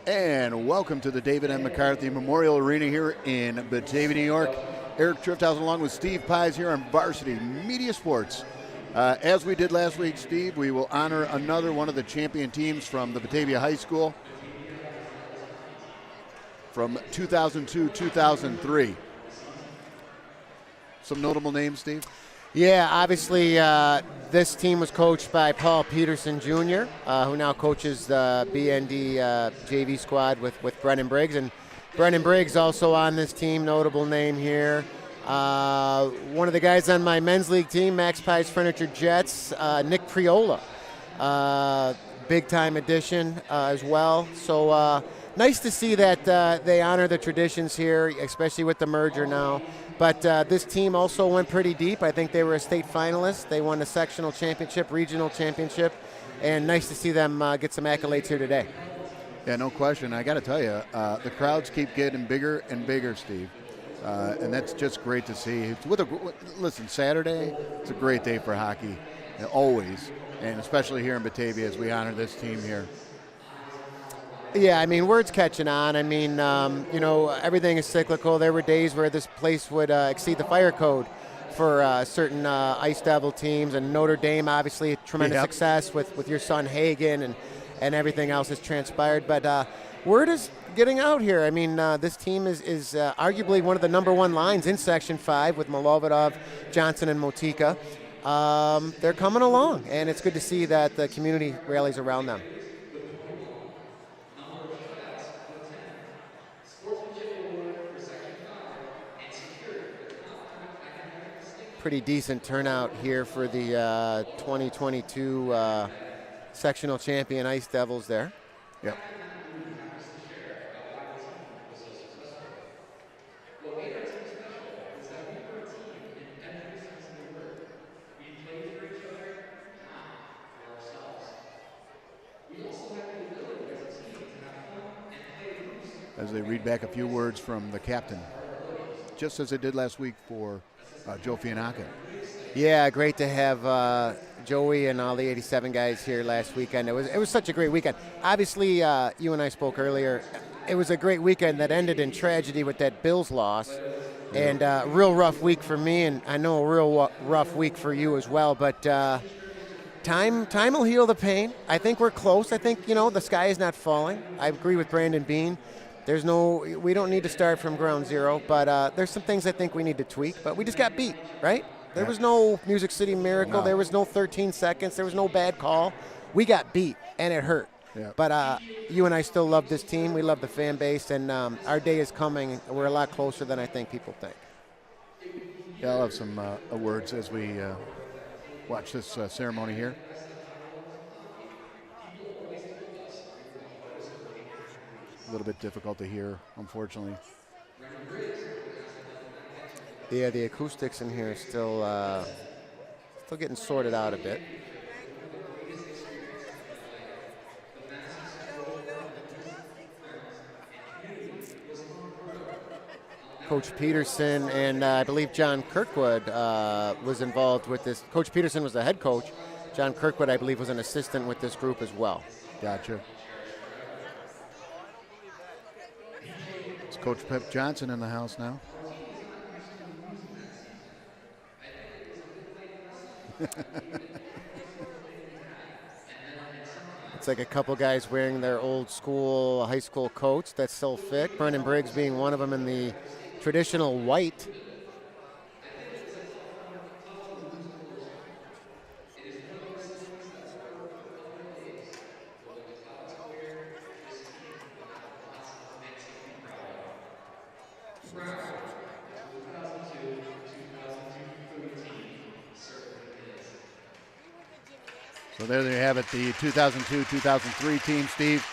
And welcome to the David M. McCarthy Memorial Arena here in Batavia, New York. Eric Trifthausen along with Steve Pies here on Varsity Media Sports. As we did last week, Steve, we will honor another one of the champion teams from the Batavia High School from 2002-2003. Some notable names, Steve? Yeah, obviously this team was coached by Paul Peterson Jr., who now coaches the BND JV squad with Brennan Briggs. And Brennan Briggs also on this team, notable name here. One of the guys on my men's league team, Max Pies Furniture Jets, Nick Priola, big-time addition as well. So nice to see that they honor the traditions here, especially with the merger now. But this team also went pretty deep. I think they were a state finalist. They won the sectional championship, regional championship, and nice to see them get some accolades here today. Yeah, no question. I got to tell you, the crowds keep getting bigger and bigger, Steve, and that's just great to see. Listen, Saturday, it's a great day for hockey, always, and especially here in Batavia as we honor this team here. Yeah, I mean, word's catching on. I mean, everything is cyclical. There were days where this place would exceed the fire code for certain Ice Devil teams, and Notre Dame, obviously, tremendous success with your son Hagen and everything else has transpired. But word is getting out here. I mean, this team is arguably one of the number one lines in Section 5 with Malovidov, Johnson, and Motika. They're coming along, and it's good to see that the community rallies around them. Pretty decent turnout here for the 2022 sectional champion Ice Devils there. Yep. As they read back a few words from the captain, just as they did last week for Joe Fianacca. Yeah, great to have Joey and all the 87 guys here last weekend. It was such a great weekend. Obviously, you and I spoke earlier. It was a great weekend that ended in tragedy with that Bills loss, and a real rough week for me, and I know a real rough week for you as well. But time will heal the pain. I think we're close. I think the sky is not falling. I agree with Brandon Bean. We don't need to start from ground zero, but there's some things I think we need to tweak. But we just got beat, right? There was no Music City Miracle. No. There was no 13 seconds. There was no bad call. We got beat, and it hurt. Yeah. But you and I still love this team. We love the fan base, and our day is coming. We're a lot closer than I think people think. Yeah, I'll have some words as we watch this ceremony here. A little bit difficult to hear, unfortunately. Yeah, the acoustics in here are still getting sorted out a bit. Coach Peterson and I believe John Kirkwood was involved with this. Coach Peterson was the head coach. John Kirkwood, I believe, was an assistant with this group as well. Gotcha. It's Coach Pep Johnson in the house now. It's like a couple guys wearing their old school high school coats that still fit. Brennan Briggs being one of them in the traditional white. So there you have it, the 2002-2003 team, Steve,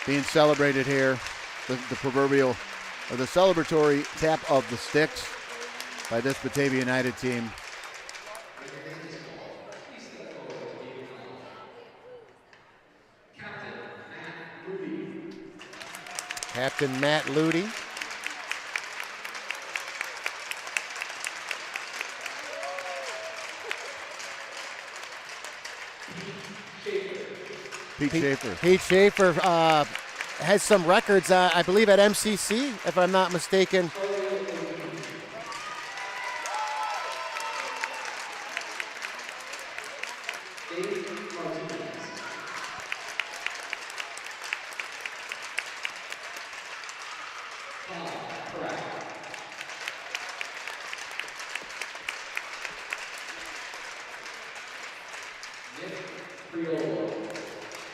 being celebrated here. The proverbial, or the celebratory tap of the sticks by this Batavia United team. Captain Matt Ludy. Pete Schaefer. Pete Schaefer, has some records, I believe, at MCC, if I'm not mistaken.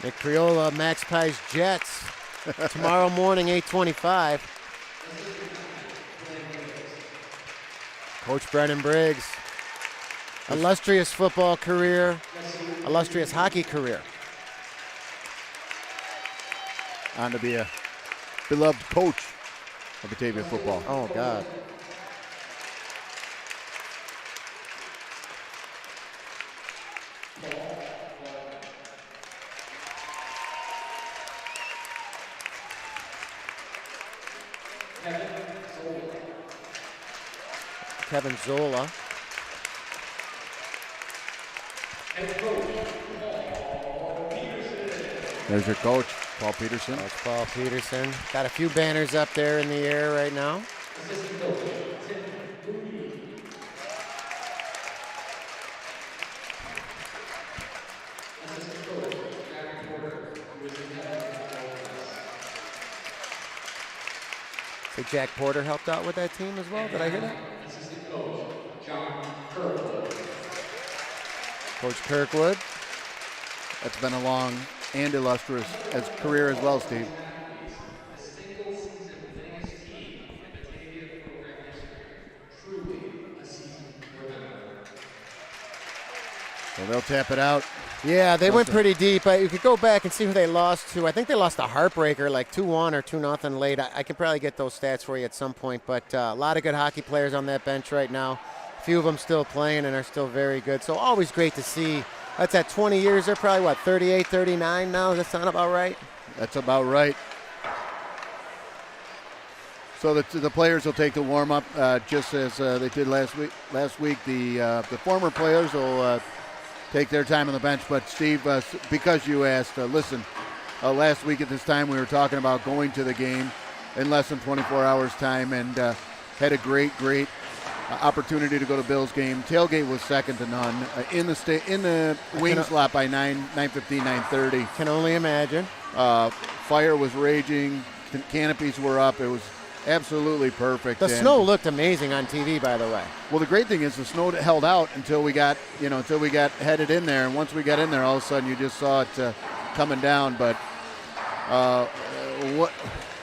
Nick Priola, Max Pie's Jets, tomorrow morning, 8:25. Coach Brennan Briggs, illustrious football career, illustrious hockey career. On to be a beloved coach of Batavia football. Oh, God. Kevin Zola. There's your coach, Paul Peterson. Coach Paul Peterson. Got a few banners up there in the air right now. So Jack Porter helped out with that team as well. Did I hear that? Coach Kirkwood. That's been a long and illustrious career as well, Steve. So they'll tap it out. Yeah, they went pretty deep. You could go back and see who they lost to. I think they lost a heartbreaker, like 2-1 or 2-0 late. I can probably get those stats for you at some point, but a lot of good hockey players on that bench right now. A few of them still playing and are still very good. So always great to see. That's at 20 years. They're probably, 38, 39 now? Does that sound about right? That's about right. So the players will take the warm-up just as they did last week. Last week, the former players will take their time on the bench. But, Steve, because you asked, listen, last week at this time we were talking about going to the game in less than 24 hours' time and had a great opportunity to go to Bill's game. Tailgate was second to none. In the wing slot by 9:15, 9:30. Can only imagine. Fire was raging. Canopies were up. It was absolutely perfect. The snow looked amazing on TV, by the way. Well, the great thing is the snow held out until we got headed in there, and once we got in there, all of a sudden you just saw it coming down. But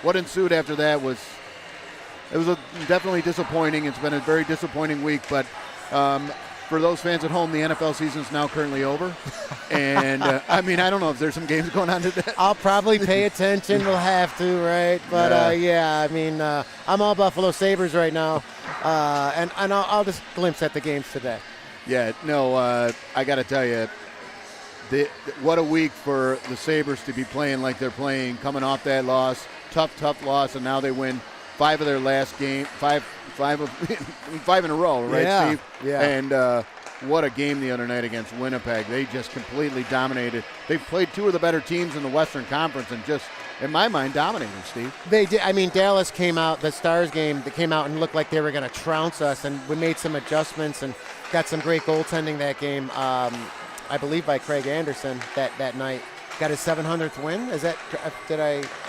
what ensued after that was definitely disappointing. It's been a very disappointing week, but for those fans at home, the NFL season is now currently over. And, I don't know if there's some games going on today. I'll probably pay attention. We'll have to, right? But, I'm all Buffalo Sabres right now. And I'll just glimpse at the games today. Yeah, no, I got to tell you, what a week for the Sabres to be playing like they're playing, coming off that loss, tough loss, and now they win 5 of their last game, five in a row, right, yeah, Steve? Yeah. And what a game the other night against Winnipeg. They just completely dominated. They've played 2 of the better teams in the Western Conference and just, in my mind, dominated, Steve. They did. Dallas came out, the Stars game, they came out and looked like they were going to trounce us, and we made some adjustments and got some great goaltending that game, I believe by Craig Anderson that night. Got his 700th win. Is that?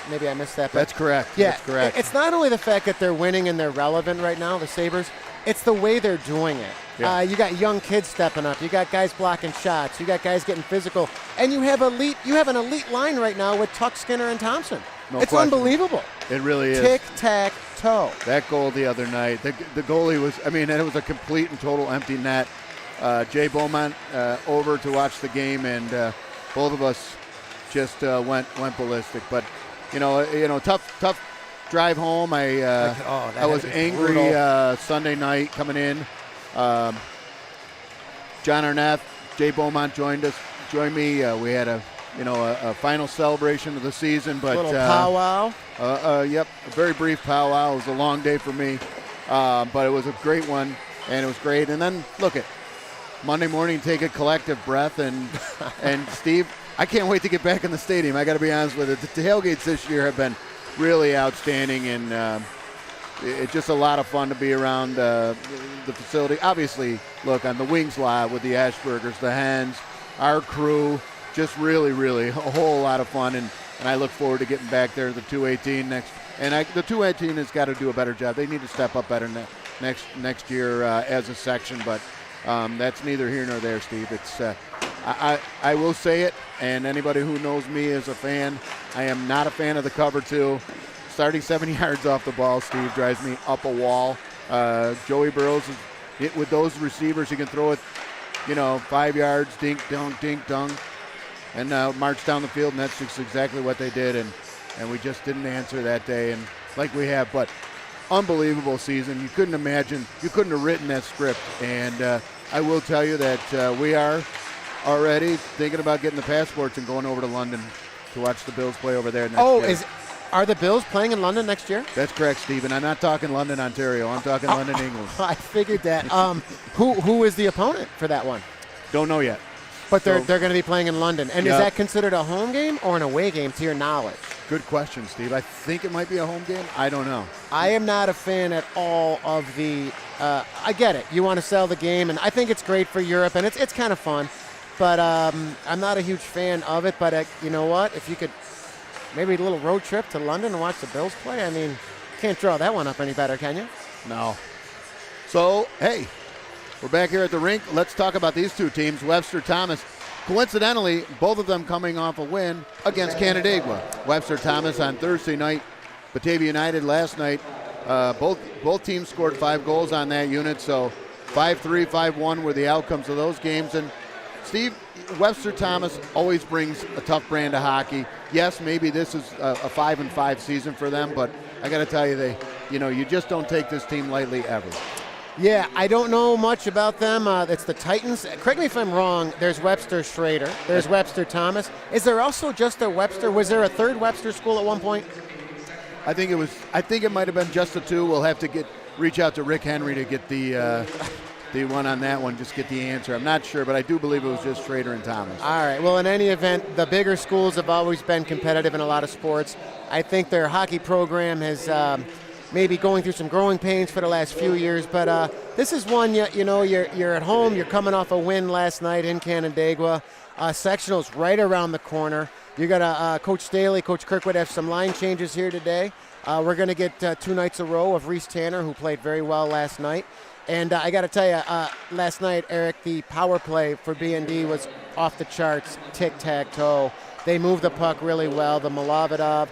Maybe I missed that. That's correct. Yeah, that's correct. It's not only the fact that they're winning and they're relevant right now, the Sabres. It's the way they're doing it. Yeah. You got young kids stepping up. You got guys blocking shots. You got guys getting physical, and you have an elite line right now with Tuck, Skinner, and Thompson. No it's question. Unbelievable. It really is. Tic-tac-toe. That goal the other night. The goalie was. It was a complete and total empty net. Jay Beaumont over to watch the game, and both of us just went ballistic. But tough drive home. I was angry Sunday night coming in. John Arnett, Jay Beaumont joined me. We had a final celebration of the season, but a little powwow. Yep, a very brief powwow. It was a long day for me, but it was a great one, and it was great. And then look at Monday morning, take a collective breath, and Steve, I can't wait to get back in the stadium. I got to be honest with it. The tailgates this year have been really outstanding, and it's just a lot of fun to be around the facility. Obviously, look, on the wings lot with the Ashburgers, the Hens, our crew, just really, really a whole lot of fun, and I look forward to getting back there to the 218 next. And the 218 has got to do a better job. They need to step up better next year as a section, but that's neither here nor there, Steve. It's I will say it, and anybody who knows me as a fan, I am not a fan of the cover two. Starting 7 yards off the ball, Steve, drives me up a wall. Joey Burrows, with those receivers, he can throw it, 5 yards, dink, dunk, and march down the field, and that's just exactly what they did, and we just didn't answer that day, and like we have, but unbelievable season. You couldn't have written that script, and I will tell you that we are already thinking about getting the passports and going over to London to watch the Bills play over there next year. Are the Bills playing in London next year? That's correct, Stephen. I'm not talking London, Ontario. I'm talking London, England. I figured that. Who is the opponent for that one? Don't know yet. But they're going to be playing in London. And Yep. Is that considered a home game or an away game, to your knowledge? Good question, Steve. I think it might be a home game. I don't know. I am not a fan at all of the I get it. You want to sell the game, and I think it's great for Europe, and it's kind of fun. But I'm not a huge fan of it. But you know what? If you could maybe a little road trip to London and watch the Bills play, I mean, can't draw that one up any better, can you? No. So, hey, we're back here at the rink. Let's talk about these two teams, Webster Thomas. Coincidentally, both of them coming off a win against Canandaigua. Webster Thomas on Thursday night, Batavia United last night. Both teams scored 5 goals on that unit, so 5-3, 5-1 were the outcomes of those games. And Steve, Webster Thomas always brings a tough brand of hockey. Yes, maybe this is a 5-5 season for them, but I got to tell you, you just don't take this team lightly ever. Yeah, I don't know much about them. It's the Titans. Correct me if I'm wrong. There's Webster Schrader. There's Webster Thomas. Is there also just a Webster? Was there a third Webster school at one point? I think it might have been just the two. We'll have to reach out to Rick Henry to get the one on that one. Just get the answer. I'm not sure, but I do believe it was just Schrader and Thomas. All right. Well, in any event, the bigger schools have always been competitive in a lot of sports. I think their hockey program has. Maybe going through some growing pains for the last few years, but this is one, you're at home, you're coming off a win last night in Canandaigua. Sectional's right around the corner. You're going to, Coach Staley, Coach Kirkwood have some line changes here today. We're going to get 2 nights a row of Reese Tanner, who played very well last night. And I got to tell you, last night, Eric, the power play for B&D was off the charts, tic-tac-toe. They moved the puck really well. The Malavidov,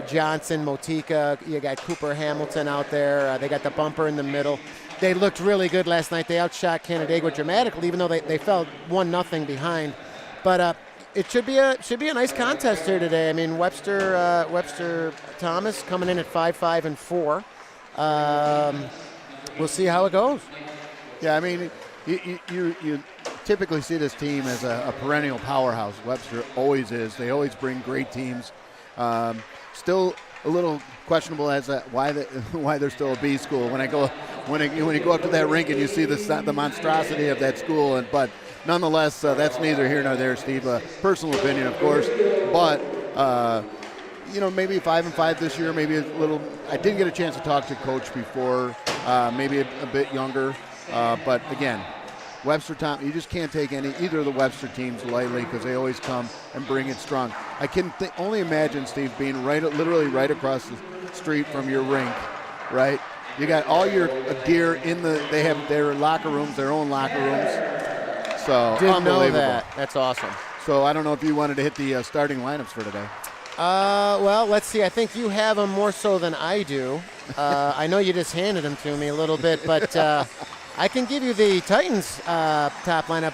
Johnson, Motika, you got Cooper Hamilton out there. They got the bumper in the middle. They looked really good last night. They outshot Canandaigua dramatically, even though they fell 1-0 behind. But it should be a nice contest here today. I mean, Webster Thomas coming in at 5-5-4. We'll see how it goes. Yeah, I mean, you typically see this team as a perennial powerhouse. Webster always is. They always bring great teams. Still a little questionable as to why they're still a B school. When you go up to that rink and you see the monstrosity of that school, but nonetheless, that's neither here nor there, Steve. Personal opinion, of course, but maybe 5-5 this year. Maybe a little. I didn't get a chance to talk to Coach before. Maybe a bit younger, but again. Webster Thomas, you just can't take either of the Webster teams lightly because they always come and bring it strong. I can only imagine, Steve, being literally right across the street from your rink, right? You got all your gear they have their locker rooms, their own locker rooms. So Didn't unbelievable. know that. That's awesome. So I don't know if you wanted to hit the starting lineups for today. Well, let's see. I think you have them more so than I do. I know you just handed them to me a little bit, but I can give you the Titans top lineup.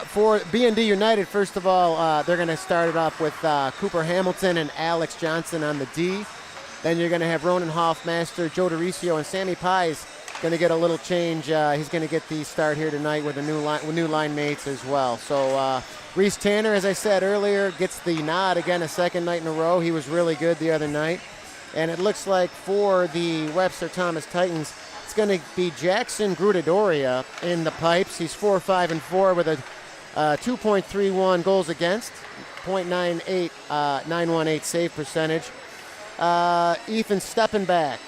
For B&D United, first of all, they're going to start it off with Cooper Hamilton and Alex Johnson on the D. Then you're going to have Ronan Hoffmaster, Joe DeRicio, and Sammy Pies going to get a little change. He's going to get the start here tonight with new line mates as well. So Reese Tanner, as I said earlier, gets the nod again a second night in a row. He was really good the other night. And it looks like for the Webster Thomas Titans, it's going to be Jackson Grutadoria in the pipes. He's 4-5-4 with a 2.31 goals against. .98, 918 save percentage. Ethan Steppenbach,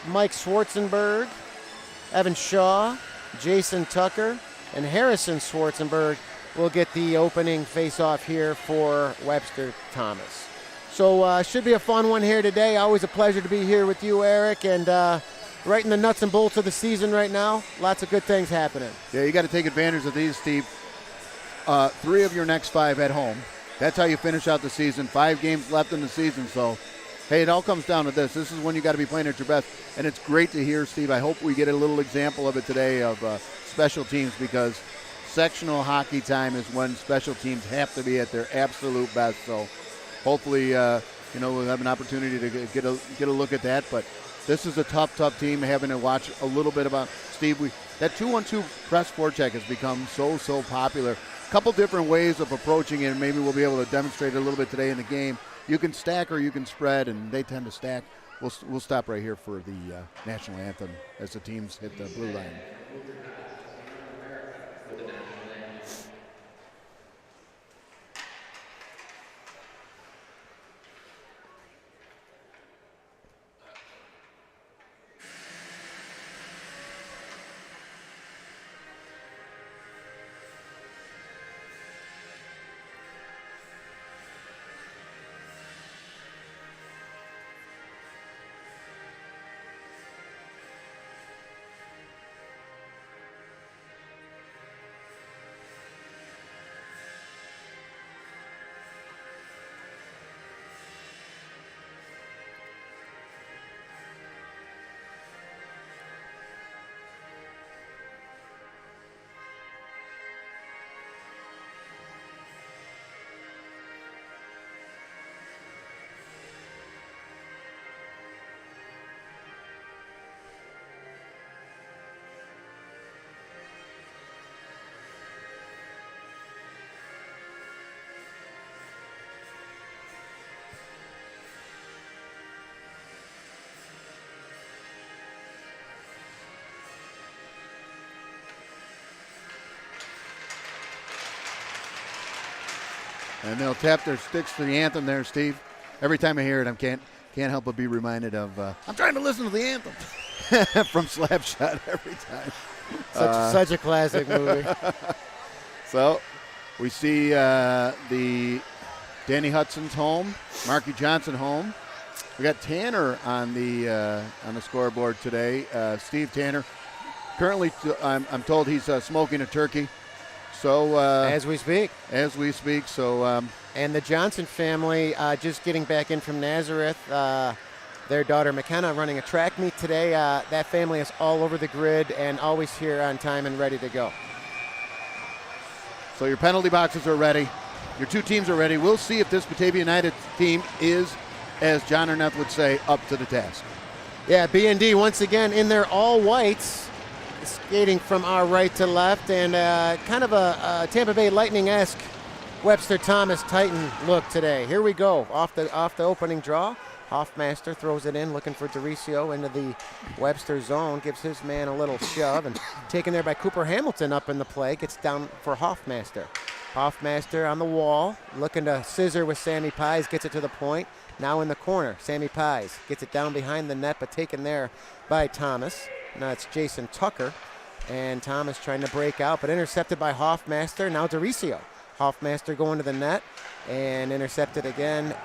Mike Schwartzenberg, Evan Shaw, Jason Tucker, and Harrison Schwartzenberg will get the opening face-off here for Webster Thomas. So should be a fun one here today. Always a pleasure to be here with you, Eric, and right in the nuts and bolts of the season right now. Lots of good things happening. Yeah, you got to take advantage of these, Steve. 3 of your next 5 at home. That's how you finish out the season. 5 games left in the season, so hey, it all comes down to this. This is when you got to be playing at your best, and it's great to hear, Steve. I hope we get a little example of it today of special teams, because sectional hockey time is when special teams have to be at their absolute best. So hopefully, we'll have an opportunity to get a look at that. But this is a tough team. Having to watch a little bit about Steve. That 2-1-2 press forecheck has become so popular. A couple different ways of approaching it, and maybe we'll be able to demonstrate it a little bit today in the game. You can stack or you can spread, and they tend to stack. We'll stop right here for the national anthem as the teams hit the blue line. And they'll tap their sticks to the anthem there, Steve. Every time I hear it, I can't help but be reminded of, I'm trying to listen to the anthem from Slapshot every time. Such a classic movie. So we see the Danny Hudson's home, Marky Johnson home. We got Tanner on the scoreboard today. Steve Tanner. Currently, I'm told he's smoking a turkey. So as we speak. So and the Johnson family just getting back in from Nazareth. Their daughter McKenna running a track meet today. That family is all over the grid and always here on time and ready to go. So your penalty boxes are ready. Your 2 teams are ready. We'll see if this Batavia United team is, as John Arnett would say, up to the task. Yeah, B&D once again in their all whites, skating from our right to left, and kind of a Tampa Bay Lightning-esque Webster Thomas Titan look today. Here we go, off the opening draw. Hoffmaster throws it in, looking for Dericio into the Webster zone, gives his man a little shove, and taken there by Cooper Hamilton up in the play, gets down for Hoffmaster. Hoffmaster on the wall, looking to scissor with Sammy Pies, gets it to the point. Now in the corner, Sammy Pies gets it down behind the net, but taken there by Thomas. Now it's Jason Tucker, and Thomas trying to break out, but intercepted by Hoffmaster. Now Dericio. Hoffmaster going to the net, and intercepted again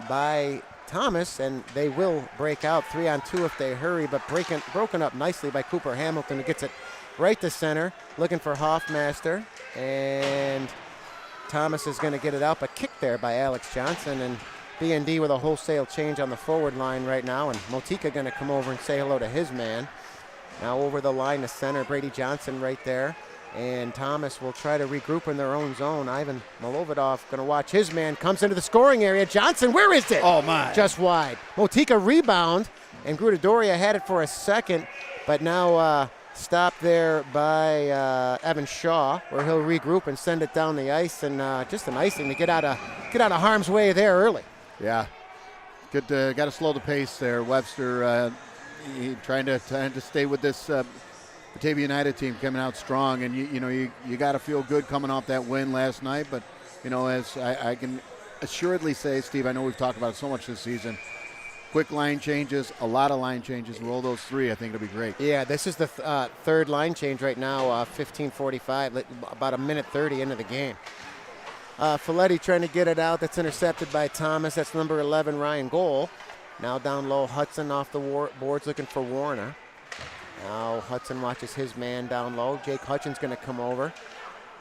by Thomas, and they will break out 3-on-2 if they hurry, but broken up nicely by Cooper Hamilton, who gets it right to center, looking for Hoffmaster, and Thomas is going to get it out, but kicked there by Alex Johnson, and B&D with a wholesale change on the forward line right now, and Motika going to come over and say hello to his man. Now over the line to center, Brady Johnson right there. And Thomas will try to regroup in their own zone. Ivan Milovidov going to watch his man. Comes into the scoring area. Johnson, where is it? Oh, my. Just wide. Motika rebound. And Grudadoria had it for a second. But now stopped there by Evan Shaw, where he'll regroup and send it down the ice. And just an icing to get out of harm's way there early. Yeah. Good. Got to slow the pace there. Webster trying to stay with this Batavia United team coming out strong, and you got to feel good coming off that win last night. But as I can assuredly say, Steve, I know we've talked about it so much this season, quick line changes, a lot of line changes, roll those 3. I think it'll be great. Yeah, this is the third line change right now, 15:45, about a minute 30 into the game. Folletti trying to get it out. That's intercepted by Thomas. That's number 11, Ryan Goal. Now down low, Hudson off the boards looking for Warner. Now Hudson watches his man down low. Jake Hutchins going to come over.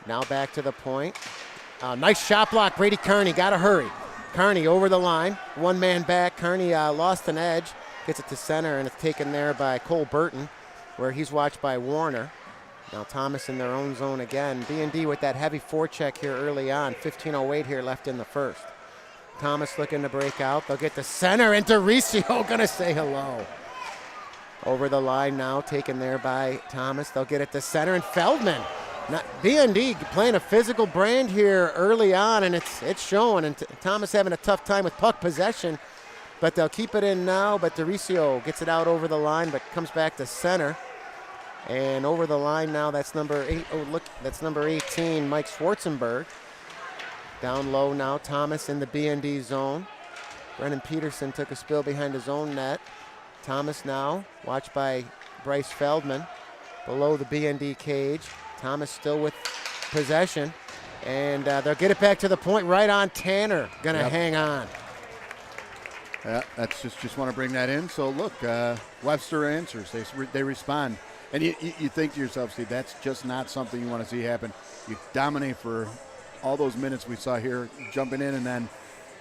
Now back to the point. Nice shot block, Brady Kearney. Got to hurry. Kearney over the line. One man back. Kearney lost an edge. Gets it to center, and it's taken there by Cole Burton, where he's watched by Warner. Now Thomas in their own zone again. B&D with that heavy forecheck here early on. 15:08 here left in the first. Thomas looking to break out. They'll get to center, and DeRicio going to say hello. Over the line now, taken there by Thomas. They'll get it to center, and Feldman. B&D playing a physical brand here early on, and it's showing. And Thomas having a tough time with puck possession, but they'll keep it in now. But DeRicio gets it out over the line, but comes back to center. And over the line now, that's number 8. Oh, look, that's number 18, Mike Schwarzenberg. Down low now, Thomas in the B&D zone. Brennan Peterson took a spill behind his own net. Thomas now, watched by Bryce Feldman, below the B&D cage. Thomas still with possession, and they'll get it back to the point right on Tanner. Gonna hang on. Yeah, that's just want to bring that in. So look, Webster answers. They respond, and you think to yourself, Steve, that's just not something you want to see happen. You dominate for all those minutes we saw here, jumping in, and then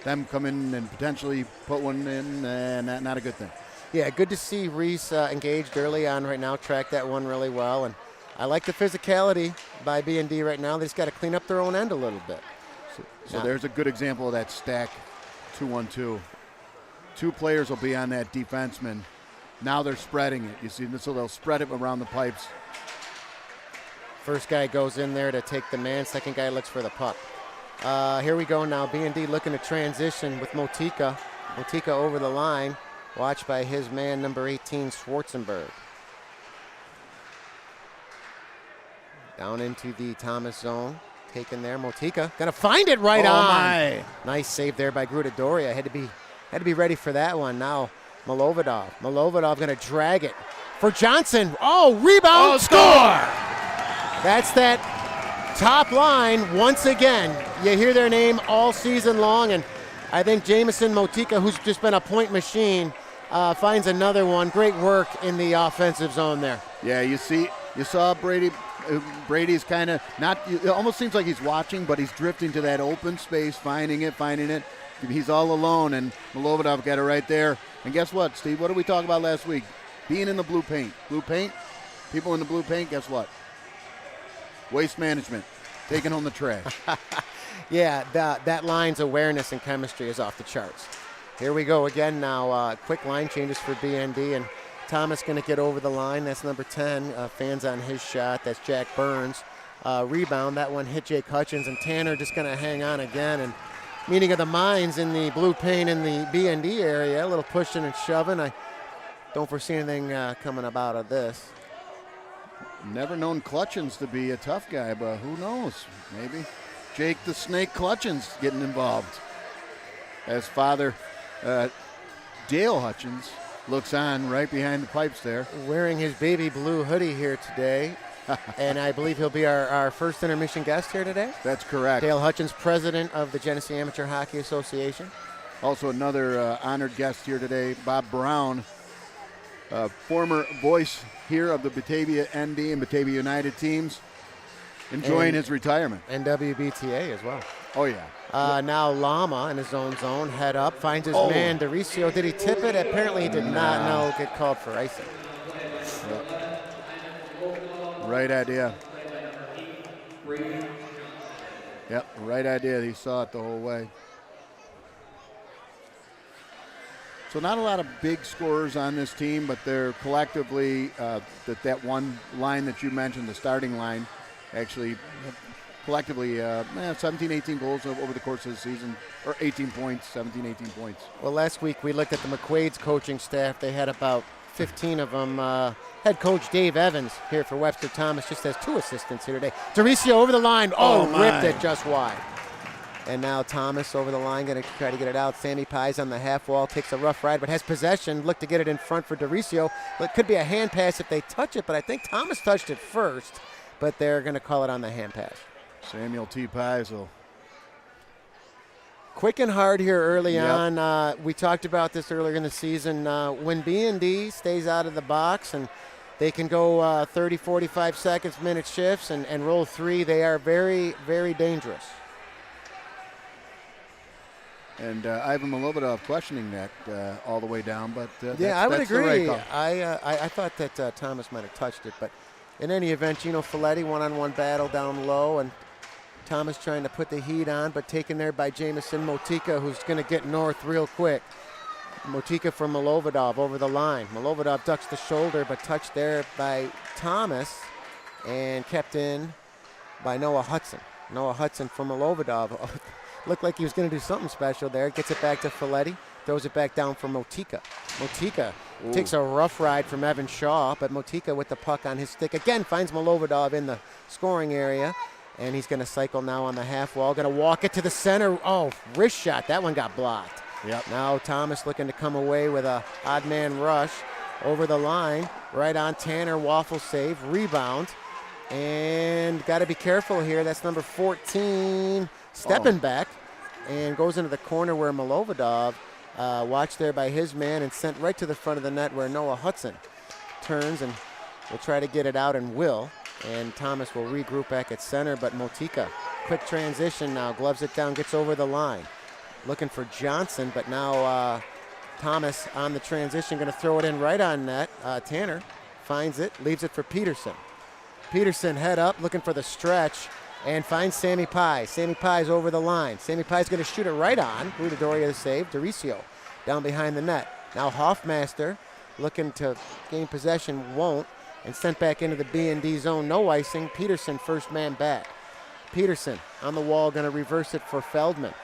them come in and potentially put one in, and not a good thing. Yeah, good to see Reese engaged early on right now, track that one really well. And I like the physicality by B&D right now. They just got to clean up their own end a little bit. So there's a good example of that stack 2-1-2. 2 players will be on that defenseman. Now they're spreading it. You see, so they'll spread it around the pipes. First guy goes in there to take the man. Second guy looks for the puck. Here we go now. B&D looking to transition with Motika. Motika over the line, watched by his man, number 18, Schwarzenberg. Down into the Thomas zone. Taken there. Motika gonna find it right on. My. Nice save there by Grudadoria. Had to be ready for that one. Now Malovidov. Malovidov gonna drag it for Johnson. Oh, rebound, score! That's that top line once again. You hear their name all season long, and I think Jamison Motika, who's just been a point machine, finds another one. Great work in the offensive zone there. Yeah, you saw Brady. Brady's kind of not, it almost seems like he's watching, but he's drifting to that open space, finding it. He's all alone, and Malovidov got it right there. And guess what, Steve? What did we talk about last week? Being in the blue paint. Blue paint, people in the blue paint, guess what? Waste management, taking home the trash. Yeah, that line's awareness and chemistry is off the charts. Here we go again now. Quick line changes for B&D, and Thomas going to get over the line. That's number 10. Fans on his shot. That's Jack Burns. Rebound. That one hit Jake Hutchins, and Tanner just going to hang on again. And meeting of the minds in the blue paint in the B&D area. A little pushing and shoving. I don't foresee anything coming about of this. Never known Clutchins to be a tough guy, but who knows? Maybe Jake the Snake Clutchins getting involved. As father Dale Hutchins looks on right behind the pipes there. Wearing his baby blue hoodie here today. And I believe he'll be our first intermission guest here today. That's correct. Dale Hutchins, president of the Genesee Amateur Hockey Association. Also another honored guest here today, Bob Brown, former voice here of the Batavia ND and Batavia United teams, enjoying his retirement. And WBTA as well. Oh, yeah. Now Lama in his own zone, head up, finds his man, DeRicio. Did he tip it? Apparently he did not. No, get called for icing. Right idea. Yep, right idea. He saw it the whole way. So not a lot of big scorers on this team, but they're collectively, that one line that you mentioned, the starting line, actually collectively 17, 18 goals over the course of the season, or 18 points, 17, 18 points. Well, last week we looked at the McQuaid's coaching staff. They had about 15 of them. Head coach Dave Evans here for Webster Thomas just has 2 assistants here today. DeRicio over the line. Oh, ripped it just wide. And now Thomas over the line, going to try to get it out. Sammy Pies on the half wall, takes a rough ride, but has possession. Look to get it in front for Dericio. It could be a hand pass if they touch it, but I think Thomas touched it first, but they're going to call it on the hand pass. Samuel T. Pies will. Quick and hard here early on. We talked about this earlier in the season. When B&D stays out of the box and they can go 30, 45 seconds, minute shifts and roll three, they are very, very dangerous. And Ivan Milovodov questioning that all the way down, but I would that's the agree. right call. I thought that Thomas might have touched it, but in any event, Gino Folletti, one-on-one battle down low, and Thomas trying to put the heat on, but taken there by Jamison Motika, who's going to get north real quick. Motika from Milovodov over the line. Milovodov ducks the shoulder, but touched there by Thomas and kept in by Noah Hudson. Noah Hudson from Milovodov. Looked like he was going to do something special there. Gets it back to Folletti. Throws it back down for Motika. Motika takes a rough ride from Evan Shaw, but Motika with the puck on his stick again finds Milovodov in the scoring area. And he's going to cycle now on the half wall. Going to walk it to the center. Oh, wrist shot. That one got blocked. Yep. Now Thomas looking to come away with a odd man rush over the line. Right on Tanner. Waffle save. Rebound. And got to be careful here. That's number 14 stepping back. And goes into the corner where Milovodov watched there by his man and sent right to the front of the net where Noah Hudson turns and will try to get it out and will. And Thomas will regroup back at center, but Motika, quick transition now, gloves it down, gets over the line. Looking for Johnson, but now Thomas on the transition, going to throw it in right on net. Tanner finds it, leaves it for Peterson. Peterson head up, looking for the stretch, and finds Sammy Pies. Sammy Pies over the line. Sammy Pies going to shoot it right on. Rudidoria the save. Dericio down behind the net. Now Hoffmaster looking to gain possession, won't. And sent back into the B&D zone. No icing. Peterson first man back. Peterson on the wall, going to reverse it for Feldman.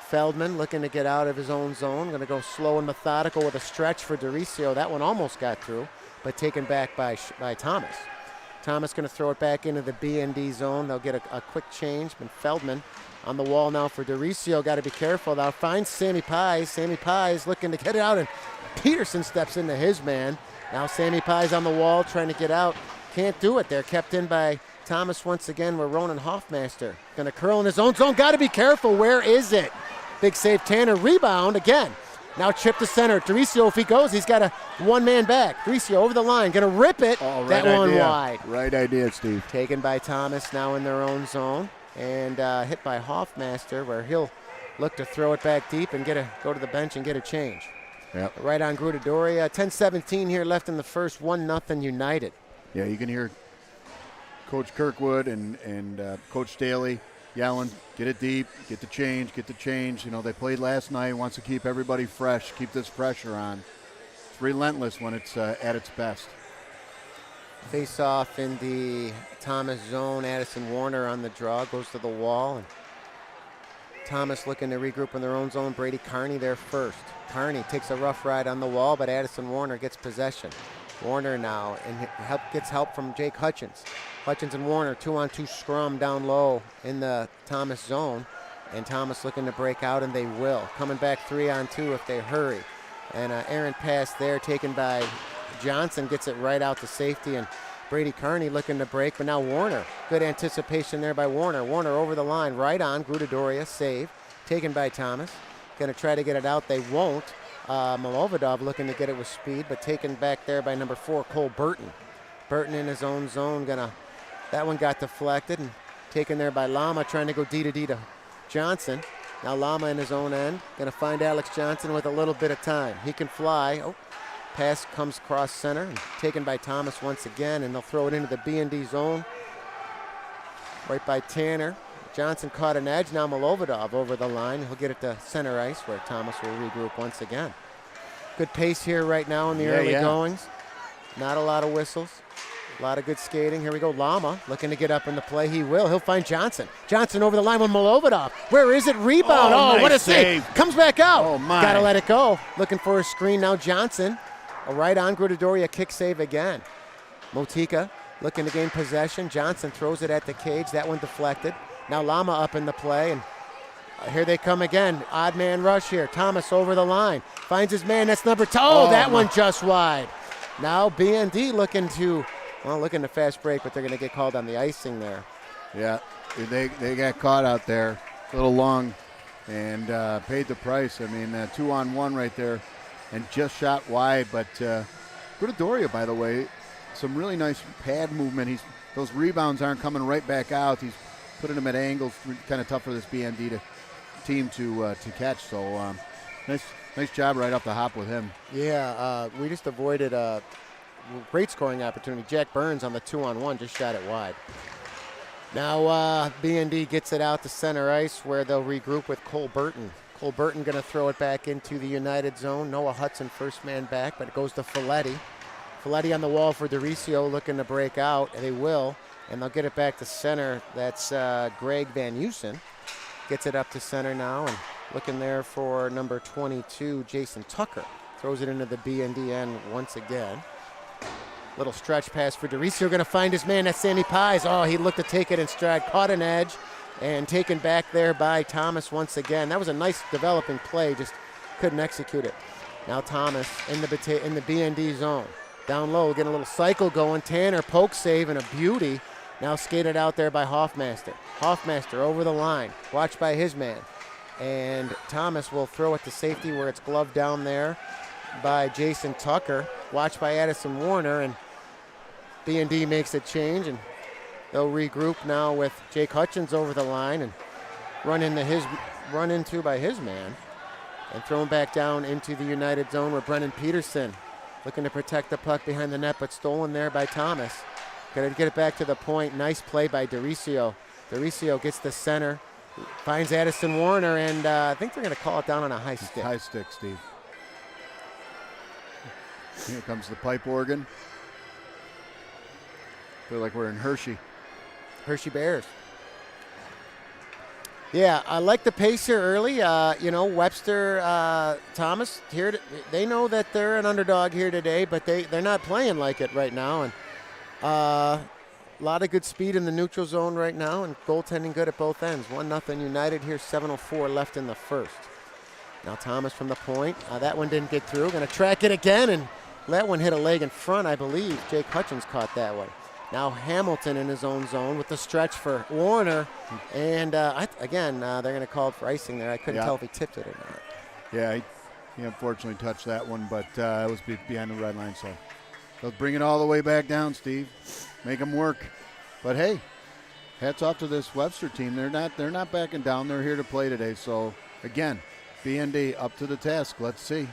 Feldman looking to get out of his own zone. Going to go slow and methodical with a stretch for Dericio. That one almost got through, but taken back by Thomas. Thomas going to throw it back into the B&D zone. They'll get a quick change. And Feldman on the wall now for Dericio. Got to be careful. Now finds Sammy Pies. Sammy Pies looking to get it out, and Peterson steps into his man. Now Sammy Pies on the wall trying to get out. Can't do it. They're kept in by Thomas once again with Ronan Hoffmaster. Going to curl in his own zone. Got to be careful. Where is it? Big save Tanner. Rebound again. Now chip to center. Dericio, if he goes, he's got a one-man back. Dericio over the line. Going to rip it. Oh, right that idea. One wide. Right idea, Steve. Taken by Thomas now in their own zone. And hit by Hoffmaster, where he'll look to throw it back deep and go to the bench and get a change. Yep. Right on Grudidoria. 10:17 here left in the first. 1-0 United. Yeah, you can hear Coach Kirkwood and Coach Staley yelling, get it deep, get the change. You know, they played last night, wants to keep everybody fresh, keep this pressure on. It's relentless when it's at its best. Face off in the Thomas zone. Addison Warner on the draw, goes to the wall. And Thomas looking to regroup in their own zone. Brady Carney there first. Carney takes a rough ride on the wall, but Addison Warner gets possession. Warner now and gets help from Jake Hutchins. Hutchins and Warner 2-on-2 scrum down low in the Thomas zone. And Thomas looking to break out, and they will. Coming back 3-on-2 if they hurry. And an errant pass there taken by Johnson, gets it right out to safety. And Brady Carney looking to break, but now Warner. Good anticipation there by Warner. Warner over the line, right on. Grudidoria, save. Taken by Thomas. Going to try to get it out. They won't. Milovodov looking to get it with speed, but taken back there by number 4, Cole Burton. Burton in his own zone. That one got deflected and taken there by Lama, trying to go D to Johnson. Now Lama in his own end. Going to find Alex Johnson with a little bit of time. He can fly. Oh, pass comes across center and taken by Thomas once again, and they'll throw it into the B&D zone. Right by Tanner. Johnson caught an edge. Now Milovodov over the line. He'll get it to center ice where Thomas will regroup once again. Good pace here right now in the early goings. Not a lot of whistles. A lot of good skating. Here we go. Lama looking to get up in the play. He will. He'll find Johnson. Johnson over the line with Milovodov. Where is it? Rebound. Nice what a save. Comes back out. Oh, my. Got to let it go. Looking for a screen now. Johnson. Right on Grudidoria. Kick save again. Motika looking to gain possession. Johnson throws it at the cage. That one deflected. Now Lama up in the play, and Here they come again. Odd man rush here. Thomas over the line. Finds his man. That's number 2. Oh, that one just wide. Now BND looking to fast break, but they're going to get called on the icing there. Yeah, they got caught out there a little long and paid the price. I mean, 2-on-1 right there and just shot wide. But Doria, by the way, some really nice pad movement. Those rebounds aren't coming right back out. He's putting them at angles, kind of tough for this BND team to catch. So nice job right off the hop with him. Yeah, we just avoided a great scoring opportunity. Jack Burns on the 2-on-1 just shot it wide. Now BND gets it out to center ice where they'll regroup with Cole Burton. Cole Burton going to throw it back into the United zone. Noah Hudson first man back, but it goes to Folletti. Folletti on the wall for DeRicio looking to break out. They will, and they'll get it back to center. That's Greg Van Heusen. Gets it up to center now and looking there for number 22, Jason Tucker. Throws it into the BND end once again. Little stretch pass for DeRicio, going to find his man. That's Sammy Pies. Oh, he looked to take it in stride, caught an edge, and taken back there by Thomas once again. That was a nice developing play, just couldn't execute it. Now Thomas in the BND zone. Down low, getting a little cycle going. Tanner, poke save, and a beauty. Now skated out there by Hoffmaster. Hoffmaster over the line, watched by his man. And Thomas will throw it to safety where it's gloved down there by Jason Tucker, watched by Addison Warner, and B&D makes a change, and they'll regroup now with Jake Hutchins over the line and run into by his man, and thrown back down into the United zone where Brennan Peterson looking to protect the puck behind the net, but stolen there by Thomas. Got to get it back to the point. Nice play by DeRicio. DeRicio gets the center, finds Addison Warner, and I think they're going to call it down on a high stick. High stick, Steve. Here comes the pipe organ. Feel like we're in Hershey. Hershey Bears. Yeah, I like the pace here early. Webster, Thomas, they know that they're an underdog here today, but they're not playing like it right now. And a lot of good speed in the neutral zone right now, and goaltending good at both ends. 1-0 United here, 7:04 left in the first. Now Thomas from the point. That one didn't get through. Going to track it again, and that one hit a leg in front, I believe. Jake Hutchins caught that one. Now Hamilton in his own zone with the stretch for Warner. And they're going to call it for icing there. I couldn't tell if he tipped it or not. Yeah, he unfortunately touched that one, but it was behind the red line. So they'll bring it all the way back down, Steve. Make them work. But hey, hats off to this Webster team. They're not backing down. They're here to play today. So again, BND up to the task. Let's see.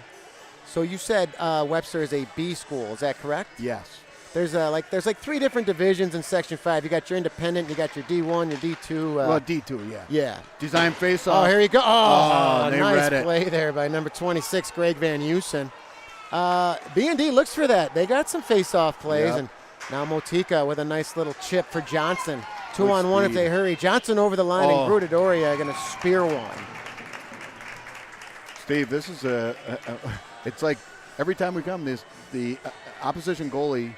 So you said Webster is a B school. Is that correct? Yes. There's like 3 different divisions in Section 5. You got your independent, you got your D1, your D2. D2, yeah. Yeah. Design face-off. Oh, here you go. Oh, they nice read it. play there by number 26, Greg Van Heusen. B&D looks for that. They got some face-off plays, and now Motika with a nice little chip for Johnson. 2-on-1 if they hurry. Johnson over the line, and Grudadoria going to spear one. Steve, this is it's like every time we come, the opposition goalie.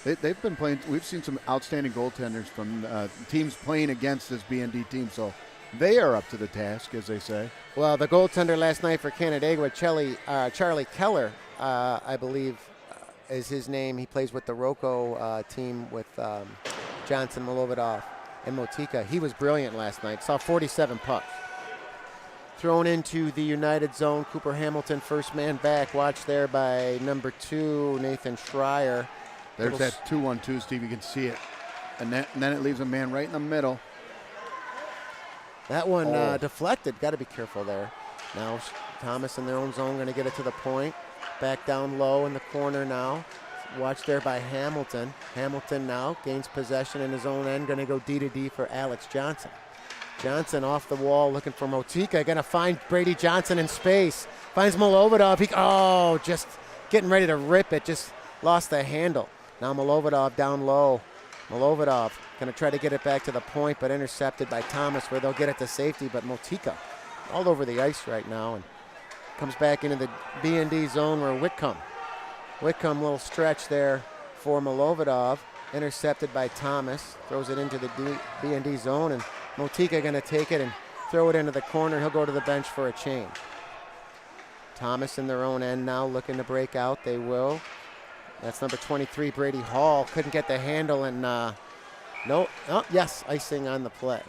They've been playing. We've seen some outstanding goaltenders from teams playing against this B&D team, so they are up to the task, as they say. Well, the goaltender last night for Canandaigua, Charlie Keller, I believe is his name. He plays with the Rocco team with Johnson, Milovidov, and Motika. He was brilliant last night. Saw 47 pucks. Thrown into the United zone. Cooper Hamilton, first man back. Watched there by number 2, Nathan Schreier. There's that 2-1-2, Steve. You can see it. And then it leaves a man right in the middle. That one deflected. Got to be careful there. Now Thomas in their own zone going to get it to the point. Back down low in the corner now. Watched there by Hamilton. Hamilton now gains possession in his own end. Going to go D-to-D for Alex Johnson. Johnson off the wall looking for Motika. Going to find Brady Johnson in space. Finds Milovidov. Just getting ready to rip it. Just lost the handle. Now Milovidov down low. Milovidov going to try to get it back to the point, but intercepted by Thomas where they'll get it to safety. But Motika all over the ice right now and comes back into the B&D zone where Whitcomb, little stretch there for Milovidov. Intercepted by Thomas. Throws it into the B&D zone, and Motika going to take it and throw it into the corner. He'll go to the bench for a change. Thomas in their own end now looking to break out. They will. That's number 23, Brady Hall. Couldn't get the handle, and yes, icing on the play.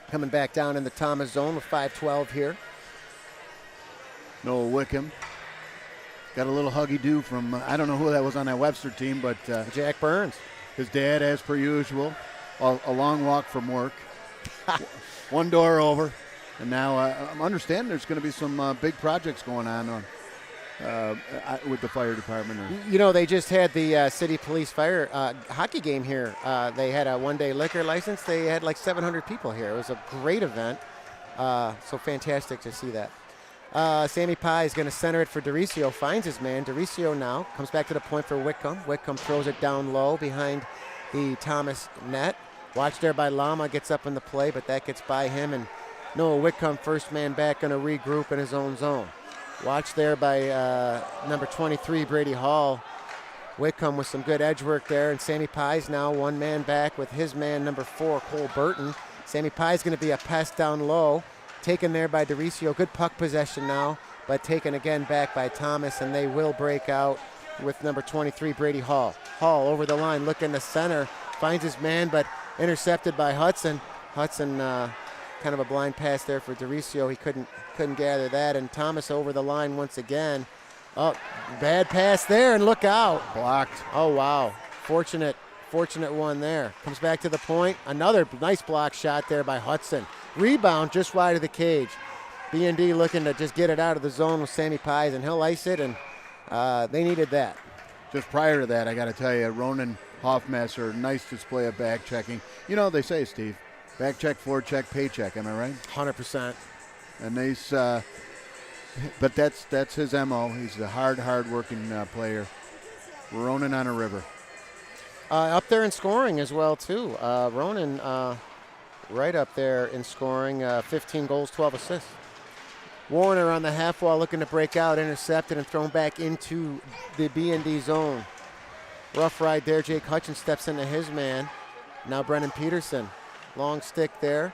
Coming back down in the Thomas zone with 5:12 here. Noah Wickham got a little huggy-do from, I don't know who that was on that Webster team, but Jack Burns. His dad, as per usual, a long walk from work. One door over. And now I'm understanding there's going to be some big projects going on with the fire department. You know, they just had the city police fire hockey game here. They had a one-day liquor license. They had like 700 people here. It was a great event. So fantastic to see that. Sammy Pye is going to center it for Dericio. Finds his man. Dericio now comes back to the point for Wickham. Wickham throws it down low behind the Thomas net. Watched there by Lama. Gets up in the play, but that gets by him. And Noah Wickham, first man back, going to regroup in his own zone. Watch there by number 23, Brady Hall. Wickham with some good edge work there, and Sammy Pye's now one man back with his man, number 4, Cole Burton. Sammy Pye's going to be a pass down low, taken there by Dericio. Good puck possession now, but taken again back by Thomas, and they will break out with number 23, Brady Hall. Hall over the line, looking to center, finds his man, but intercepted by Hudson. Hudson kind of a blind pass there for Dericio. He couldn't gather that, and Thomas over the line once again. Oh, bad pass there, and look out. Blocked. Oh, wow. Fortunate one there. Comes back to the point. Another nice block shot there by Hudson. Rebound just wide of the cage. B&D looking to just get it out of the zone with Sammy Pies, and he'll ice it, and they needed that. Just prior to that, I got to tell you, Ronan Hoffmesser, nice display of back checking. You know, they say, Steve, back check, forward check, paycheck. Am I right? 100%. And these, but that's his MO. He's a hard-working player. Ronan on a river. Up there in scoring as well, too. Ronan right up there in scoring, 15 goals, 12 assists. Warner on the half wall looking to break out, intercepted and thrown back into the B&D zone. Rough ride there. Jake Hutchins steps into his man. Now Brennan Peterson. Long stick there.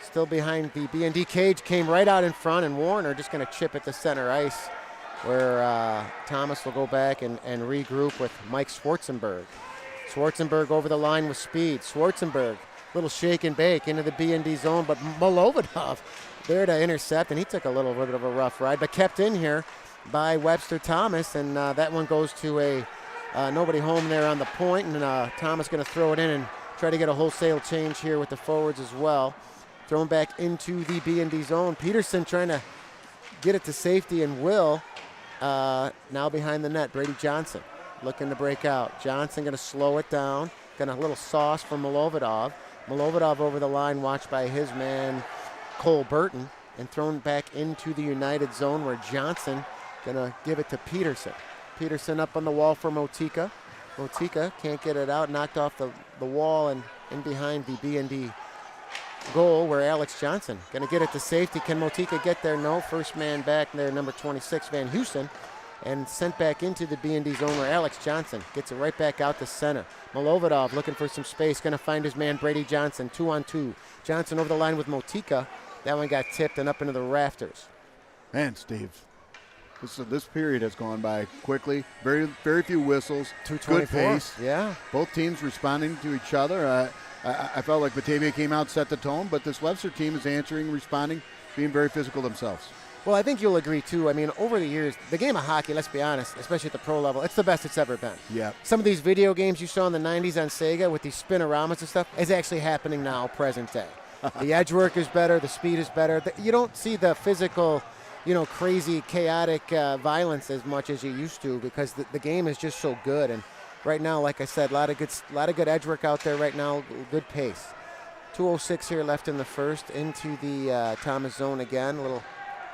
Still behind the B&D cage. Came right out in front, and Warner just going to chip at the center ice where Thomas will go back and regroup with Mike Schwartzenberg. Schwartzenberg over the line with speed. Schwartzenberg, little shake and bake into the B&D zone, but Molovidov there to intercept, and he took a little bit of a rough ride, but kept in here by Webster Thomas, and that one goes to a nobody home there on the point, and Thomas going to throw it in and try to get a wholesale change here with the forwards as well. Thrown back into the B&D zone. Peterson trying to get it to safety, and will now behind the net. Brady Johnson looking to break out. Johnson going to slow it down. Got a little sauce from Molovidov. Molovidov over the line, watched by his man Cole Burton, and thrown back into the United zone where Johnson going to give it to Peterson. Peterson up on the wall for Motika. Motika can't get it out, knocked off the wall and in behind the B&D goal where Alex Johnson going to get it to safety. Can Motika get there? No. First man back there, number 26, Van Houston, and sent back into the B&D zone where Alex Johnson gets it right back out to center. Molovidov looking for some space, going to find his man Brady Johnson, 2-on-2. Johnson over the line with Motika. That one got tipped and up into the rafters. Man, Steve, this period has gone by quickly. Very few whistles. Good pace. Yeah. Both teams responding to each other. I felt like Batavia came out, set the tone, but this Webster team is answering, responding, being very physical themselves. Well, I think you'll agree, too. I mean, over the years, the game of hockey, let's be honest, especially at the pro level, it's the best it's ever been. Yeah. Some of these video games you saw in the 90s on Sega with these spinoramas and stuff is actually happening now, present day. The edge work is better. The speed is better. You don't see the physical, crazy, chaotic violence as much as you used to because the game is just so good. And right now, like I said, a lot of good edge work out there right now, good pace. 2:06 here left in the first, into the Thomas zone again. A little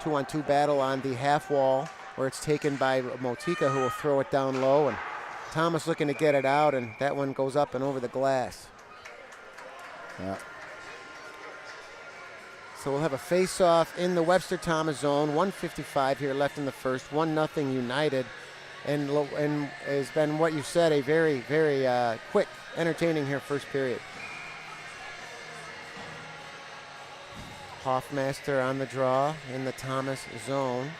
2-on-2 battle on the half wall where it's taken by Motika, who will throw it down low. And Thomas looking to get it out, and that one goes up and over the glass. Yeah. So we'll have a face-off in the Webster Thomas zone. 1:55 here left in the first. 1-0 United. And has been what you said, a very, very quick, entertaining here first period. Hoffmaster on the draw in the Thomas zone.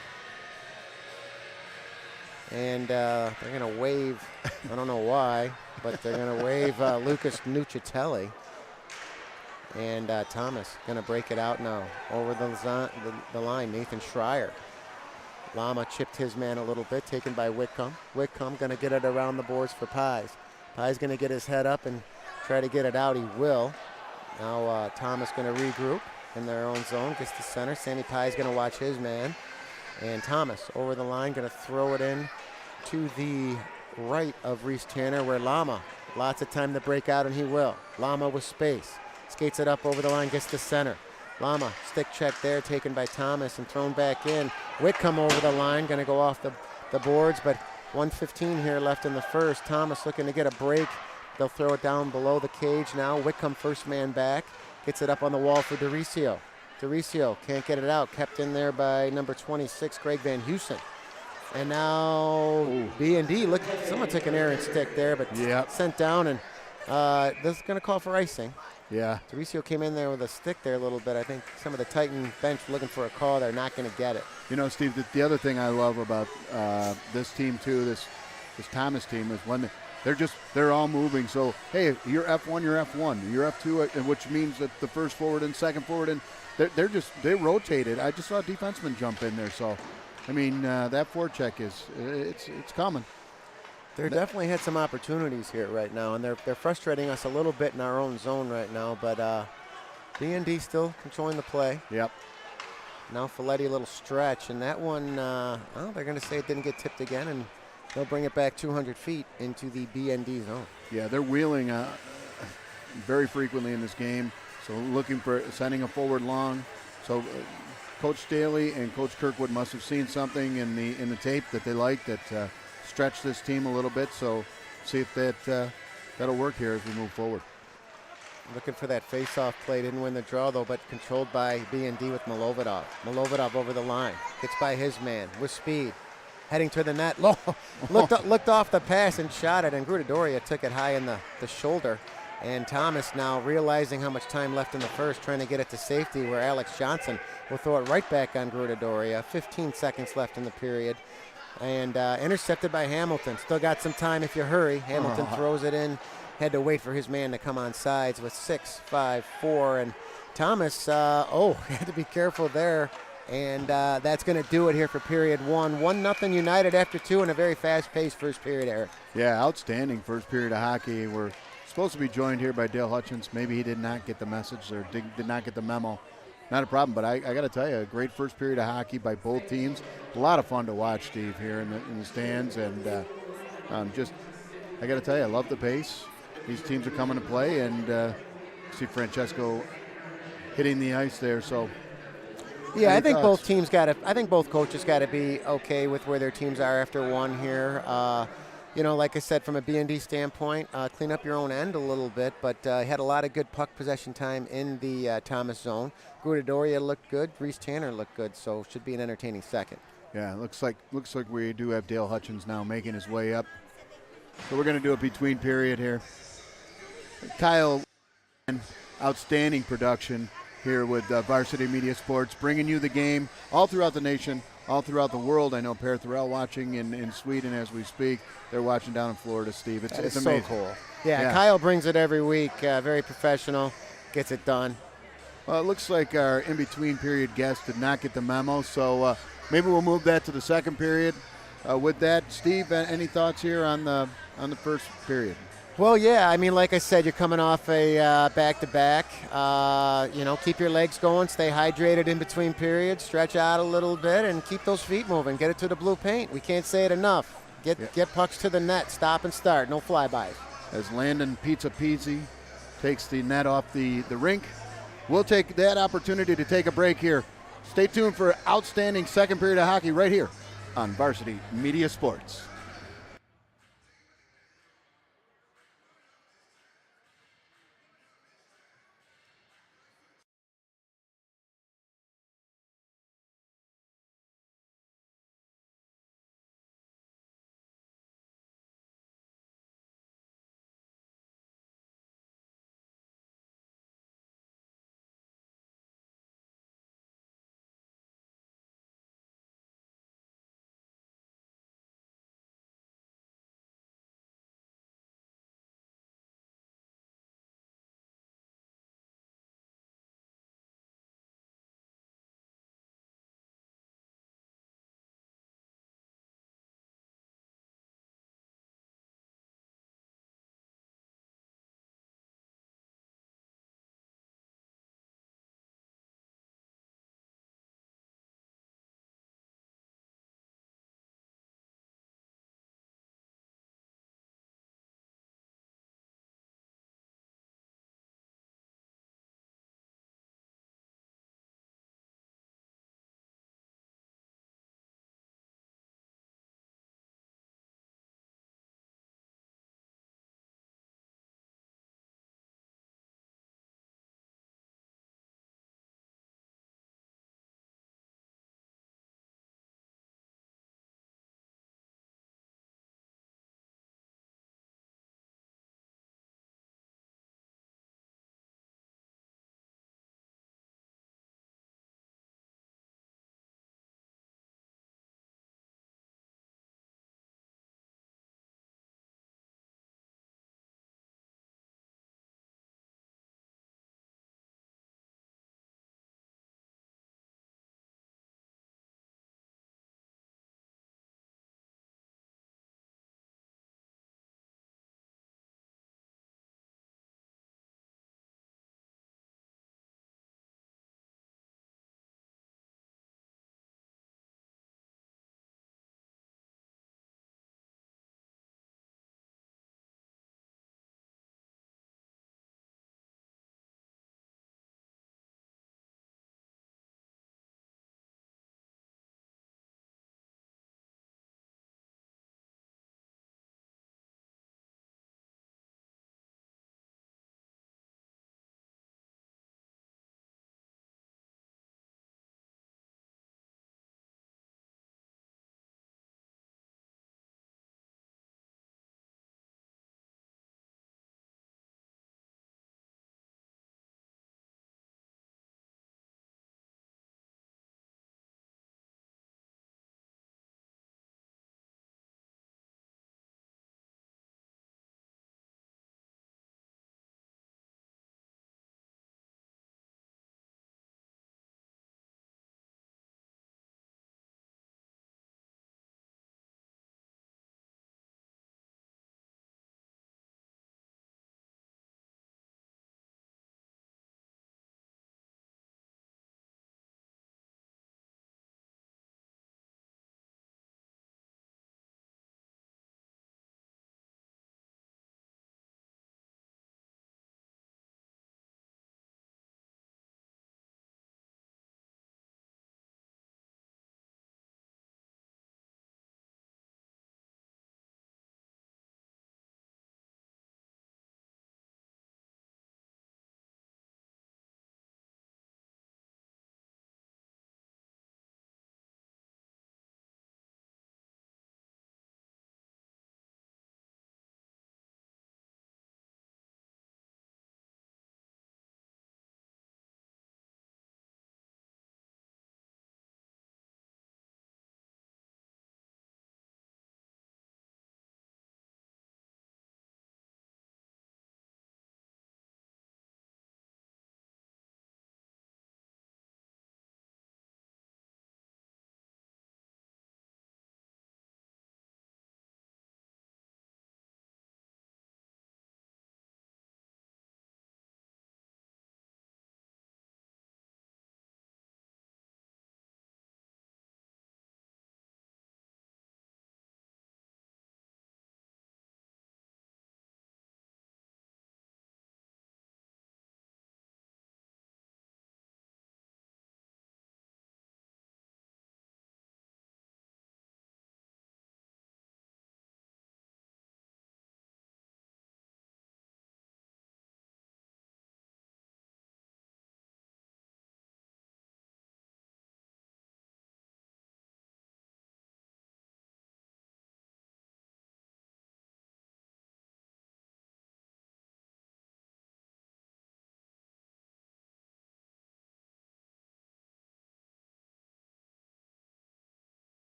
And they're going to wave, I don't know why, but they're going to wave Lucas Nucitelli. And Thomas going to break it out now over the line, Nathan Schreier. Lama chipped his man a little bit, taken by Whitcomb. Whitcomb going to get it around the boards for Pies. Pies going to get his head up and try to get it out. He will. Now Thomas going to regroup in their own zone, gets to center. Sammy Pies going to watch his man. And Thomas over the line, going to throw it in to the right of Reese Tanner, where Lama, lots of time to break out, and he will. Lama with space. Skates it up over the line, gets to center. Lama, stick check there, taken by Thomas and thrown back in. Whitcomb over the line, going to go off the boards, but 1:15 here left in the first. Thomas looking to get a break. They'll throw it down below the cage now. Whitcomb first man back, gets it up on the wall for DeRicio. DeRicio can't get it out, kept in there by number 26, Greg Van Heusen. And now B&D, look, someone took an errant stick there, but sent down, and this is going to call for icing. Yeah. DeRicio came in there with a stick there a little bit. I think some of the Titan bench looking for a call. They're not going to get it. You know, Steve, the other thing I love about this team, too, this Thomas team, is when they're all moving. So, hey, if you're F1, you're F1. You're F2, which means that the first forward and second forward, and they rotated. I just saw a defenseman jump in there. So, I mean, that forecheck it's coming. They definitely had some opportunities here right now, and they're frustrating us a little bit in our own zone right now, but B&D still controlling the play. Yep. Now Folletti a little stretch, and that one, they're going to say it didn't get tipped again, and they'll bring it back 200 feet into the B&D zone. Yeah, they're wheeling very frequently in this game, so looking for sending a forward long. So Coach Staley and Coach Kirkwood must have seen something in the tape that they liked that stretch this team a little bit, so see if that'll work here as we move forward. Looking for that face-off play. Didn't win the draw, though, but controlled by B&D with Milovidov. Milovidov over the line. Gets by his man with speed. Heading to the net. Looked off the pass and shot it, and Grudadoria took it high in the shoulder. And Thomas now realizing how much time left in the first, trying to get it to safety, where Alex Johnson will throw it right back on Grudadoria. 15 seconds left in the period. And intercepted by Hamilton. Still got some time if you hurry. Hamilton throws it in. Had to wait for his man to come on sides with 6-5-4. And Thomas, had to be careful there. And that's going to do it here for period one. 1-0 United after two in a very fast-paced first period, Eric. Yeah, outstanding first period of hockey. We're supposed to be joined here by Dale Hutchins. Maybe he did not get the message or did not get the memo. Not a problem, but I got to tell you, a great first period of hockey by both teams. A lot of fun to watch, Steve, here in the stands. And I got to tell you, I love the pace. These teams are coming to play, and see Francesco hitting the ice there. So, yeah, I think both teams I think both coaches got to be okay with where their teams are after one here. Like I said, from a B&D standpoint, clean up your own end a little bit, but had a lot of good puck possession time in the Thomas zone. Grudadoria looked good. Reese Tanner looked good, so should be an entertaining second. Yeah, looks like we do have Dale Hutchins now making his way up. So we're going to do a between period here. Kyle, outstanding production here with Varsity Media Sports, bringing you the game all throughout the nation, all throughout the world. I know Per Thorell watching in Sweden as we speak. They're watching down in Florida, Steve. It's amazing. So cool. Yeah, Kyle brings it every week. Very professional. Gets it done. Well, it looks like our in-between period guest did not get the memo, so maybe we'll move that to the second period. With that, Steve, any thoughts here on the first period? Well, yeah, I mean, like I said, you're coming off a back-to-back. Keep your legs going, stay hydrated in between periods, stretch out a little bit, and keep those feet moving. Get it to the blue paint. We can't say it enough. Get pucks to the net, stop and start, no flybys. As Landon Pizza Peasy takes the net off the rink, we'll take that opportunity to take a break here. Stay tuned for outstanding second period of hockey right here on Varsity Media Sports.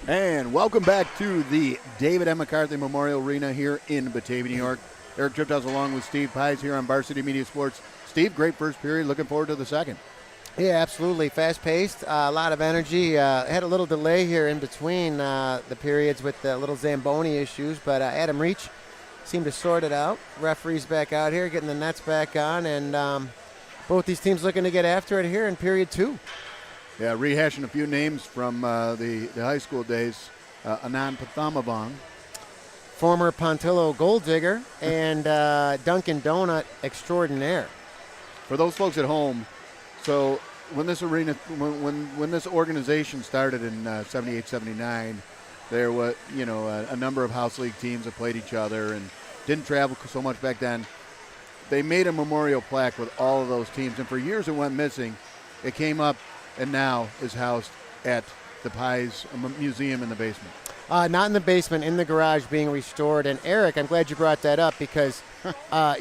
And welcome back to the David M. McCarthy Memorial Arena here in Batavia, New York. Eric Triptows along with Steve Pies here on Varsity Media Sports. Steve, great first period. Looking forward to the second. Yeah, absolutely. Fast-paced, a lot of energy. Had a little delay here in between the periods with the little Zamboni issues, but Adam Reach seemed to sort it out. Referees back out here, getting the nets back on, and both these teams looking to get after it here in period 2. Yeah, rehashing a few names from the high school days. Anand Pathamabong. Former Pontillo gold digger and Dunkin' Donut extraordinaire. For those folks at home, so when this arena, when this organization started in 78, 79, there was, a number of house league teams that played each other and didn't travel so much back then. They made a memorial plaque with all of those teams, and for years it went missing. It came up and now is housed at the Pies Museum in the basement. Not in the basement, in the garage being restored. And Eric, I'm glad you brought that up because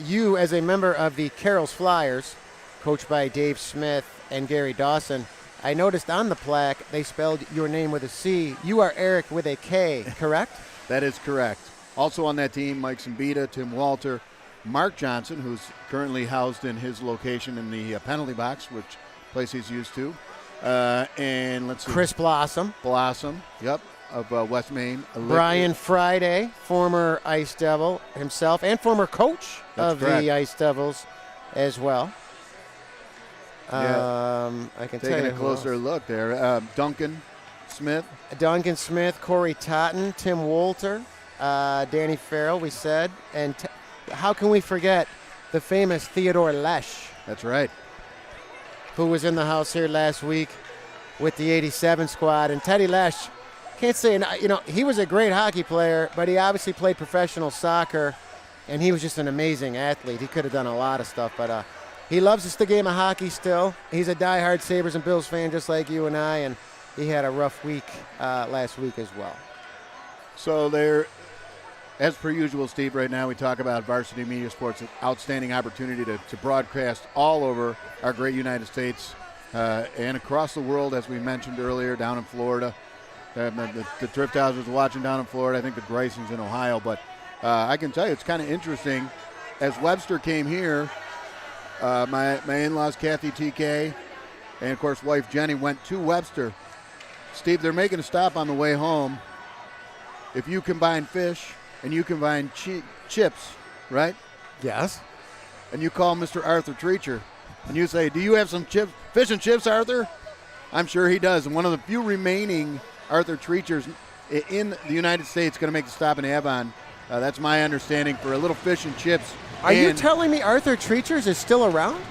you, as a member of the Carroll's Flyers, coached by Dave Smith and Gary Dawson, I noticed on the plaque they spelled your name with a C. You are Eric with a K, correct? That is correct. Also on that team, Mike Simbita, Tim Walter, Mark Johnson, who's currently housed in his location in the penalty box, which place he's used to. And let's see. Chris Blossom, yep, of West Main. Brian Friday, former Ice Devil himself, and former coach of the Ice Devils as well. Yeah. I can Taking tell you a closer look there. Duncan Smith, Corey Totten, Tim Wolter, Danny Farrell, we said. And how can we forget the famous Theodore Lesh? That's right. Who was in the house here last week with the 87 squad. And Teddy Lesh, can't say, he was a great hockey player, but he obviously played professional soccer, and he was just an amazing athlete. He could have done a lot of stuff, but he loves us the game of hockey still. He's a diehard Sabres and Bills fan just like you and I, and he had a rough week last week as well. So there, as per usual, Steve, right now we talk about Varsity Media Sports, an outstanding opportunity to broadcast all over our great United States and across the world, as we mentioned earlier, down in Florida. The Thrift House was watching down in Florida. I think the Grayson's in Ohio. But I can tell you it's kind of interesting. As Webster came here, my in-laws, Kathy TK, and, of course, wife Jenny went to Webster. Steve, they're making a stop on the way home. If you combine fish and you combine chips, right? Yes. And you call Mr. Arthur Treacher, and you say, do you have some fish and chips, Arthur? I'm sure he does. And one of the few remaining Arthur Treachers in the United States going to make the stop in Avon. That's my understanding for a little fish and chips. Are you telling me Arthur Treachers is still around?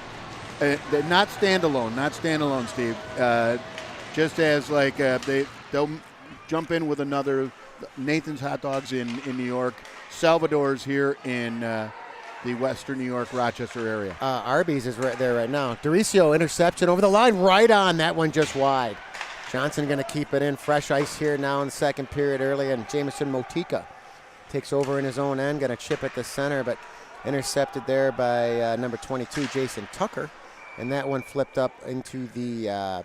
Not standalone, Steve. Just as they'll jump in with another Nathan's Hot Dogs in New York, Salvador's here in the Western New York, Rochester area. Arby's is right there right now. Doricio interception over the line, right on. That one just wide. Johnson going to keep it in. Fresh ice here now in the second period early, and Jamison Motika takes over in his own end. Going to chip at the center, but intercepted there by number 22, Jason Tucker. And that one flipped up into the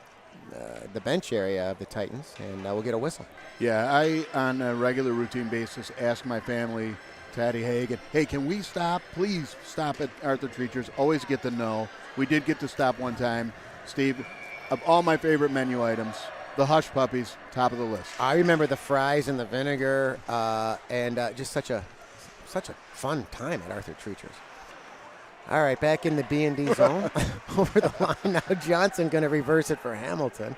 bench area of the Titans, and we'll get a whistle. Yeah, I, on a regular routine basis, ask my family, Taddy Hagan, hey, can we stop? Please stop at Arthur Treacher's. Always get the no. We did get to stop one time. Steve, of all my favorite menu items, the Hush Puppies, top of the list. I remember the fries and the vinegar, and just such a fun time at Arthur Treacher's. All right, back in the B&D zone. Over the line now. Johnson going to reverse it for Hamilton.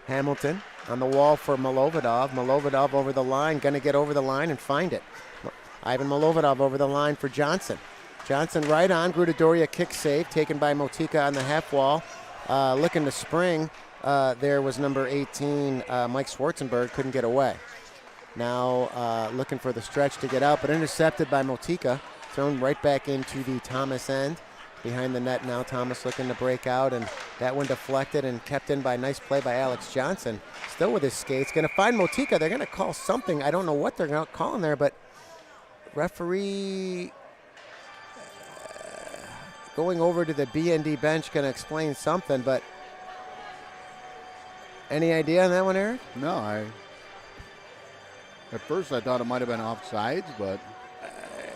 Hamilton on the wall for Malovidov. Malovidov over the line, going to get over the line and find it. Ivan Malovidov over the line for Johnson. Johnson right on. Grudadoria kick save taken by Motika on the half wall. Looking to spring. There was number 18, Mike Schwarzenberg, couldn't get away. Now looking for the stretch to get out, but intercepted by Motika. Thrown right back into the Thomas end. Behind the net now, Thomas looking to break out, and that one deflected and kept in by nice play by Alex Johnson. Still with his skates, going to find Motika. They're going to call something. I don't know what they're calling there, but referee going over to the BND bench going to explain something, but any idea on that one, Eric? No, At first, I thought it might have been offsides, but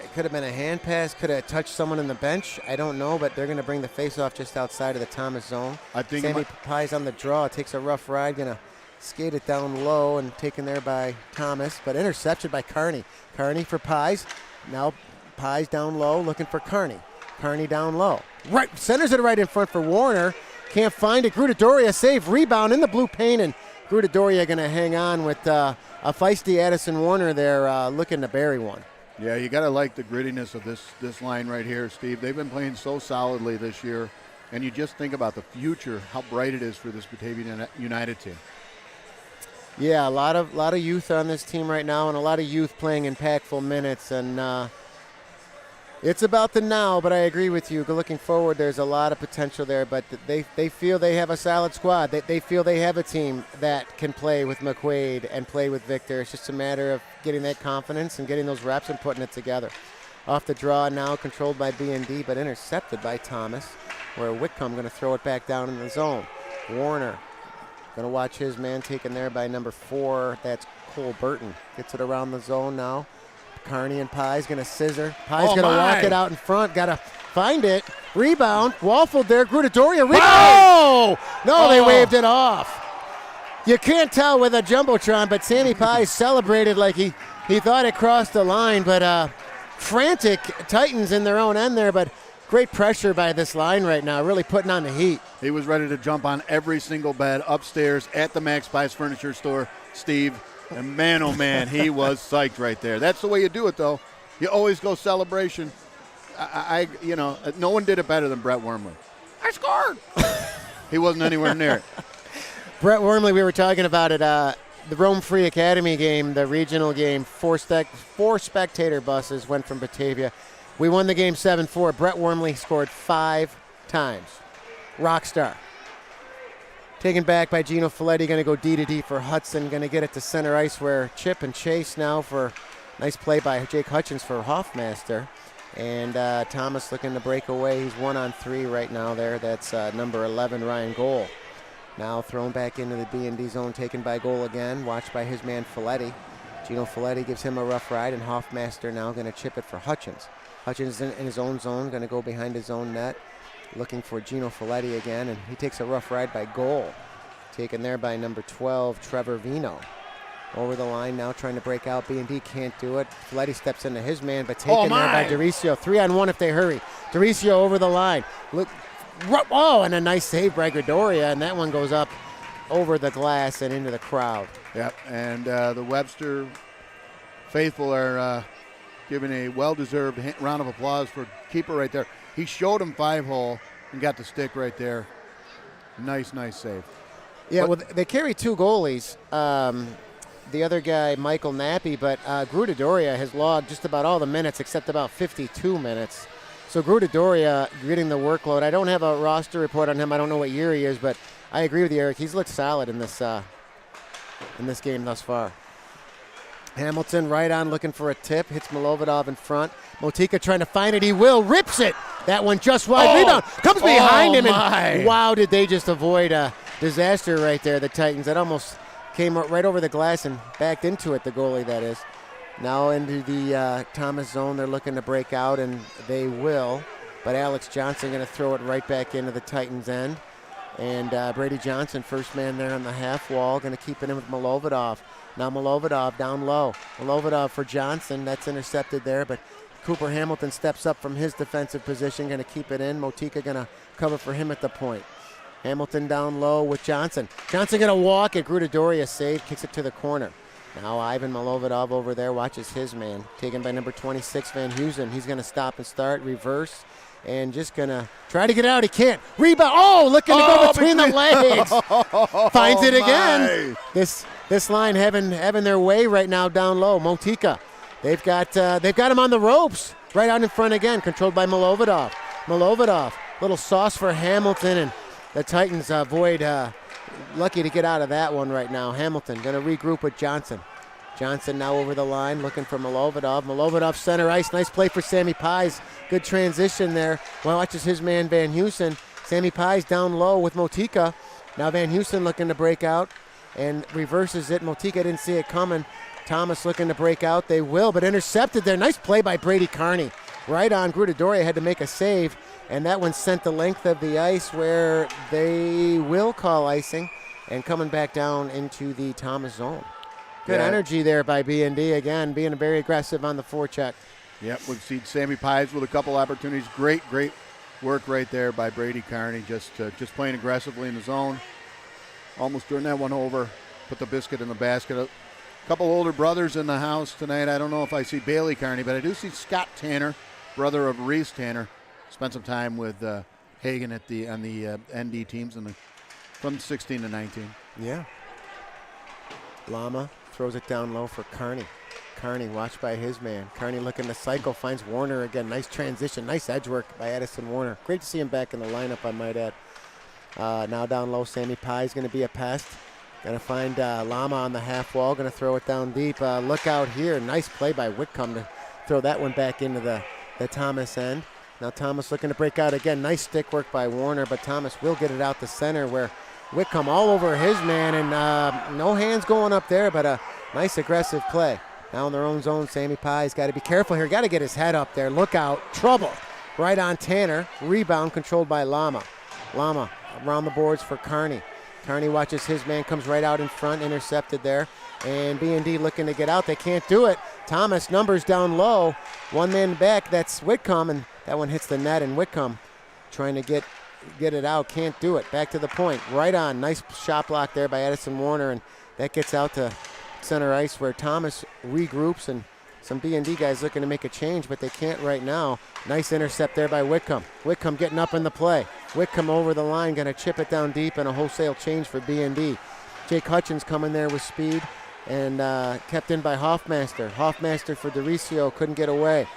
It could have been a hand pass, could have touched someone in the bench. I don't know, but they're going to bring the face-off just outside of the Thomas zone. I think Sammy Pies on the draw, takes a rough ride, going to skate it down low and taken there by Thomas, but intercepted by Carney. Carney for Pies. Now Pies down low, looking for Carney. Carney down low. Right, centers it right in front for Warner. Can't find it. Grudadoria save, rebound in the blue paint, and Grudadoria going to hang on with a feisty Addison Warner there looking to bury one. Yeah, you got to like the grittiness of this line right here, Steve. They've been playing so solidly this year, and you just think about the future, how bright it is for this Batavia United team. Yeah, a lot of youth on this team right now, and a lot of youth playing impactful minutes, and it's about the now, but I agree with you. Looking forward, there's a lot of potential there, but they feel they have a solid squad. They feel they have a team that can play with McQuaid and play with Victor. It's just a matter of getting that confidence and getting those reps and putting it together. Off the draw now, controlled by B&D, but intercepted by Thomas, where Whitcomb going to throw it back down in the zone. Warner going to watch his man taken there by number 4. That's Cole Burton. Gets it around the zone now. Carney and Pies going to scissor. Pies going to walk it out in front. Got to find it. Rebound. Waffled there. Grudadoria. Rebound. Oh! No, they waved it off. You can't tell with a Jumbotron, but Sammy Pies celebrated like he thought it crossed the line. But frantic Titans in their own end there, but great pressure by this line right now, really putting on the heat. He was ready to jump on every single bed upstairs at the Max Pies Furniture Store, Steve. And man, oh man, he was psyched right there. That's the way you do it, though. You always go celebration. No one did it better than Brett Wormley. I scored. He wasn't anywhere near it. Brett Wormley, we were talking about it. The Rome Free Academy game, the regional game, four spectator buses went from Batavia. We won the game 7-4. Brett Wormley scored 5 times. Rock star. Taken back by Gino Folletti, going to go D to D for Hudson, going to get it to center ice where Chip and Chase now for nice play by Jake Hutchins for Hoffmaster. And Thomas looking to break away. He's 1-on-3 right now there. That's number 11, Ryan Goal. Now thrown back into the B&D zone, taken by Goal again, watched by his man Folletti. Gino Folletti gives him a rough ride, and Hoffmaster now going to chip it for Hutchins. Hutchins in his own zone, going to go behind his own net. Looking for Gino Folletti again, and he takes a rough ride by Goal. Taken there by number 12, Trevor Vino. Over the line now, trying to break out. B&D can't do it. Folletti steps into his man, but taken there by Dericio. 3-on-1 if they hurry. Dericio over the line. Look, and a nice save by Gredoria, and that one goes up over the glass and into the crowd. Yep, and the Webster faithful are giving a well-deserved round of applause for keeper right there. He showed him 5-hole and got the stick right there. Nice save. Yeah, well, they carry 2 goalies. The other guy, Michael Nappy, but Grudadoria has logged just about all the minutes except about 52 minutes. So Grudadoria getting the workload. I don't have a roster report on him. I don't know what year he is, but I agree with you, Eric. He's looked solid in this game thus far. Hamilton right on looking for a tip. Hits Milovidov in front. Motika trying to find it. He will. Rips it. That one just wide. Rebound. Comes behind him. And wow, did they just avoid a disaster right there, the Titans. That almost came right over the glass and backed into it, the goalie that is. Now into the Thomas zone. They're looking to break out, and they will. But Alex Johnson going to throw it right back into the Titans' end. And Brady Johnson, first man there on the half wall, going to keep it in with Milovidov. Now Milovidov down low. Milovidov for Johnson. That's intercepted there, but Cooper Hamilton steps up from his defensive position, going to keep it in. Motika going to cover for him at the point. Hamilton down low with Johnson. Johnson going to walk it. Grudadoria save, kicks it to the corner. Now Ivan Milovidov over there watches his man. Taken by number 26, Van Heusen. He's going to stop and start, reverse, and just going to try to get out. He can't. Rebound. Oh, looking to go between the legs. Finds it again. This line having their way right now down low. Motika. They've got him on the ropes. Right out in front again, controlled by Milovidov. Milovidov, little sauce for Hamilton, and the Titans avoid lucky to get out of that one right now. Hamilton going to regroup with Johnson. Johnson now over the line, looking for Milovidov. Milovidov center ice. Nice play for Sammy Pies. Good transition there. Well, watches his man Van Heusen. Sammy Pies down low with Motika. Now Van Heusen looking to break out and reverses it. Motika didn't see it coming. Thomas looking to break out. They will, but intercepted there. Nice play by Brady Carney. Right on. Grudadoria had to make a save, and that one sent the length of the ice where they will call icing, and coming back down into the Thomas zone. Good energy there by B&D again, being very aggressive on the forecheck. Yep, we've seen Sammy Pies with a couple opportunities. Great work right there by Brady Carney, just playing aggressively in the zone. Almost turned that one over, put the biscuit in the basket. A couple older brothers in the house tonight. I don't know if I see Bailey Carney, but I do see Scott Tanner, brother of Reese Tanner. Spent some time with Hagen on the ND teams from 16 to 19. Yeah. Lama throws it down low for Carney. Carney watched by his man. Carney looking to cycle, finds Warner again. Nice transition, nice edge work by Edison Warner. Great to see him back in the lineup, I might add. Now down low, Sammy Pye is going to be a pest. Going to find Lama on the half wall, going to throw it down deep. Look out here, nice play by Whitcomb to throw that one back into the Thomas end. Now Thomas looking to break out again. Nice stick work by Warner, but Thomas will get it out the center where Whitcomb all over his man, and no hands going up there, but a nice aggressive play. Now in their own zone, Sammy Pye's got to be careful here. Got to get his head up there. Look out. Trouble. Right on Tanner. Rebound controlled by Lama. Lama around the boards for Carney. Carney watches his man, comes right out in front, intercepted there. And B&D looking to get out. They can't do it. Thomas, numbers down low. One man back. That's Whitcomb, and that one hits the net, and Whitcomb trying to get it out. Can't do it. Back to the point. Right on. Nice shot block there by Edison Warner, and that gets out to center ice where Thomas regroups, and some B&D guys looking to make a change, but they can't right now. Nice intercept there by Whitcomb. Whitcomb getting up in the play. Whitcomb over the line, going to chip it down deep, and a wholesale change for B&D. Jake Hutchins coming there with speed, and kept in by Hoffmaster. Hoffmaster for DeRicio, couldn't get away.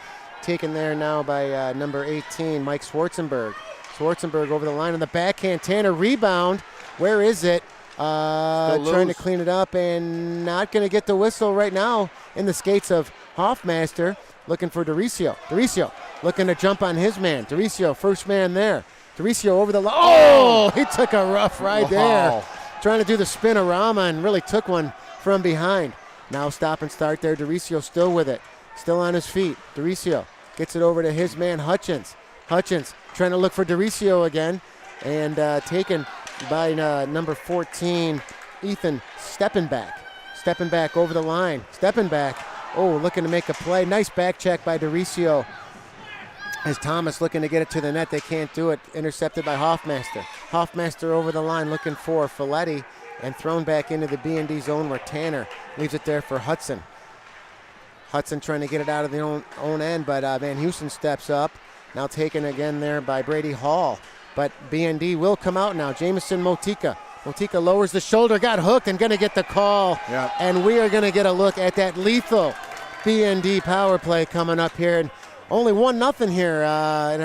Taken there now by number 18, Mike Schwarzenberg. Schwarzenberg over the line on the backhand. Tanner rebound. Where is it? Trying to clean it up and not going to get the whistle right now in the skates of Hoffmaster. Looking for DeRicio. DeRicio looking to jump on his man. DeRicio, first man there. DeRicio over the line. Oh, he took a rough ride there. Trying to do the spinorama and really took one from behind. Now stop and start there. DeRicio still with it. Still on his feet. DeRicio gets it over to his man Hutchins. Hutchins trying to look for DeRicio again, and taken by number 14, Ethan Steppenback. Steppenback over the line. Steppenback, looking to make a play. Nice back check by DeRicio. As Thomas looking to get it to the net, they can't do it. Intercepted by Hoffmaster. Hoffmaster over the line looking for Folletti, and thrown back into the B&D zone where Tanner leaves it there for Hudson. Hudson trying to get it out of the own end, but Van Houston steps up. Now taken again there by Brady Hall. But B&D will come out now. Jamison Motika. Motika lowers the shoulder, got hooked, and going to get the call. Yep. And we are going to get a look at that lethal B&D power play coming up here. And only 1-0 here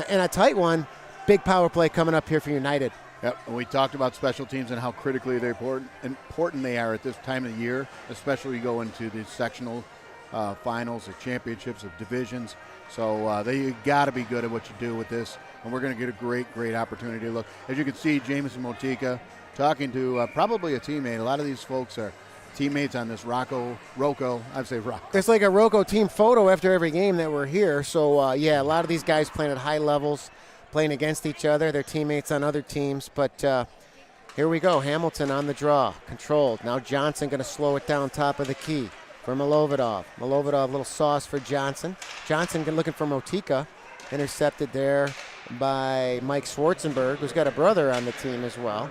in a tight one. Big power play coming up here for United. Yep, and we talked about special teams and how critically they're important they are at this time of the year, especially go into the sectional finals, the championships, of divisions. So they got to be good at what you do with this, and we're going to get a great opportunity to look. As you can see, Jamison Motika talking to probably a teammate. A lot of these folks are teammates on this Rocco. It's like a Rocco team photo after every game that we're here. So, a lot of these guys playing at high levels, playing against each other. They're teammates on other teams. But here we go. Hamilton on the draw, controlled. Now Johnson going to slow it down top of the key for Milovidov. Milovidov, little sauce for Johnson. Johnson looking for Motika. Intercepted there by Mike Schwarzenberg, who's got a brother on the team as well.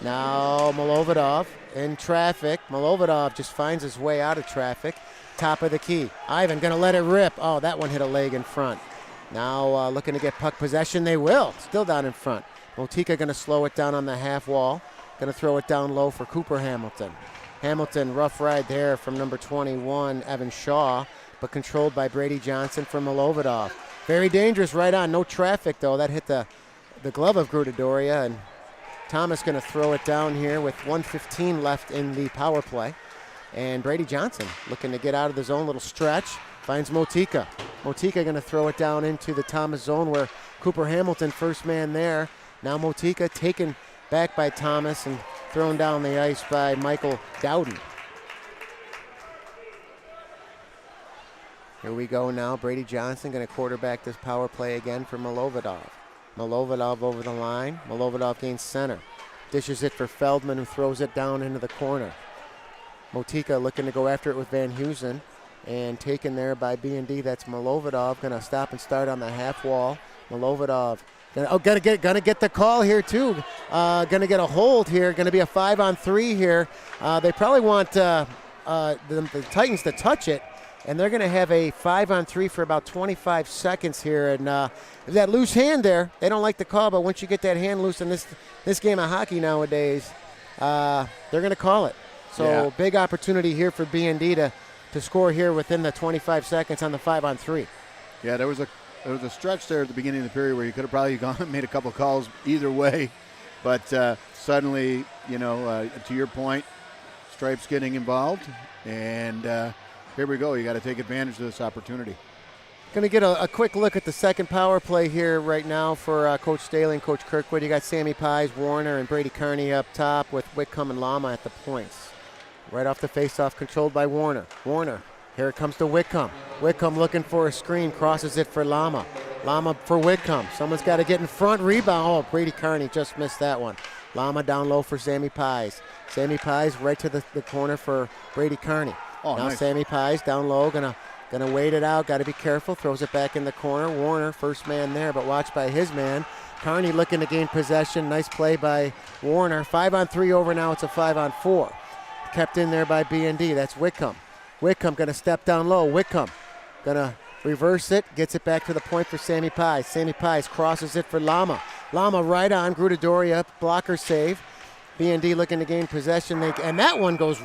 Now Milovidov in traffic. Milovidov just finds his way out of traffic. Top of the key. Ivan going to let it rip. Oh, that one hit a leg in front. Now looking to get puck possession. They will. Still down in front. Motika going to slow it down on the half wall. Going to throw it down low for Cooper Hamilton. Hamilton, rough ride there from number 21, Evan Shaw, but controlled by Brady Johnson from Milovidov. Very dangerous right on. No traffic, though. That hit the glove of Grudadoria, and Thomas going to throw it down here with 1:15 left in the power play. And Brady Johnson looking to get out of the zone, little stretch, finds Motika. Motika going to throw it down into the Thomas zone where Cooper Hamilton, first man there. Now Motika taken back by Thomas and thrown down the ice by Michael Dowden. Here we go now. Brady Johnson going to quarterback this power play again for Milovodov. Milovodov over the line. Milovodov gains center. Dishes it for Feldman, who throws it down into the corner. Motika looking to go after it with Van Heusen, and taken there by B&D. That's Milovodov. Going to stop and start on the half wall. Milovodov gonna get the call here too. Gonna get a hold here. Gonna be a 5-on-3 here. They probably want the Titans to touch it, and they're gonna have a 5-on-3 for about 25 seconds here. And that loose hand there, they don't like the call, but once you get that hand loose in this game of hockey nowadays, they're gonna call it. So big opportunity here for B&D to score here within the 25 seconds on the 5-on-3. Yeah, there was a stretch there at the beginning of the period where you could have probably made a couple calls either way, but suddenly, to your point, Stripes getting involved, and here we go. You got to take advantage of this opportunity. Going to get a quick look at the second power play here right now for Coach Staley and Coach Kirkwood. You got Sammy Pies, Warner, and Brady Kearney up top with Whitcomb and Lama at the points. Right off the faceoff, controlled by Warner. Warner. Here it comes to Whitcomb. Whitcomb looking for a screen, crosses it for Lama. Lama for Whitcomb. Someone's got to get in front, rebound. Oh, Brady Kearney just missed that one. Lama down low for Sammy Pies. Sammy Pies right to the corner for Brady Kearney. Oh, now nice. Sammy Pies down low, gonna wait it out. Got to be careful. Throws it back in the corner. Warner, first man there, but watched by his man. Kearney looking to gain possession. Nice play by Warner. 5-on-3 over now. It's a 5-on-4. Kept in there by B&D. That's Whitcomb. Whitcomb going to step down low. Whitcomb going to reverse it. Gets it back to the point for Sammy Pies. Sammy Pies crosses it for Lama. Lama right on. Grudadoria, blocker save. B&D looking to gain possession. And that one goes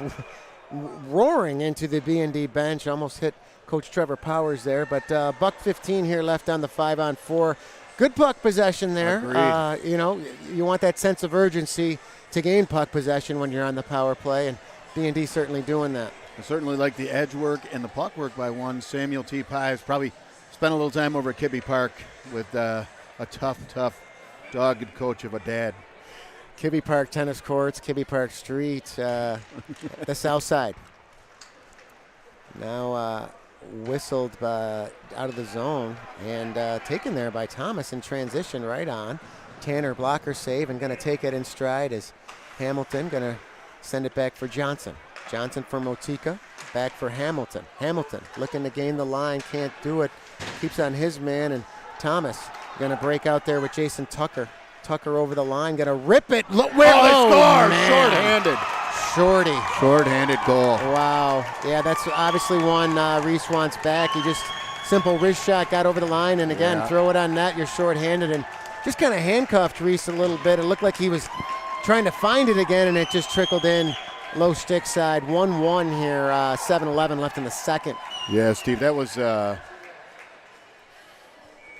roaring into the B&D bench. Almost hit Coach Trevor Powers there. But $1:15 here left on the 5-on-4. Good puck possession there. You want that sense of urgency to gain puck possession when you're on the power play. And B&D certainly doing that. I certainly like the edge work and the puck work by one. Samuel T. Pies probably spent a little time over at Kibbe Park with a tough, dogged coach of a dad. Kibbe Park tennis courts, Kibbe Park Street, the south side. Now whistled out of the zone and taken there by Thomas in transition right on. Tanner blocker save and going to take it in stride as Hamilton going to send it back for Johnson. Johnson for Motika, back for Hamilton. Hamilton looking to gain the line, can't do it. Keeps on his man, and Thomas going to break out there with Jason Tucker. Tucker over the line, going to rip it. They score! Man. Shorty. Short-handed goal. Wow. Yeah, that's obviously one Reese wants back. He just, simple wrist shot, got over the line, and again, throw it on net, you're short-handed, and just kind of handcuffed Reese a little bit. It looked like he was trying to find it again, and it just trickled in. Low stick side, 1-1 here, 7-11 left in the second. Yeah, Steve, that was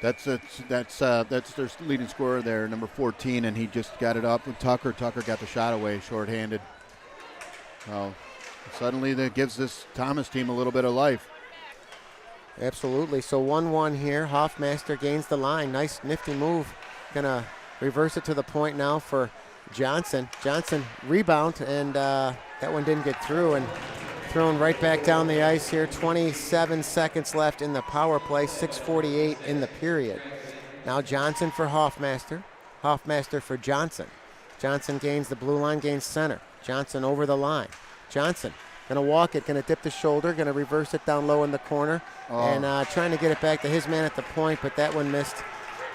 that's their leading scorer there, number 14, and he just got it up with Tucker. Tucker got the shot away, shorthanded. Well, suddenly that gives this Thomas team a little bit of life. Absolutely. So 1-1 here. Hoffmaster gains the line. Nice, nifty move. Gonna reverse it to the point now for Johnson. Johnson rebound, and that one didn't get through, and thrown right back down the ice here. 27 seconds left in the power play, 6:48 in the period. Now Johnson for Hoffmaster. Hoffmaster for Johnson. Johnson gains the blue line, gains center. Johnson over the line. Johnson gonna walk it, gonna dip the shoulder, gonna reverse it down low in the corner, and trying to get it back to his man at the point, but that one missed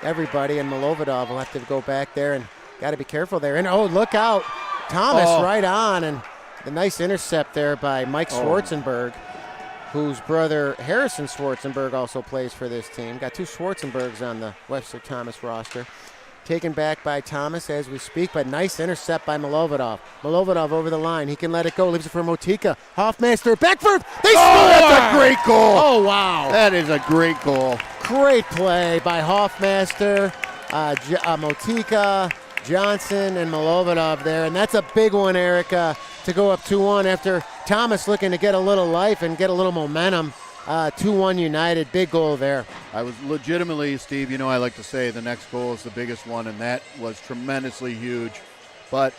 everybody, and Milovodov will have to go back there, and got to be careful there. And look out. Thomas right on, and the nice intercept there by Mike Schwarzenberg, whose brother Harrison Schwarzenberg also plays for this team. Got two Schwarzenbergs on the Webster Thomas roster. Taken back by Thomas as we speak, but nice intercept by Milovodov. Milovodov over the line. He can let it go. Leaves it for Motika. Hoffmaster, Beckford. They score! That's a great goal. Oh, wow. That is a great goal. Great play by Hoffmaster, Motika, Johnson, and Milovodov there. And that's a big one, Erica, to go up 2-1 after Thomas looking to get a little life and get a little momentum. 2-1 United, big goal there. I was legitimately, Steve, I like to say the next goal is the biggest one, and that was tremendously huge. But,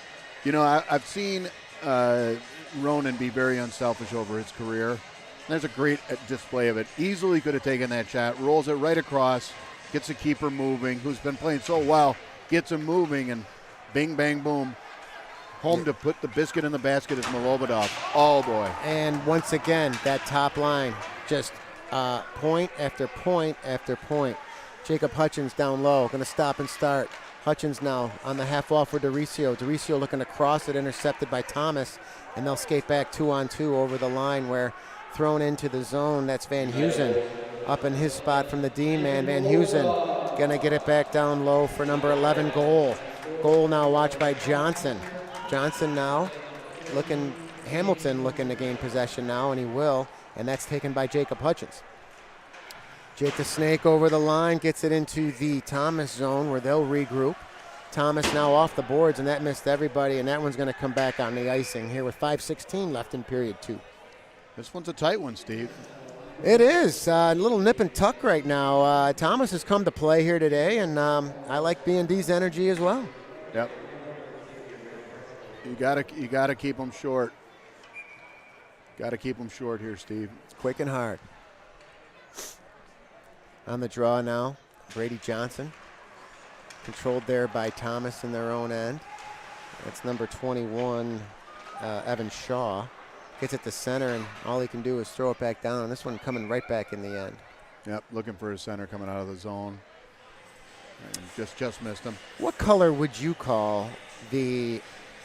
I've seen Ronan be very unselfish over his career, There's a great display of it. Easily could have taken that shot, rolls it right across, gets the keeper moving, who's been playing so well, gets him moving, and bing, bang, boom. Home to put the biscuit in the basket is Milovodov. Oh, boy. And once again, that top line, just point after point after point. Jacob Hutchins down low, going to stop and start. Hutchins now on the half wall for Dericio. Dericio looking to cross it, intercepted by Thomas, and they'll skate back 2-on-2 over the line where thrown into the zone. That's Van Heusen up in his spot from the D-man. Van Heusen going to get it back down low for number 11, Goal. Goal now watched by Johnson. Johnson now Hamilton looking to gain possession now, and he will, and that's taken by Jacob Hutchins. Jake the Snake over the line, gets it into the Thomas zone where they'll regroup. Thomas now off the boards, and that missed everybody, and that one's going to come back on the icing here with 5:16 left in period 2. This one's a tight one, Steve. It is. A little nip and tuck right now. Thomas has come to play here today, and I like B&D's energy as well. Yep. You gotta keep them short. Got to keep them short here, Steve. It's quick and hard. On the draw now, Brady Johnson. Controlled there by Thomas in their own end. That's number 21, Evan Shaw. Gets it to center, and all he can do is throw it back down. And this one coming right back in the end. Yep, looking for his center coming out of the zone. And just missed him. What color would you call the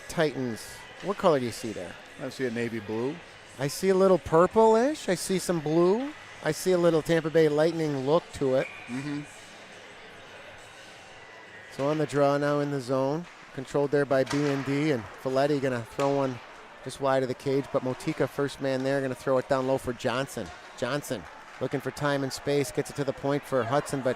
Titans? What color do you see there? I see a navy blue. I see a little purple-ish. I see some blue. I see a little Tampa Bay Lightning look to it. Mm-hmm. So on the draw now in the zone. Controlled there by B&D, and Folletti going to throw one just wide of the cage, but Motika, first man there, going to throw it down low for Johnson. Johnson looking for time and space, gets it to the point for Hudson, but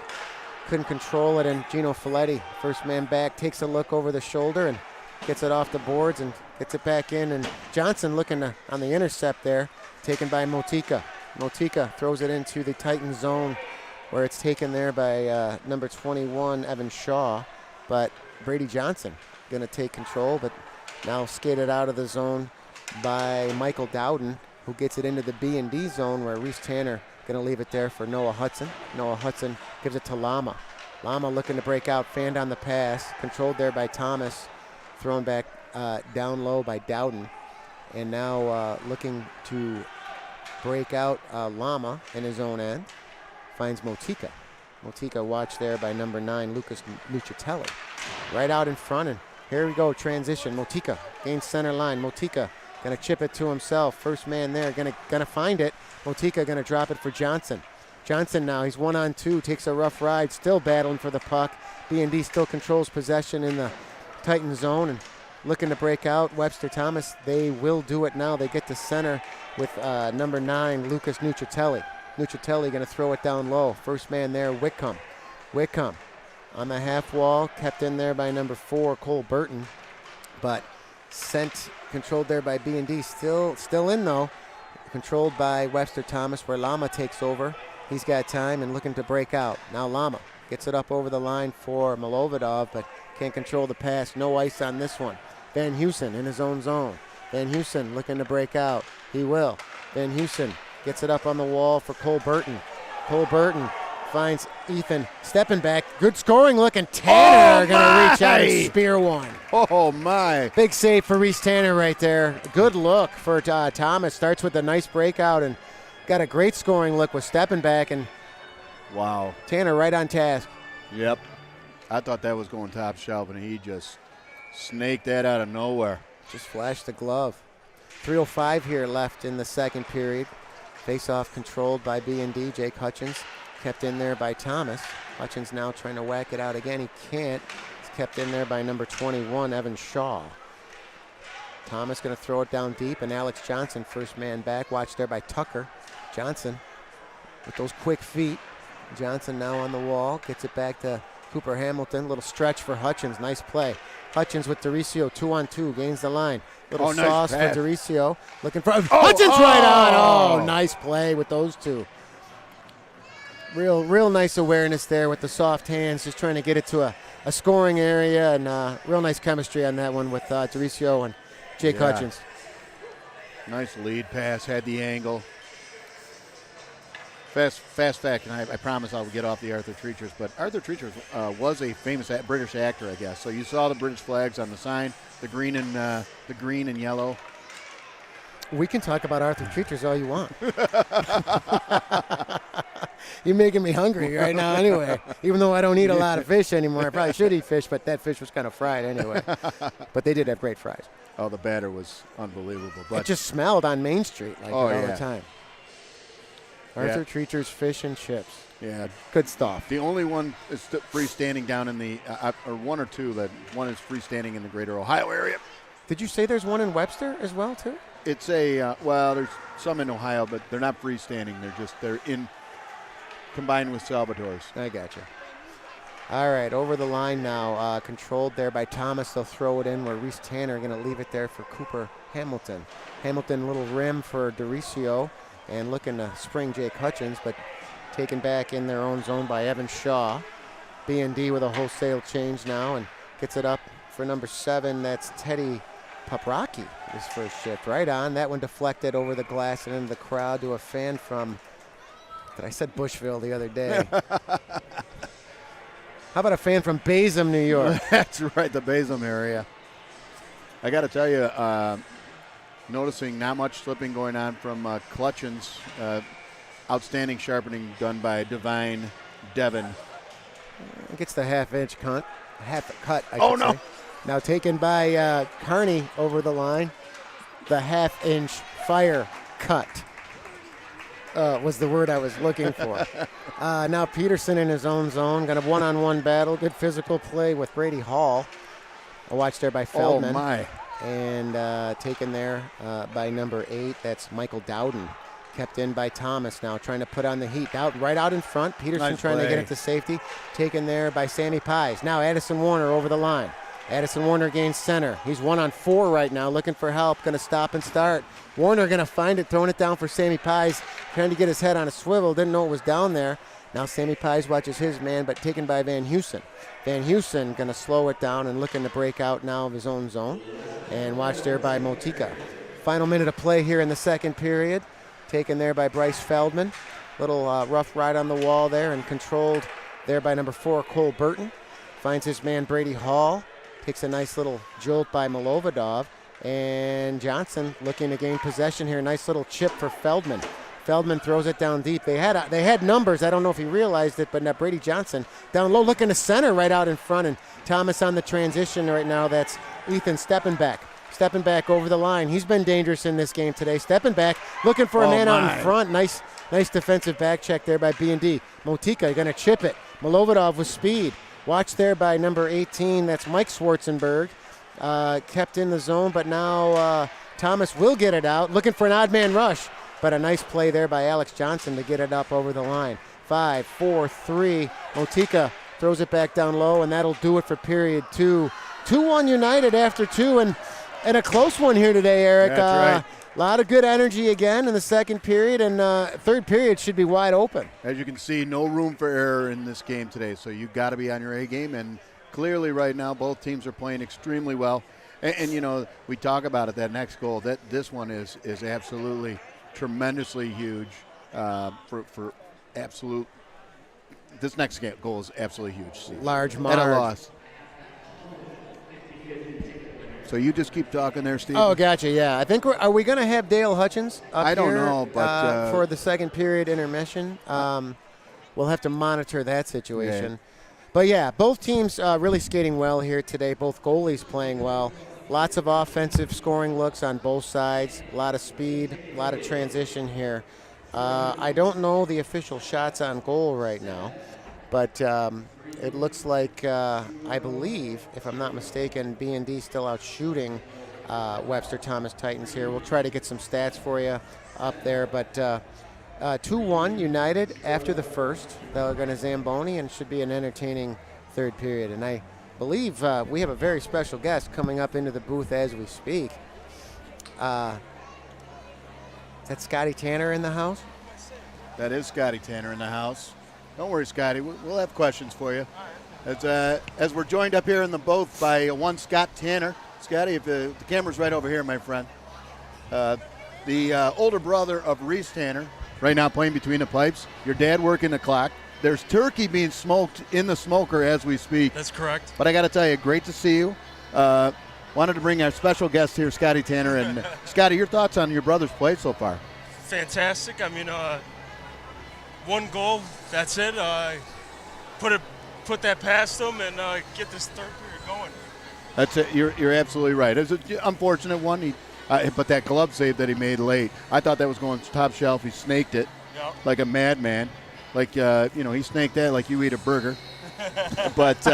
couldn't control it, and Gino Folletti, first man back, takes a look over the shoulder and gets it off the boards and gets it back in, and Johnson looking on the intercept there, taken by Motika. Motika throws it into the Titan zone where it's taken there by number 21, Evan Shaw, but Brady Johnson going to take control, but now skated out of the zone by Michael Dowden, who gets it into the B&D zone where Reese Tanner going to leave it there for Noah Hudson. Noah Hudson gives it to Lama. Lama looking to break out, fanned on the pass, controlled there by Thomas, thrown back down low by Dowden, and now looking to break out Lama in his own end, finds Motika. Motika watched there by number 9, Lucas Nucitelli. Right out in front, and here we go, transition. Motika gains center line. Motika gonna chip it to himself. First man there, gonna find it. Motika gonna drop it for Johnson. Johnson now, he's 1-on-2, takes a rough ride, still battling for the puck. B&D still controls possession in the Titan zone and looking to break out. Webster Thomas, they will do it now. They get to center with number 9, Lucas Nucitelli. Nucitelli gonna throw it down low. First man there, Whitcomb. Whitcomb on the half wall, kept in there by number 4, Cole Burton, but controlled there by B&D. Still in though, controlled by Webster Thomas, where Lama takes over. He's got time and looking to break out. Now Lama gets it up over the line for Milovodov, but can't control the pass. No ice on this one. Van Heusen in his own zone. Van Heusen looking to break out. He will. Van Heusen gets it up on the wall for Cole Burton. Cole Burton finds Ethan stepping back. Good scoring look, and Tanner going to reach out and spear one. Oh, my. Big save for Reese Tanner right there. Good look for Thomas. Starts with a nice breakout and got a great scoring look with stepping back, and wow. Tanner right on task. Yep. I thought that was going top shelf, and he just snaked that out of nowhere. Just flashed the glove. 3:05 here left in the second period. Face-off controlled by B&D. Jake Hutchins kept in there by Thomas. Hutchins now trying to whack it out again. He can't. He's kept in there by number 21, Evan Shaw. Thomas going to throw it down deep, and Alex Johnson, first man back. Watched there by Tucker. Johnson with those quick feet. Johnson now on the wall. Gets it back to Cooper Hamilton. Little stretch for Hutchins. Nice play. Hutchins with Dericio, 2-on-2. Gains the line. Little sauce nice for Dericio. Looking for Hutchins right on. Oh, nice play with those two. Real nice awareness there with the soft hands, just trying to get it to a scoring area, and real nice chemistry on that one with Dericio and Jake Hutchins. Nice lead pass, had the angle. Fast fact, and I promise I'll get off the Arthur Treachers, but Arthur Treachers was a famous British actor, I guess. So you saw the British flags on the sign, the green and yellow. We can talk about Arthur Treachers all you want. You're making me hungry right now anyway. Even though I don't eat a lot of fish anymore. I probably should eat fish, but that fish was kind of fried anyway. But they did have great fries. Oh, the batter was unbelievable. But it just smelled on Main Street all the time. Arthur Treacher's Fish and Chips. Yeah. Good stuff. The only one is freestanding down in the, or one or two, that one is freestanding in the greater Ohio area. Did you say there's one in Webster as well, too? It's a, there's some in Ohio, but they're not freestanding. They're combined with Salvatore's. I got you. All right, over the line now, controlled there by Thomas. They'll throw it in where Reese Tanner going to leave it there for Cooper Hamilton. Hamilton, little rim for Dericio, and looking to spring Jake Hutchins, but taken back in their own zone by Evan Shaw. B&D with a wholesale change now and gets it up for number 7. That's Teddy Paprocki, his first shift. Right on. That one deflected over the glass and into the crowd to a fan from, I said Bushville the other day. How about a fan from Baysham, New York? That's right, the Baysham area. I got to tell you, noticing not much slipping going on from Clutchins. Outstanding sharpening done by Devine Devon. Gets the half cut, I should Oh, no. say. Now taken by Carney over the line. The half-inch fire cut was the word I was looking for. Now Peterson in his own zone. Got a one-on-one battle. Good physical play with Brady Hall. A watch there by Feldman. Oh, my. And taken there by number 8. That's Michael Dowden. Kept in by Thomas now, trying to put on the heat. Right out in front. Peterson nice trying play. to get it to safety. Taken there by Sammy Pies. Now Addison Warner over the line. Addison Warner gains center. He's 1-on-4 right now, looking for help. Going to stop and start. Warner going to find it, throwing it down for Sammy Pies. Trying to get his head on a swivel. Didn't know it was down there. Now Sammy Pies watches his man, but taken by Van Heusen. Van Heusen going to slow it down and looking to break out now of his own zone. And watched there by Motika. Final minute of play here in the second period. Taken there by Bryce Feldman. Little rough ride on the wall there and controlled there by number 4, Cole Burton. Finds his man Brady Hall. Takes a nice little jolt by Milovodov. And Johnson looking to gain possession here. Nice little chip for Feldman. Feldman throws it down deep. They had numbers. I don't know if he realized it, but now Brady Johnson down low looking to center right out in front. And Thomas on the transition right now. That's Ethan Steppenbeck. Stepping back over the line. He's been dangerous in this game today. Stepping back, looking for a man out in front. Nice defensive back check there by B&D. Motika going to chip it. Milovodov with speed. Watch there by number 18. That's Mike Schwarzenberg. Kept in the zone, but now Thomas will get it out. Looking for an odd man rush, but a nice play there by Alex Johnson to get it up over the line. 5, 4, 3. Motika throws it back down low, and that'll do it for period 2. 2-1 United after 2, and a close one here today, Eric. That's right. A lot of good energy again in the second period, and third period should be wide open. As you can see, no room for error in this game today, so you've got to be on your A game, and clearly right now both teams are playing extremely well. And you know, we talk about it, that next goal, that this one is absolutely tremendously huge for absolute. This next goal is absolutely huge. Steve. Large mark. And a loss. So you just keep talking there, Steve. Oh, gotcha. Yeah, I think are we going to have Dale Hutchins up I don't here, know, but for the second period intermission? We'll have to monitor that situation. Yeah. But yeah, both teams really skating well here today. Both goalies playing well. Lots of offensive scoring looks on both sides. A lot of speed, a lot of transition here. I don't know the official shots on goal right now, but it looks like, I believe, if I'm not mistaken, B&D still out shooting Webster Thomas Titans here. We'll try to get some stats for you up there, but 2-1 United after the first. They're going to Zamboni, and should be an entertaining third period. And I believe we have a very special guest coming up into the booth as we speak. Is that Scotty Tanner in the house? That is Scotty Tanner in the house. Don't worry, Scotty. We'll have questions for you. As we're joined up here in the booth by one Scott Tanner. Scotty, if the camera's right over here, my friend. The older brother of Reese Tanner, right now playing between the pipes. Your dad working the clock. There's turkey being smoked in the smoker as we speak. That's correct. But I got to tell you, great to see you. Wanted to bring our special guest here, Scotty Tanner. And Scotty, your thoughts on your brother's play so far? Fantastic. I mean, one goal, that's it. Put that past him and get this third period going. That's it. You're absolutely right. It was an unfortunate one, but that glove save that he made late, I thought that was going top shelf. He snaked it like a madman. Like, he snaked that like you eat a burger. But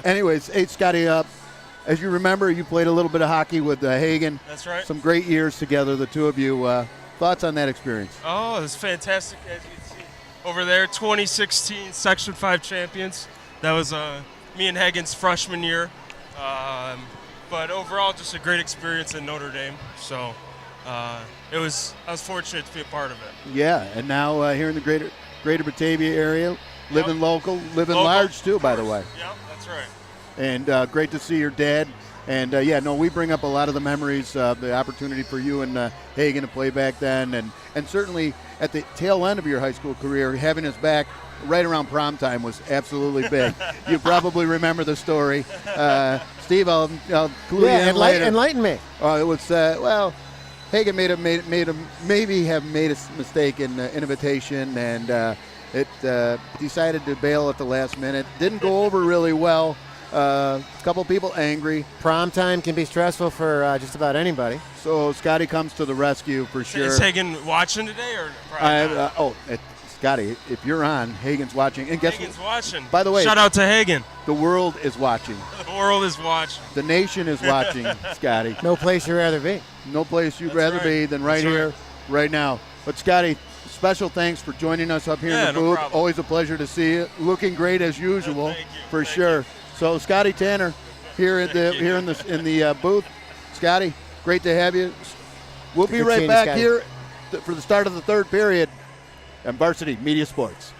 anyways, hey, Scotty, as you remember, you played a little bit of hockey with Hagen. That's right. Some great years together, the two of you. Thoughts on that experience? Oh, it was fantastic. As you can see over there, 2016 Section 5 champions. That was me and Hagen's freshman year. But overall, just a great experience in Notre Dame. So I was fortunate to be a part of it. Yeah, and now here in the greater Batavia area, living local, living large too, by the way. Yeah, that's right. And great to see your dad. And we bring up a lot of the memories, the opportunity for you and Hagen to play back then, and certainly at the tail end of your high school career, having us back right around prom time was absolutely big. You probably remember the story. Steve, I'll clue you in later. Enlighten me. It was Hagen maybe have made a mistake in invitation, and it decided to bail at the last minute. Didn't go over really well. A couple people angry. Prom time can be stressful for just about anybody. So Scotty comes to the rescue for sure. Is Hagen watching today or? Scotty, if you're on, Hagen's watching. And guess Hagen's watching. By the way, shout out to Hagen. The world is watching. The world is watching. The nation is watching, Scotty. No place you'd rather be. No place you'd rather be than right here, right now. But Scotty, special thanks for joining us up here in the booth. Problem. Always a pleasure to see you. Looking great as usual, for sure. So Scotty Tanner here in the booth. Scotty, great to have you. We'll be right back here for the start of the third period on Varsity Media Sports.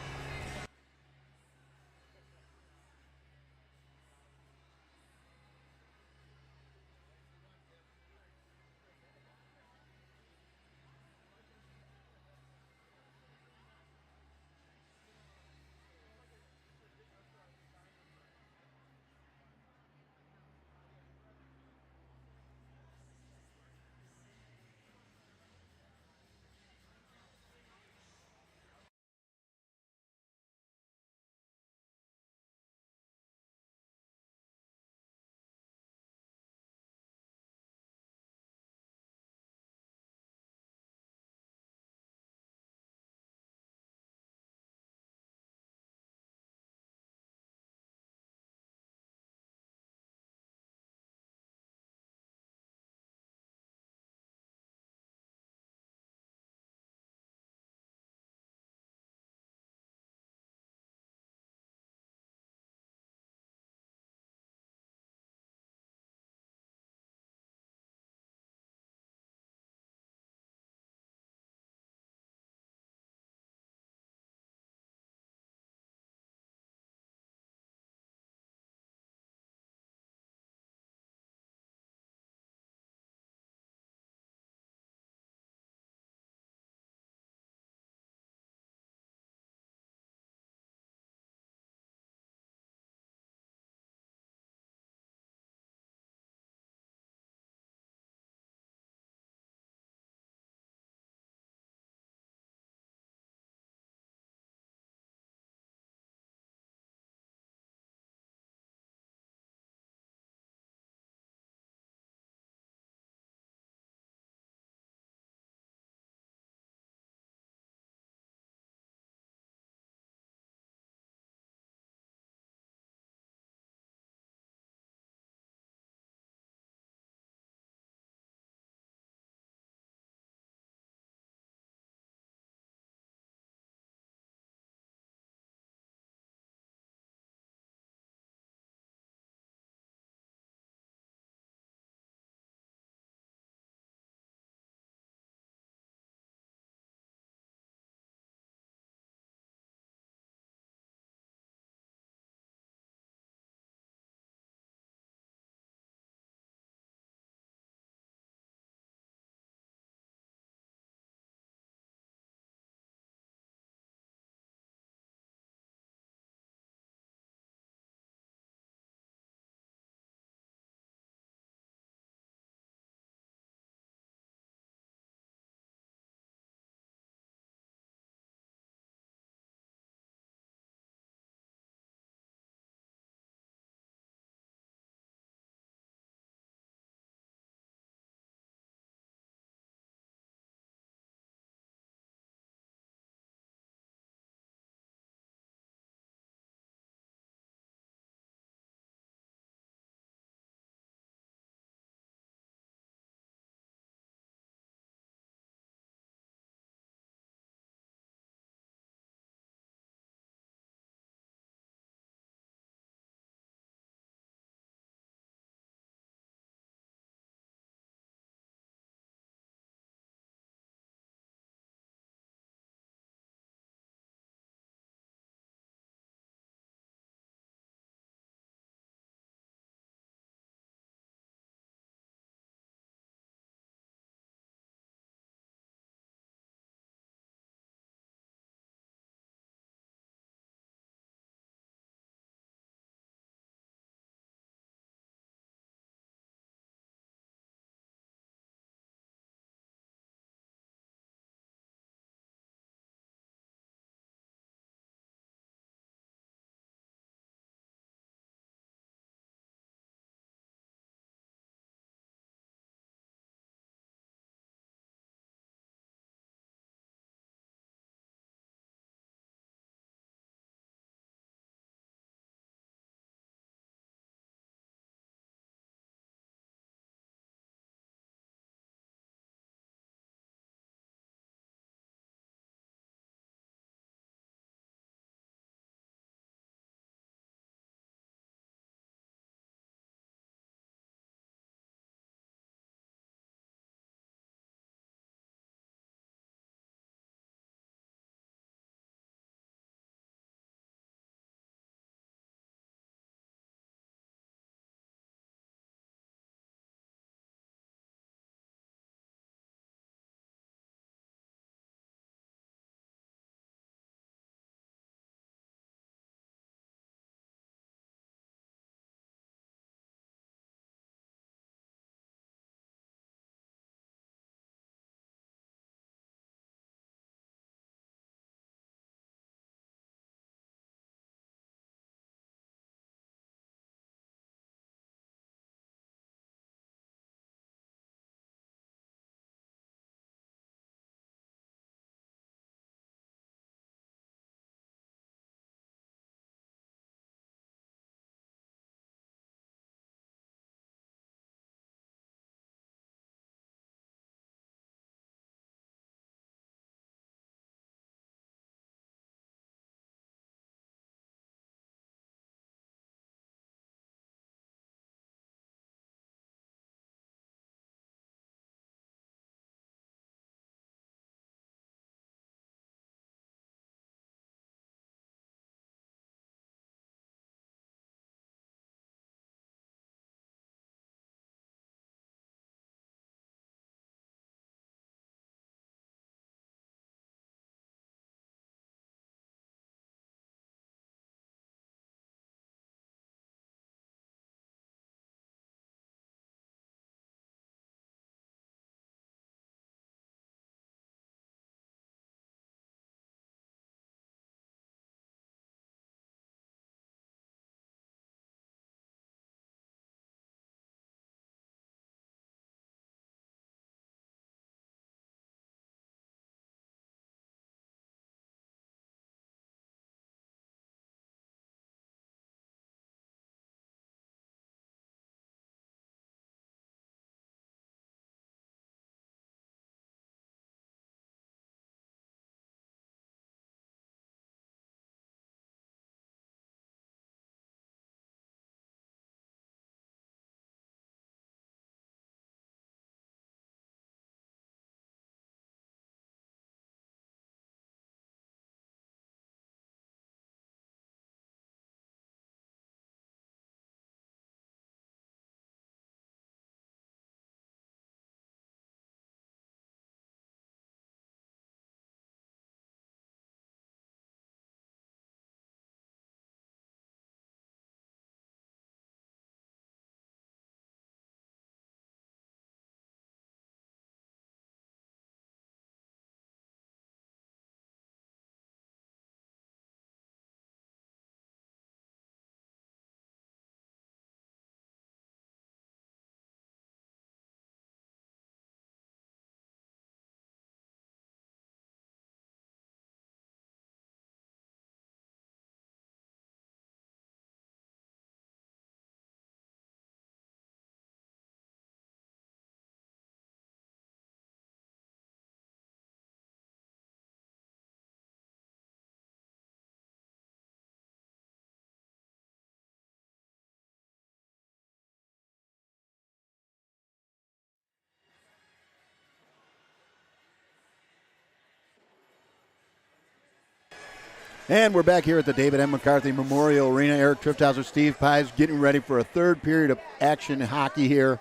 And we're back here at the David M. McCarthy Memorial Arena. Eric Trifthauser, Steve Pies getting ready for a third period of action hockey here.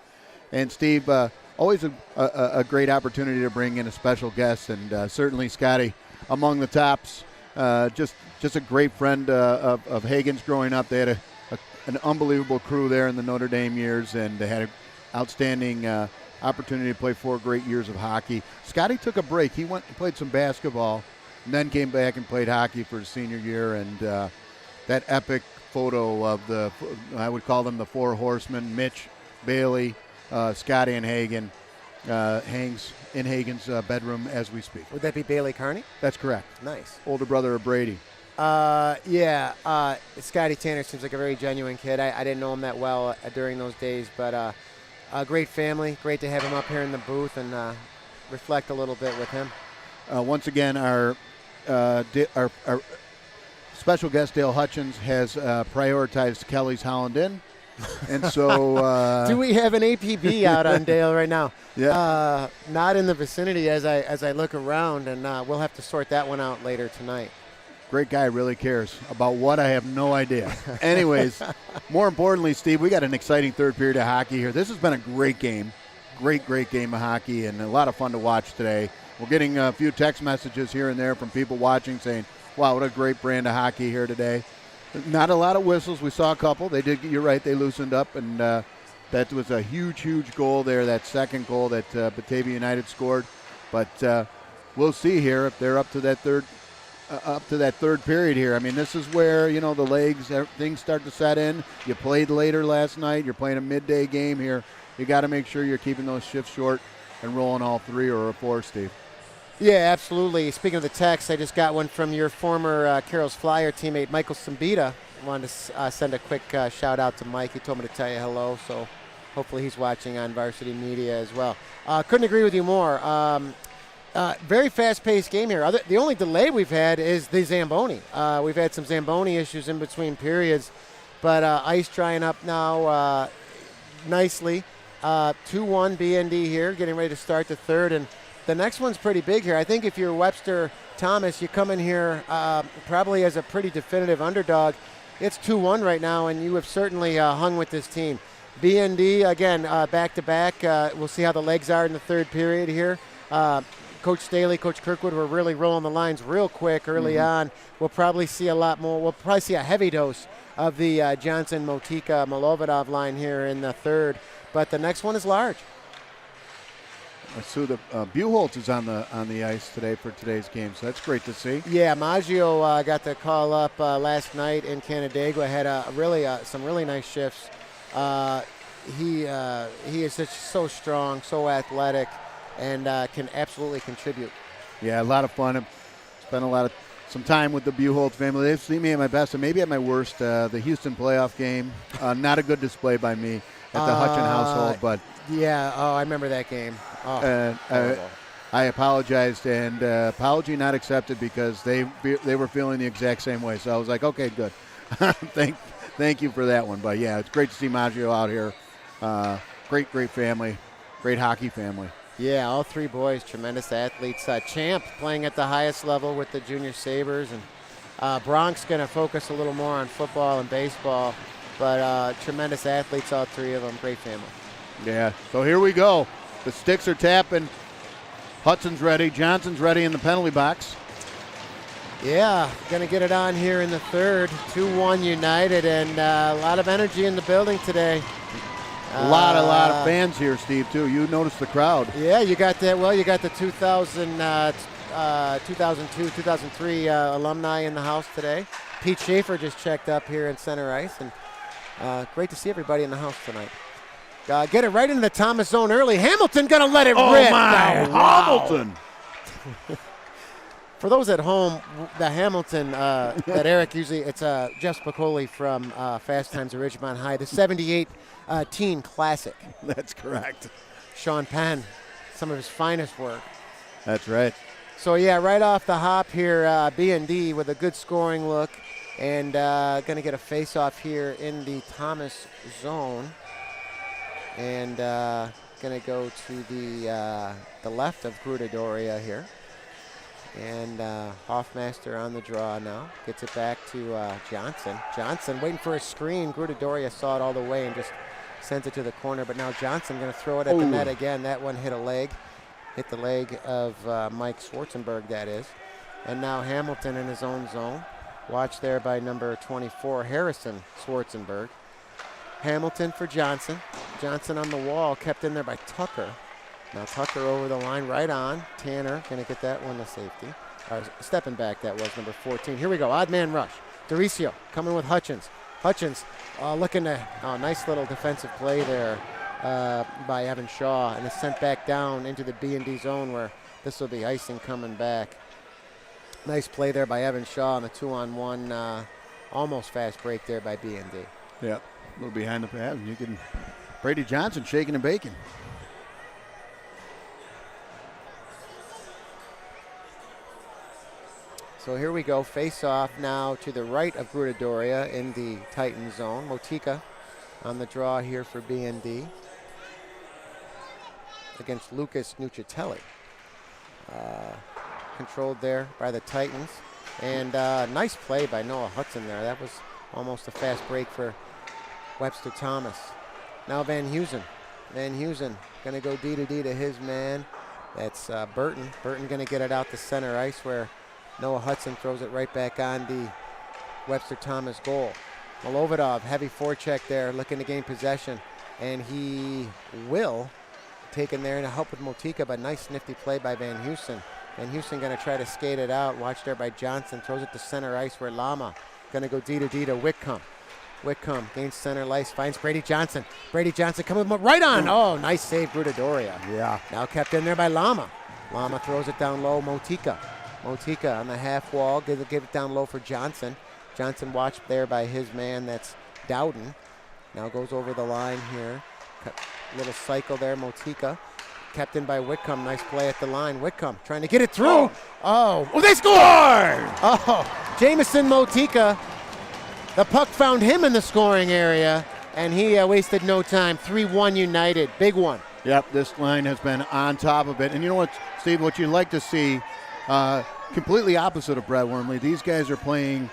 And Steve, always a great opportunity to bring in a special guest, and certainly Scotty among the tops. Just a great friend of Hagen's growing up. They had an unbelievable crew there in the Notre Dame years, and they had an outstanding opportunity to play 4 great years of hockey. Scotty took a break. He went and played some basketball, and then came back and played hockey for his senior year. And that epic photo of I would call them the 4 horsemen, Mitch, Bailey, Scotty, and Hagen, hangs in Hagen's bedroom as we speak. Would that be Bailey Carney? That's correct. Nice. Older brother of Brady. Scotty Tanner seems like a very genuine kid. I didn't know him that well during those days, but a great family. Great to have him up here in the booth and reflect a little bit with him. Once again, our special guest, Dale Hutchins, has prioritized Kelly's Holland Inn. And so, do we have an APB out on Dale right now? Yeah. Not in the vicinity as I look around, and we'll have to sort that one out later tonight. Great guy, really cares about what, I have no idea. Anyways, more importantly, Steve, we got an exciting third period of hockey here. This has been a great game, great game of hockey, and a lot of fun to watch today. We're getting a few text messages here and there from people watching saying, "Wow, what a great brand of hockey here today." Not a lot of whistles. We saw a couple. They did. You're right. They loosened up, and that was a huge goal there. That second goal that Batavia United scored. But we'll see here if they're up to that third period here. I mean, this is where the legs, things start to set in. You played later last night. You're playing a midday game here. You got to make sure you're keeping those shifts short and rolling all 3 or 4, Steve. Yeah, absolutely. Speaking of the text, I just got one from your former Carroll's Flyer teammate, Michael Simbita. I wanted to send a quick shout out to Mike. He told me to tell you hello, so hopefully he's watching on Varsity Media as well. Couldn't agree with you more. Very fast-paced game here. The only delay we've had is the Zamboni. We've had some Zamboni issues in between periods, but ice drying up now nicely. 2-1 BND here, getting ready to start the third, and the next one's pretty big here. I think if you're Webster Thomas, you come in here probably as a pretty definitive underdog. It's 2-1 right now, and you have certainly hung with this team. BND, again, back-to-back. We'll see how the legs are in the third period here. Coach Staley, Coach Kirkwood were really rolling the lines real quick early on. We'll probably see a lot more. We'll probably see a heavy dose of the Johnson, Motika, Molovidov line here in the third. But the next one is large. So the Buchholz is on the ice today for today's game, so that's great to see. Yeah, Maggio got the call up last night in Canandaigua. Had some really nice shifts. He is so strong, so athletic, and can absolutely contribute. Yeah, a lot of fun. Spent some time with the Buchholz family. They've seen me at my best and maybe at my worst. The Houston playoff game, not a good display by me at the Hutchin household, but yeah, I remember that game. I apologized, and apology not accepted because they were feeling the exact same way. So I was like, okay, good. Thank you for that one. But yeah, it's great to see Maggio out here. Great family, great hockey family. Yeah, all 3 boys, tremendous athletes. Champ playing at the highest level with the Junior Sabres, and Bronx going to focus a little more on football and baseball, but tremendous athletes, all 3 of them. Great family. Yeah, so here we go. The sticks are tapping. Hudson's ready. Johnson's ready in the penalty box. Yeah, going to get it on here in the third. 2-1 United, and a lot of energy in the building today. A lot of fans here, Steve, too. You noticed the crowd. Yeah, you got that. Well, you got the 2002, 2003 alumni in the house today. Pete Schaefer just checked up here in center ice, and great to see everybody in the house tonight. Get it right into the Thomas zone early. Hamilton going to let it rip. Oh, my. Wow. Hamilton. For those at home, the Hamilton that Eric usually, it's Jeff Spicoli from Fast Times at Ridgemont High, the 78 teen classic. That's correct. Sean Penn, some of his finest work. That's right. So, yeah, right off the hop here, B&D with a good scoring look, and going to get a face-off here in the Thomas zone. And going to go to the left of Gruda Doria here. And Hoffmaster on the draw now. Gets it back to Johnson. Johnson waiting for a screen. Grudadoria saw it all the way and just sends it to the corner. But now Johnson going to throw it at the net again. That one hit a leg. Hit the leg of Mike Schwarzenberg, that is. And now Hamilton in his own zone. Watched there by number 24, Harrison Schwarzenberg. Hamilton for Johnson. Johnson on the wall, kept in there by Tucker. Now Tucker over the line, right on. Tanner going to get that one to safety. Stepping back, that was number 14. Here we go, odd man rush. Dericio coming with Hutchins. Hutchins looking to, nice little defensive play there by Evan Shaw, and is sent back down into the B&D zone where this will be icing coming back. Nice play there by Evan Shaw on the 2-on-1, almost fast break there by B&D. Yeah, a little behind the pass. You can Brady Johnson shaking and baking. So here we go, face off now to the right of Grudadoria in the Titan zone. Motika on the draw here for B&D against Lucas Nucitelli. Controlled there by the Titans. And nice play by Noah Hudson there. That was almost a fast break for Webster Thomas. Now Van Heusen. Van Heusen going to go D to D to his man. That's Burton. Burton going to get it out to center ice where Noah Hudson throws it right back on the Webster Thomas goal. Malovidov, heavy forecheck there, looking to gain possession. And he will take in there to help with Motika, but nice nifty play by Van Heusen. Van Heusen going to try to skate it out. Watch there by Johnson. Throws it to center ice where Lama going to go D to D to Whitcomb. Whitcomb gains center ice, finds Brady Johnson. Brady Johnson coming right on. Oh, nice save, Grudadoria. Yeah. Now kept in there by Lama. Lama throws it down low, Motika. Motika on the half wall, give it down low for Johnson. Johnson watched there by his man, that's Dowden. Now goes over the line here. Little cycle there, Motika. Kept in by Whitcomb, nice play at the line. Whitcomb trying to get it through. Oh, they scored! Oh, Jamison Motika. The puck found him in the scoring area, and he wasted no time. 3-1 United, big one. Yep, this line has been on top of it. And you know what, Steve, what you'd like to see, completely opposite of Brett Wormley. These guys are playing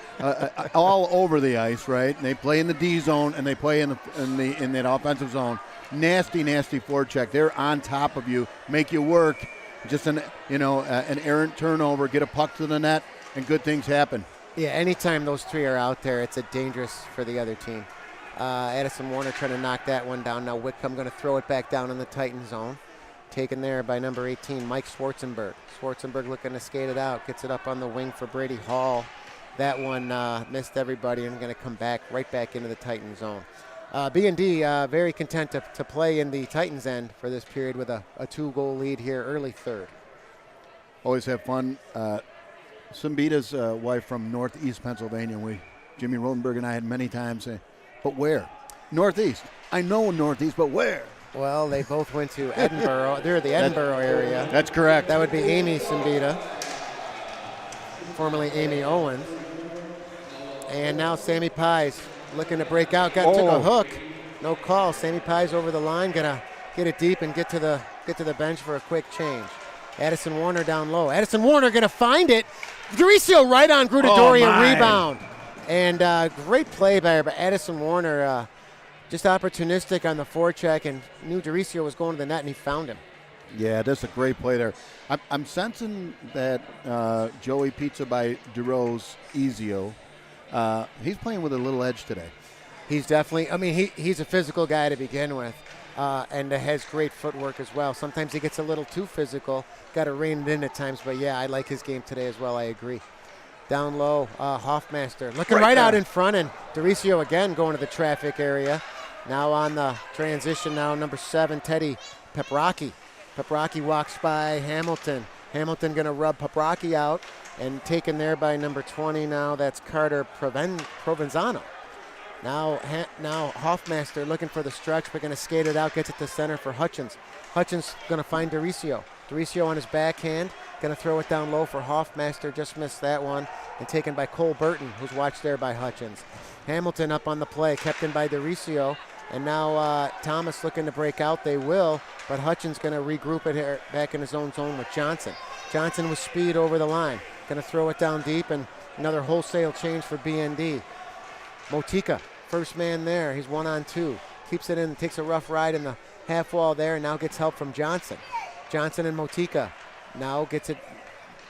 all over the ice, right? And they play in the D zone and they play in that offensive zone. Nasty forecheck. They're on top of you, make you work. Just an errant turnover, get a puck to the net, and good things happen. Yeah, anytime those three are out there, it's a dangerous for the other team. Addison Warner trying to knock that one down. Now Whitcomb going to throw it back down in the Titan zone. Taken there by number 18, Mike Schwarzenberg. Schwarzenberg looking to skate it out. Gets it up on the wing for Brady Hall. That one missed everybody and going to come back right back into the Titan zone. B&D very content to play in the Titans end for this period with a 2-goal lead here, early third. Always have fun. Simbita's wife from Northeast Pennsylvania. Jimmy Rotenberg and I had many times say, but where? Northeast. I know Northeast, but where? Well, they both went to Edinburgh. They're the Edinburgh area. That's correct. That would be Amy Simbita, formerly Amy Owens. And now Sammy Pies looking to break out. Took a hook. No call. Sammy Pies over the line. Gonna get it deep and get to the bench for a quick change. Addison Warner down low. Addison Warner gonna find it. Dericio right on Grudadoria rebound. And great play by Addison Warner. Just opportunistic on the forecheck, and knew Dericio was going to the net, and he found him. Yeah, that's a great play there. I'm sensing that Joey Pizza by DeRose Ezio, he's playing with a little edge today. He's definitely, he's a physical guy to begin with, and has great footwork as well. Sometimes he gets a little too physical, got to rein it in at times, but yeah, I like his game today as well, I agree. Down low, Hoffmaster looking right out in front, and Dericio again going to the traffic area. Now on the transition now, number 7, Teddy Peprocki. Peprocki walks by Hamilton. Hamilton going to rub Peprocki out, and taken there by number 20 now, that's Carter Provenzano. Now Hoffmaster looking for the stretch, but going to skate it out, gets it to center for Hutchins. Hutchins going to find Dericio. Dericio on his backhand, going to throw it down low for Hoffmaster, just missed that one, and taken by Cole Burton, who's watched there by Hutchins. Hamilton up on the play, kept in by Dericio, and now Thomas looking to break out, they will, but Hutchins going to regroup it here back in his own zone with Johnson. Johnson with speed over the line. Going to throw it down deep, and another wholesale change for BND. Motika, first man there. He's 1-on-2. Keeps it in, takes a rough ride in the half wall there, and now gets help from Johnson. Johnson and Motika now gets it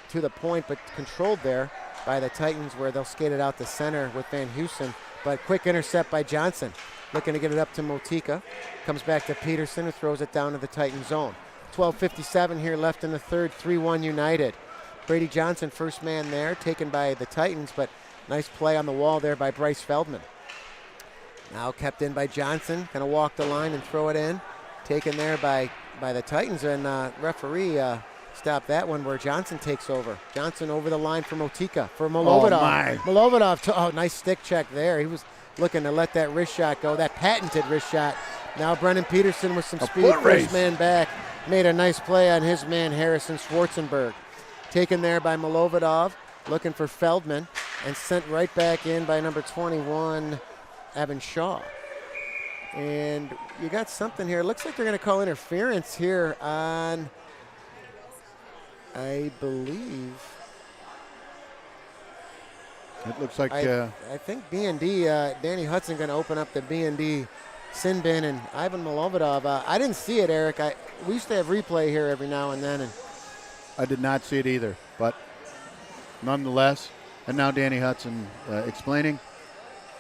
to the point, but controlled there by the Titans, where they'll skate it out to center with Van Heusen. But quick intercept by Johnson. Looking to get it up to Motika. Comes back to Peterson, who throws it down to the Titan zone. 12:57 here left in the third, 3-1 United. Brady Johnson, first man there, taken by the Titans, but nice play on the wall there by Bryce Feldman. Now kept in by Johnson, gonna walk the line and throw it in. Taken there by the Titans, and referee stopped that one where Johnson takes over. Johnson over the line for Motika, for Molovidov. Molovidov, nice stick check there. He was looking to let that wrist shot go, that patented wrist shot. Now Brennan Peterson with some speed, first man back. Made a nice play on his man, Harrison Schwarzenberg. Taken there by Molovidov, looking for Feldman, and sent right back in by number 21, Evan Shaw. And you got something here. It looks like they're going to call interference here on, I believe. It looks like I think B&D, Danny Hudson going to open up the B&D sin bin, and Ivan Molovidov. I didn't see it, Eric. We used to have replay here every now and then. And I did not see it either, but nonetheless, and now Danny Hudson explaining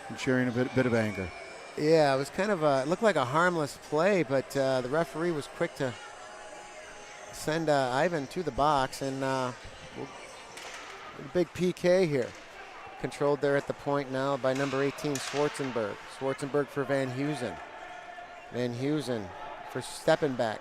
and sharing a bit of anger. Yeah, it was kind of it looked like a harmless play, but the referee was quick to send Ivan to the box, and big PK here. Controlled there at the point now by number 18, Schwarzenberg. Schwarzenberg for Van Heusen. Van Heusen for stepping back.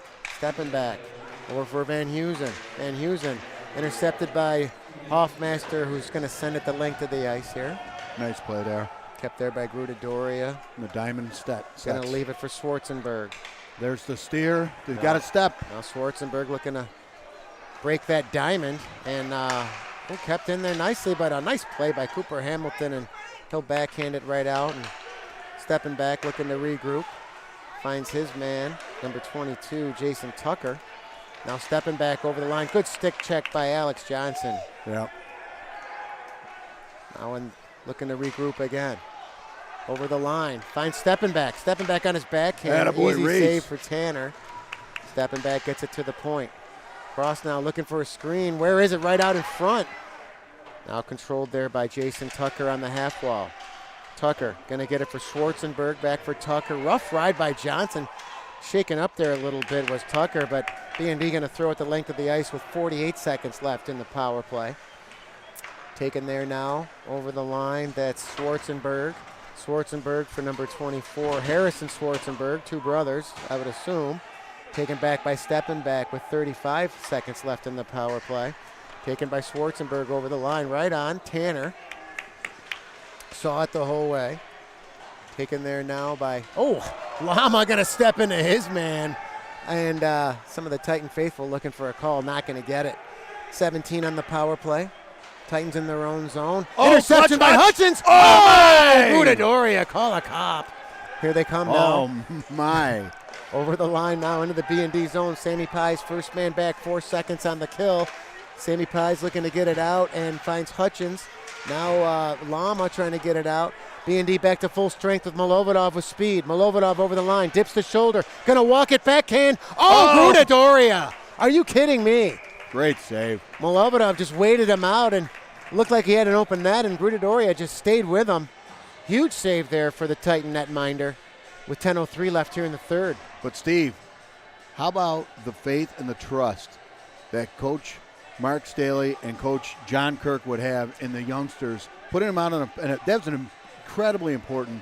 Over for Van Heusen. Van Heusen intercepted by Hoffmaster, who's going to send it the length of the ice here. Nice play there. Kept there by Gruda Doria. The diamond step. Going to leave it for Schwarzenberg. There's the steer. They've got a step. Now Schwarzenberg looking to break that diamond, and kept in there nicely, but a nice play by Cooper Hamilton, and he'll backhand it right out, and stepping back looking to regroup. Finds his man, number 22, Jason Tucker. Now stepping back over the line. Good stick check by Alex Johnson. Yeah. Now looking to regroup again. Over the line. Finds stepping back on his backhand. Attaboy, Easy Reese. save for Tanner. Stepping back gets it to the point. Cross now looking for a screen. Where is it? Right out in front. Now controlled there by Jason Tucker on the half wall. Tucker going to get it for Schwarzenberg. Back for Tucker. Rough ride by Johnson. Shaken up there a little bit was Tucker, but B&D going to throw it the length of the ice with 48 seconds left in the power play. Taken there now over the line. That's Schwarzenberg. Schwarzenberg for number 24. Harrison Schwarzenberg, two brothers, I would assume. Taken back by Steppenbach with 35 seconds left in the power play. Taken by Schwarzenberg over the line, right on. Tanner saw it the whole way. Taken there now by, Lama going to step into his man. And some of the Titan faithful looking for a call, not going to get it. 17 on the power play. Titans in their own zone. Interception by Hutchins. Gruda Doria, call a cop. Here they come now. Oh, my. Over the line now into the B&D zone. Sammy Pies, first man back, 4 seconds on the kill. Sammy Pies looking to get it out and finds Hutchins. Now Lama trying to get it out. B&D back to full strength with Molovidov with speed. Molovidov over the line, dips the shoulder. Going to walk it backhand. Gruda Doria. Are you kidding me? Great save. Molovidov just waited him out and looked like he had an open net, and Gruda Doria just stayed with him. Huge save there for the Titan netminder with 10:03 left here in the third. But, Steve, how about the faith and the trust that Coach Mark Staley and Coach John Kirk would have in the youngsters, putting them out that's an incredibly important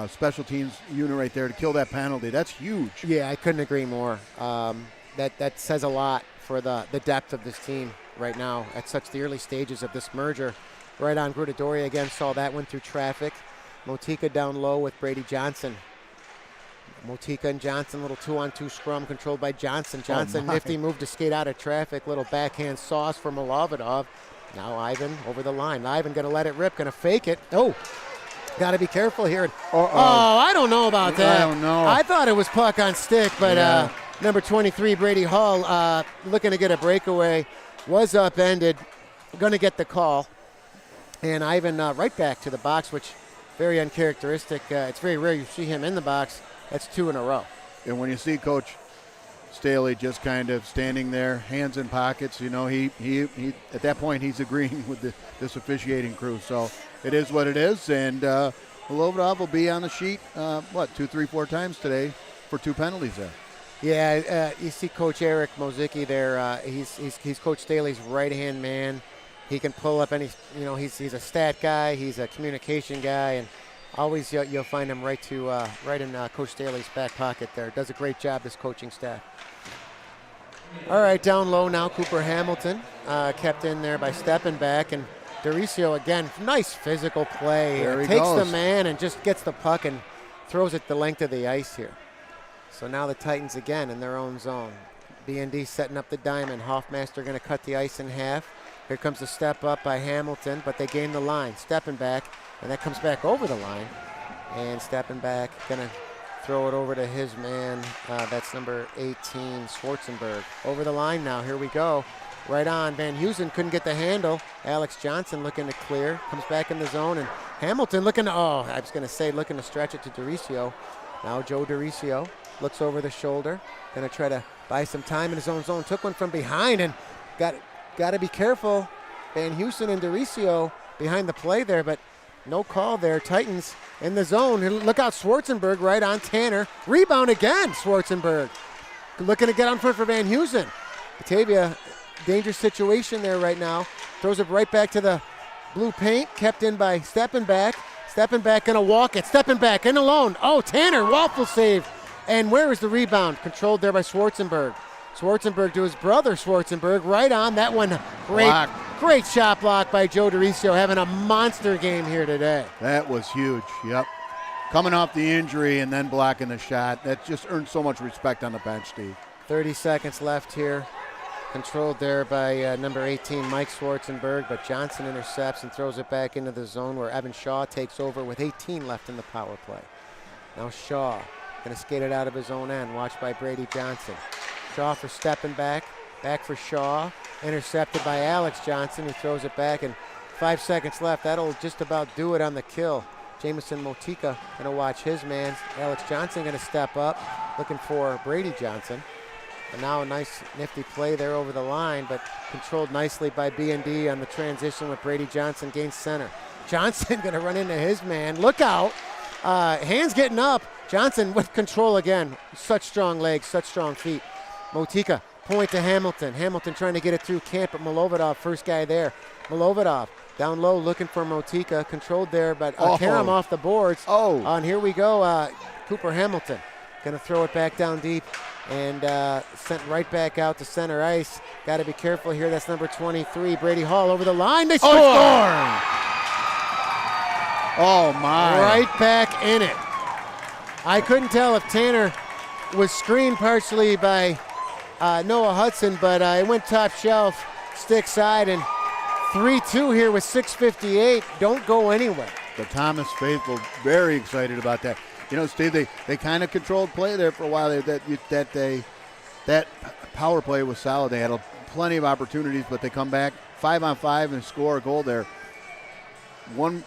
special teams unit right there to kill that penalty. That's huge. Yeah, I couldn't agree more. That says a lot for the depth of this team right now at such the early stages of this merger. Right on Gruda Doria again, saw that one through traffic. Motika down low with Brady Johnson. Motika and Johnson, little 2-on-2 scrum controlled by Johnson. Johnson, nifty move to skate out of traffic. Little backhand sauce for Molovidov. Now Ivan over the line. Ivan going to let it rip, going to fake it. Got to be careful here. I don't know about that. I don't know. I thought it was puck on stick, but number 23, Brady Hall, looking to get a breakaway. was upended, going to get the call. And Ivan right back to the box, which very uncharacteristic. It's very rare you see him in the box. That's 2 in a row. And when you see Coach Staley just kind of standing there, hands in pockets, you know, he at that point he's agreeing with this officiating crew. So it is what it is, and Milovodov will be on the sheet, 2, 3, 4 times today for 2 penalties there. Yeah, you see Coach Eric Mozicki there. He's Coach Staley's right-hand man. He can pull up any, you know, he's a stat guy, he's a communication guy, and always you'll find him right in Coach Staley's back pocket there. Does a great job, this coaching staff. All right, down low now, Cooper Hamilton kept in there by stepping back, and Doricio again, nice physical play. There he takes goes. the man and just gets the puck and throws it the length of the ice here. So now the Titans again in their own zone. B&D setting up the diamond. Hoffmaster going to cut the ice in half. Here comes the step up by Hamilton, but they gain the line. Stepping back, and that comes back over the line. And stepping back, going to throw it over to his man. That's number 18, Schwarzenberg. Over the line now. Here we go. Right on. Van Heusen couldn't get the handle. Alex Johnson looking to clear. Comes back in the zone, and Hamilton looking to stretch it to Doricio. Now Joe Doricio looks over the shoulder. Going to try to buy some time in his own zone. Took one from behind and got to be careful. Van Heusen and Doricio behind the play there, but no call there. Titans in the zone. Look out, Schwarzenberg right on Tanner. Rebound again, Schwarzenberg. Looking to get on front for Van Heusen. Batavia, dangerous situation there right now. Throws it right back to the blue paint. Kept in by stepping back. Stepping back, gonna walk it. Stepping back, in alone. Oh, Tanner, waffle save. And where is the rebound? Controlled there by Schwarzenberg. Schwarzenberg to his brother Schwarzenberg. Right on that one. Great shot block by Joe Doricio, having a monster game here today. That was huge, yep. Coming off the injury and then blocking the shot. That just earned so much respect on the bench, Steve. 30 seconds left here. Controlled there by number 18, Mike Schwarzenberg, but Johnson intercepts and throws it back into the zone where Evan Shaw takes over with 18 left in the power play. Now Shaw going to skate it out of his own end, watched by Brady Johnson. Shaw for stepping back for Shaw, intercepted by Alex Johnson, who throws it back, and 5 seconds left. That'll just about do it on the kill. Jamison Motika going to watch his man. Alex Johnson going to step up, looking for Brady Johnson. And now a nice nifty play there over the line, but controlled nicely by B&D on the transition with Brady Johnson gains center. Johnson going to run into his man. Look out. Hands getting up. Johnson with control again. Such strong legs, such strong feet. Motika, point to Hamilton. Hamilton trying to get it through camp, but Milovodov, first guy there. Milovodov down low looking for Motika. Controlled there, but Karam off the boards. And here we go. Cooper Hamilton going to throw it back down deep. And sent right back out to center ice. Got to be careful here. That's number 23, Brady Hall over the line. They score! Oh, my. Right back in it. I couldn't tell if Tanner was screened partially by Noah Hudson, but it went top shelf, stick side, and 3-2 here with 6:58. Don't go anywhere. The Thomas faithful, very excited about that. You know, Steve, they kind of controlled play there for a while. That power play was solid. They had plenty of opportunities, but they come back 5-on-5 and score a goal there. One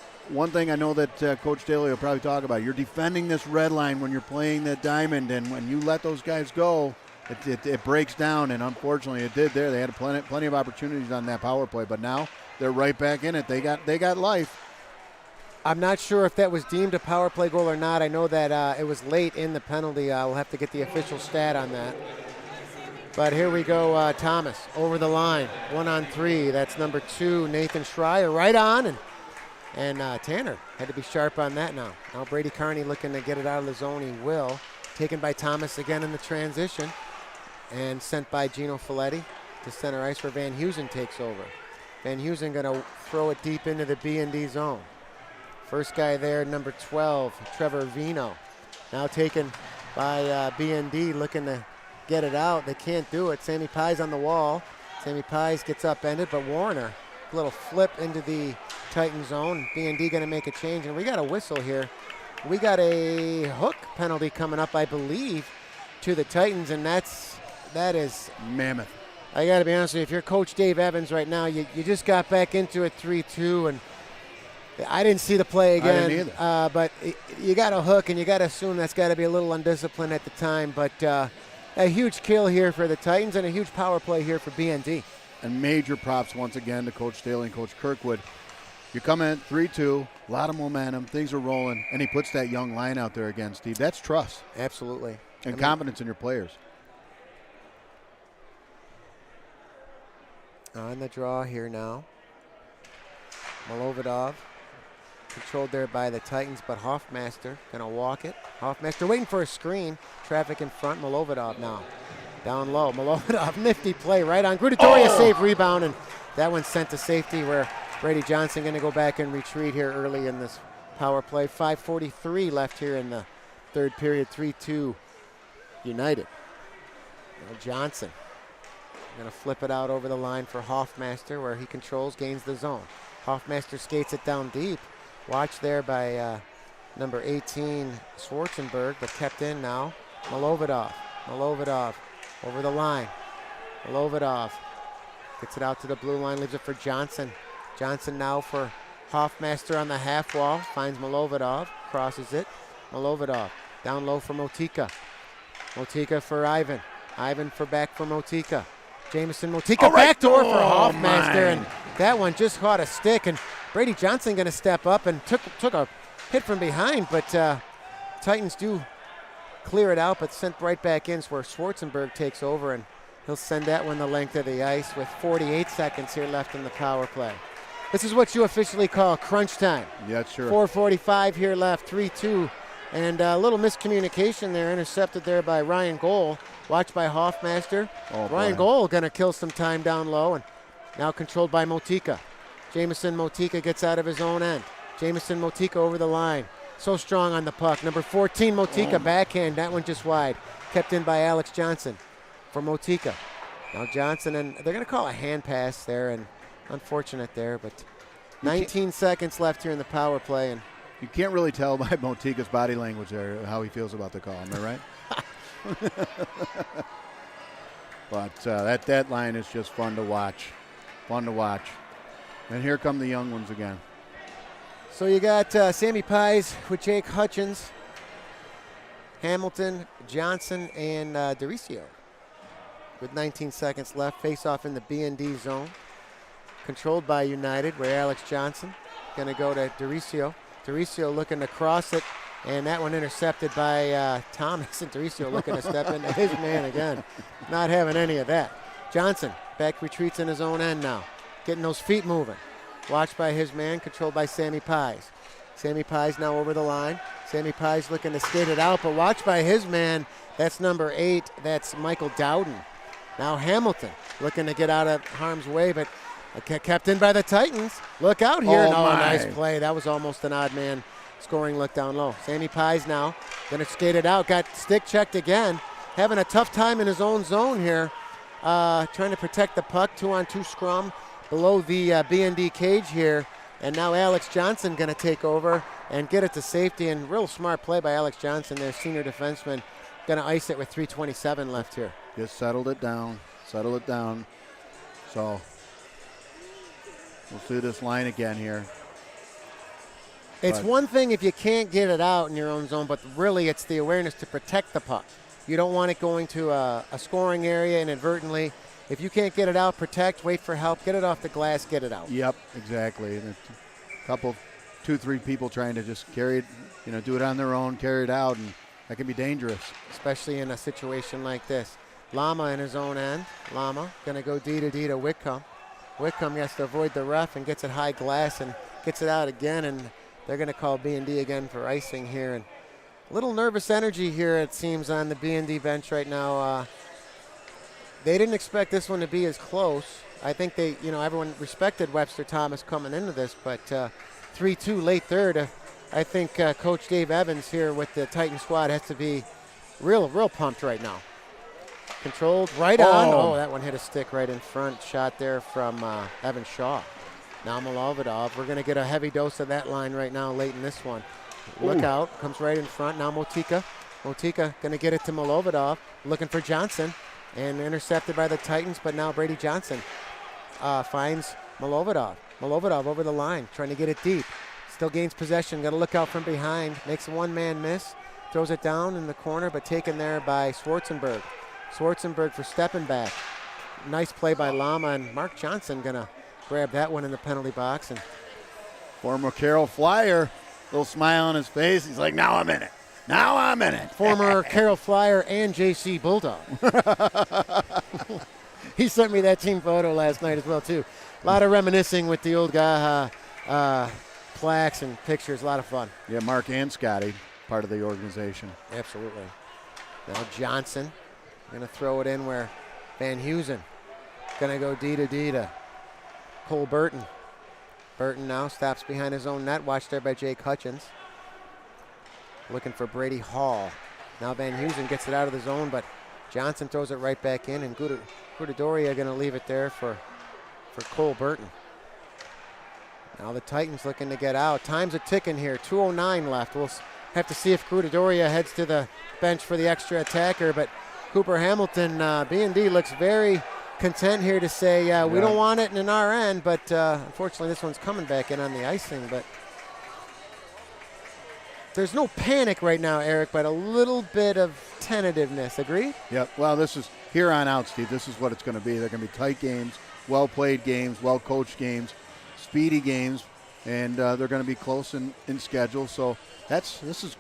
thing I know that Coach Staley will probably talk about, you're defending this red line when you're playing that diamond, and when you let those guys go, it breaks down, and unfortunately it did there. They had plenty of opportunities on that power play, but now they're right back in it. They got life. I'm not sure if that was deemed a power play goal or not. I know that it was late in the penalty. We'll have to get the official stat on that. But here we go, Thomas over the line, 1-on-3. That's number 2, Nathan Schreier, right on, and Tanner had to be sharp on that now. Now Brady Carney looking to get it out of the zone. He will. Taken by Thomas again in the transition, and sent by Gino Folletti to center ice where Van Heusen takes over. Van Heusen going to throw it deep into the B&D zone. First guy there, number 12, Trevor Vino. Now taken by B&D, looking to get it out. They can't do it. Sammy Pies on the wall. Sammy Pies gets upended, but Warner, a little flip into the Titan zone. B&D going to make a change, and we got a whistle here. We got a hook penalty coming up, I believe, to the Titans, and that is mammoth. I got to be honest with you, if you're Coach Dave Evans right now, you just got back into it 3-2, and I didn't see the play again. I didn't either. But you got a hook, and you got to assume that's got to be a little undisciplined at the time. But a huge kill here for the Titans and a huge power play here for BND. And major props once again to Coach Staley and Coach Kirkwood. You come in 3-2, a lot of momentum, things are rolling, and he puts that young line out there again, Steve. That's trust. Absolutely. And confidence in your players. On the draw here now. Malovidov controlled there by the Titans, but Hoffmaster gonna walk it. Hoffmaster waiting for a screen. Traffic in front. Malovidov now down low. Malovidov, nifty play right on. Grudatoria save, rebound, and that one's sent to safety where Brady Johnson gonna go back and retreat here early in this power play. 5:43 left here in the third period. 3-2 United. Now Johnson gonna flip it out over the line for Hoffmaster where he controls, gains the zone. Hoffmaster skates it down deep. Watch there by number 18, Schwarzenberg, but kept in now. Malovidov over the line. Malovidov gets it out to the blue line, leaves it for Johnson. Johnson now for Hoffmaster on the half wall, finds Malovidov, crosses it. Malovidov down low for Motika. Motika for Ivan. Ivan for back for Motika. Jamison Motika backdoor for Hoffmaster, and that one just caught a stick, and Brady Johnson going to step up and took a hit from behind, but Titans do clear it out, but sent right back in where Schwarzenberg takes over, and he'll send that one the length of the ice with 48 seconds here left in the power play. This is what you officially call crunch time. Yeah, sure. 4:45 here left, 3-2. And a little miscommunication there, intercepted there by Ryan Goal. Watched by Hoffmaster. Ryan Goal going to kill some time down low, and now controlled by Motika. Jamison Motika gets out of his own end. Jamison Motika over the line. So strong on the puck. Number 14, Motika, backhand. That one just wide. Kept in by Alex Johnson for Motika. Now Johnson, and they're going to call a hand pass there, and unfortunate there, but 19 seconds left here in the power play, and you can't really tell by Motika's body language there how he feels about the call. Am I right? But that line is just fun to watch. Fun to watch. And here come the young ones again. So you got Sammy Pies with Jake Hutchins, Hamilton, Johnson, and DeRicio. With 19 seconds left, face off in the B&D zone. Controlled by United, where Alex Johnson going to go to DeRicio. DeRicio looking to cross it, and that one intercepted by Thomas, and DeRicio looking to step into his man again. Not having any of that. Johnson back retreats in his own end now, getting those feet moving. Watched by his man, controlled by Sammy Pies. Sammy Pies now over the line. Sammy Pies looking to skate it out, but watched by his man. That's number 8. That's Michael Dowden. Now Hamilton looking to get out of harm's way, but kept in by the Titans. Look out here. Nice play. That was almost an odd man scoring look down low. Sammy Pies now going to skate it out. Got stick checked again. Having a tough time in his own zone here. Trying to protect the puck. 2-on-2 scrum below the B&D cage here. And now Alex Johnson going to take over and get it to safety. And real smart play by Alex Johnson, their senior defenseman. Going to ice it with 3:27 left here. Just settled it down. Settle it down. So we'll see this line again here. It's one thing if you can't get it out in your own zone, but really it's the awareness to protect the puck. You don't want it going to a scoring area inadvertently. If you can't get it out, protect, wait for help, get it off the glass, get it out. Yep, exactly. And a couple, 2-3 people trying to just carry it, do it on their own, carry it out, and that can be dangerous. Especially in a situation like this. Lama in his own end. Lama going to go D to Whitcomb. Whitcomb has to avoid the ref and gets it high glass and gets it out again, and they're going to call B&D again for icing here. And a little nervous energy here, it seems, on the B&D bench right now. They didn't expect this one to be as close. I think everyone respected Webster Thomas coming into this, but 3-2 late third. I think Coach Dave Evans here with the Titan squad has to be real pumped right now. Controlled right on. Oh, that one hit a stick right in front. Shot there from Evan Shaw. Now Malovidov. We're going to get a heavy dose of that line right now late in this one. Look out. Comes right in front. Now Motika. Motika going to get it to Malovidov. Looking for Johnson. and intercepted by the Titans, but now Brady Johnson finds Milovodov. Milovodov over the line, trying to get it deep. Still gains possession, got to look out from behind, makes a one-man miss, throws it down in the corner, but taken there by Schwarzenberg. Schwarzenberg for stepping back. Nice play by Lama, and Mark Johnson gonna grab that one in the penalty box. And former Carroll Flyer, little smile on his face. He's like, now I'm in it. Now I'm in it. Former Carroll Flyer and JC Bulldog. He sent me that team photo last night as well, too. A lot of reminiscing with the old guy, plaques and pictures. A lot of fun. Yeah, Mark and Scotty, part of the organization. Absolutely. Now Johnson going to throw it in where Van Heusen going to go D to Cole Burton. Burton now stops behind his own net. Watched there by Jake Hutchins. Looking for Brady Hall. Now Van Heusen gets it out of the zone, but Johnson throws it right back in, and Gudadoria going to leave it there for Cole Burton. Now the Titans looking to get out. Time's a ticking here. 2:09 left. We'll have to see if Gudadoria heads to the bench for the extra attacker, but Cooper Hamilton, B&D looks very content here to say, we don't want it in our end, but unfortunately this one's coming back in on the icing. But there's no panic right now, Eric, but a little bit of tentativeness. Agree? Yep. Well, this is here on out, Steve. This is what it's going to be. They're going to be tight games, well-played games, well-coached games, speedy games, and they're going to be close in schedule. So this is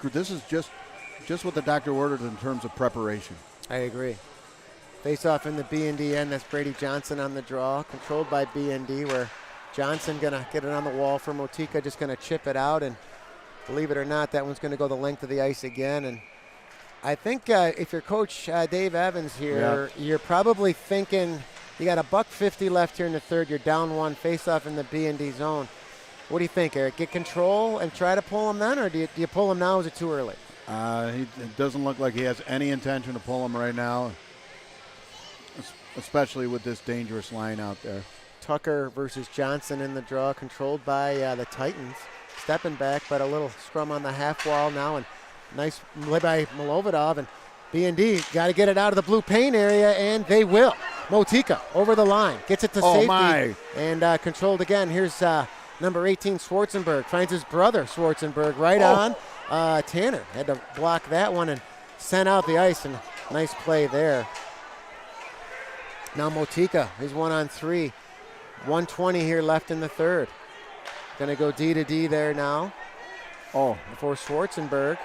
just what the doctor ordered in terms of preparation. I agree. Face off in the B&D end. That's Brady Johnson on the draw, controlled by B&D, where Johnson going to get it on the wall for Motika, just going to chip it out, and believe it or not, that one's going to go the length of the ice again. And I think if you're Coach Dave Evans here, you're probably thinking you got $150 left here in the third. You're down one, face off in the B&D zone. What do you think, Eric? Get control and try to pull him then, or do you pull him now? Is it too early? It doesn't look like he has any intention to pull him right now, especially with this dangerous line out there. Tucker versus Johnson in the draw, controlled by the Titans. Stepping back, but a little scrum on the half wall now, and nice play by Milovodov, and B&D got to get it out of the blue paint area, and they will. Motika over the line, gets it to safety, and controlled again. Here's number 18, Schwarzenberg, finds his brother Schwarzenberg right on. Tanner had to block that one and sent out the ice, and nice play there. Now Motika is 1-on-3. 1:20 here left in the third. Going to go D to D there now. For Schwarzenberg.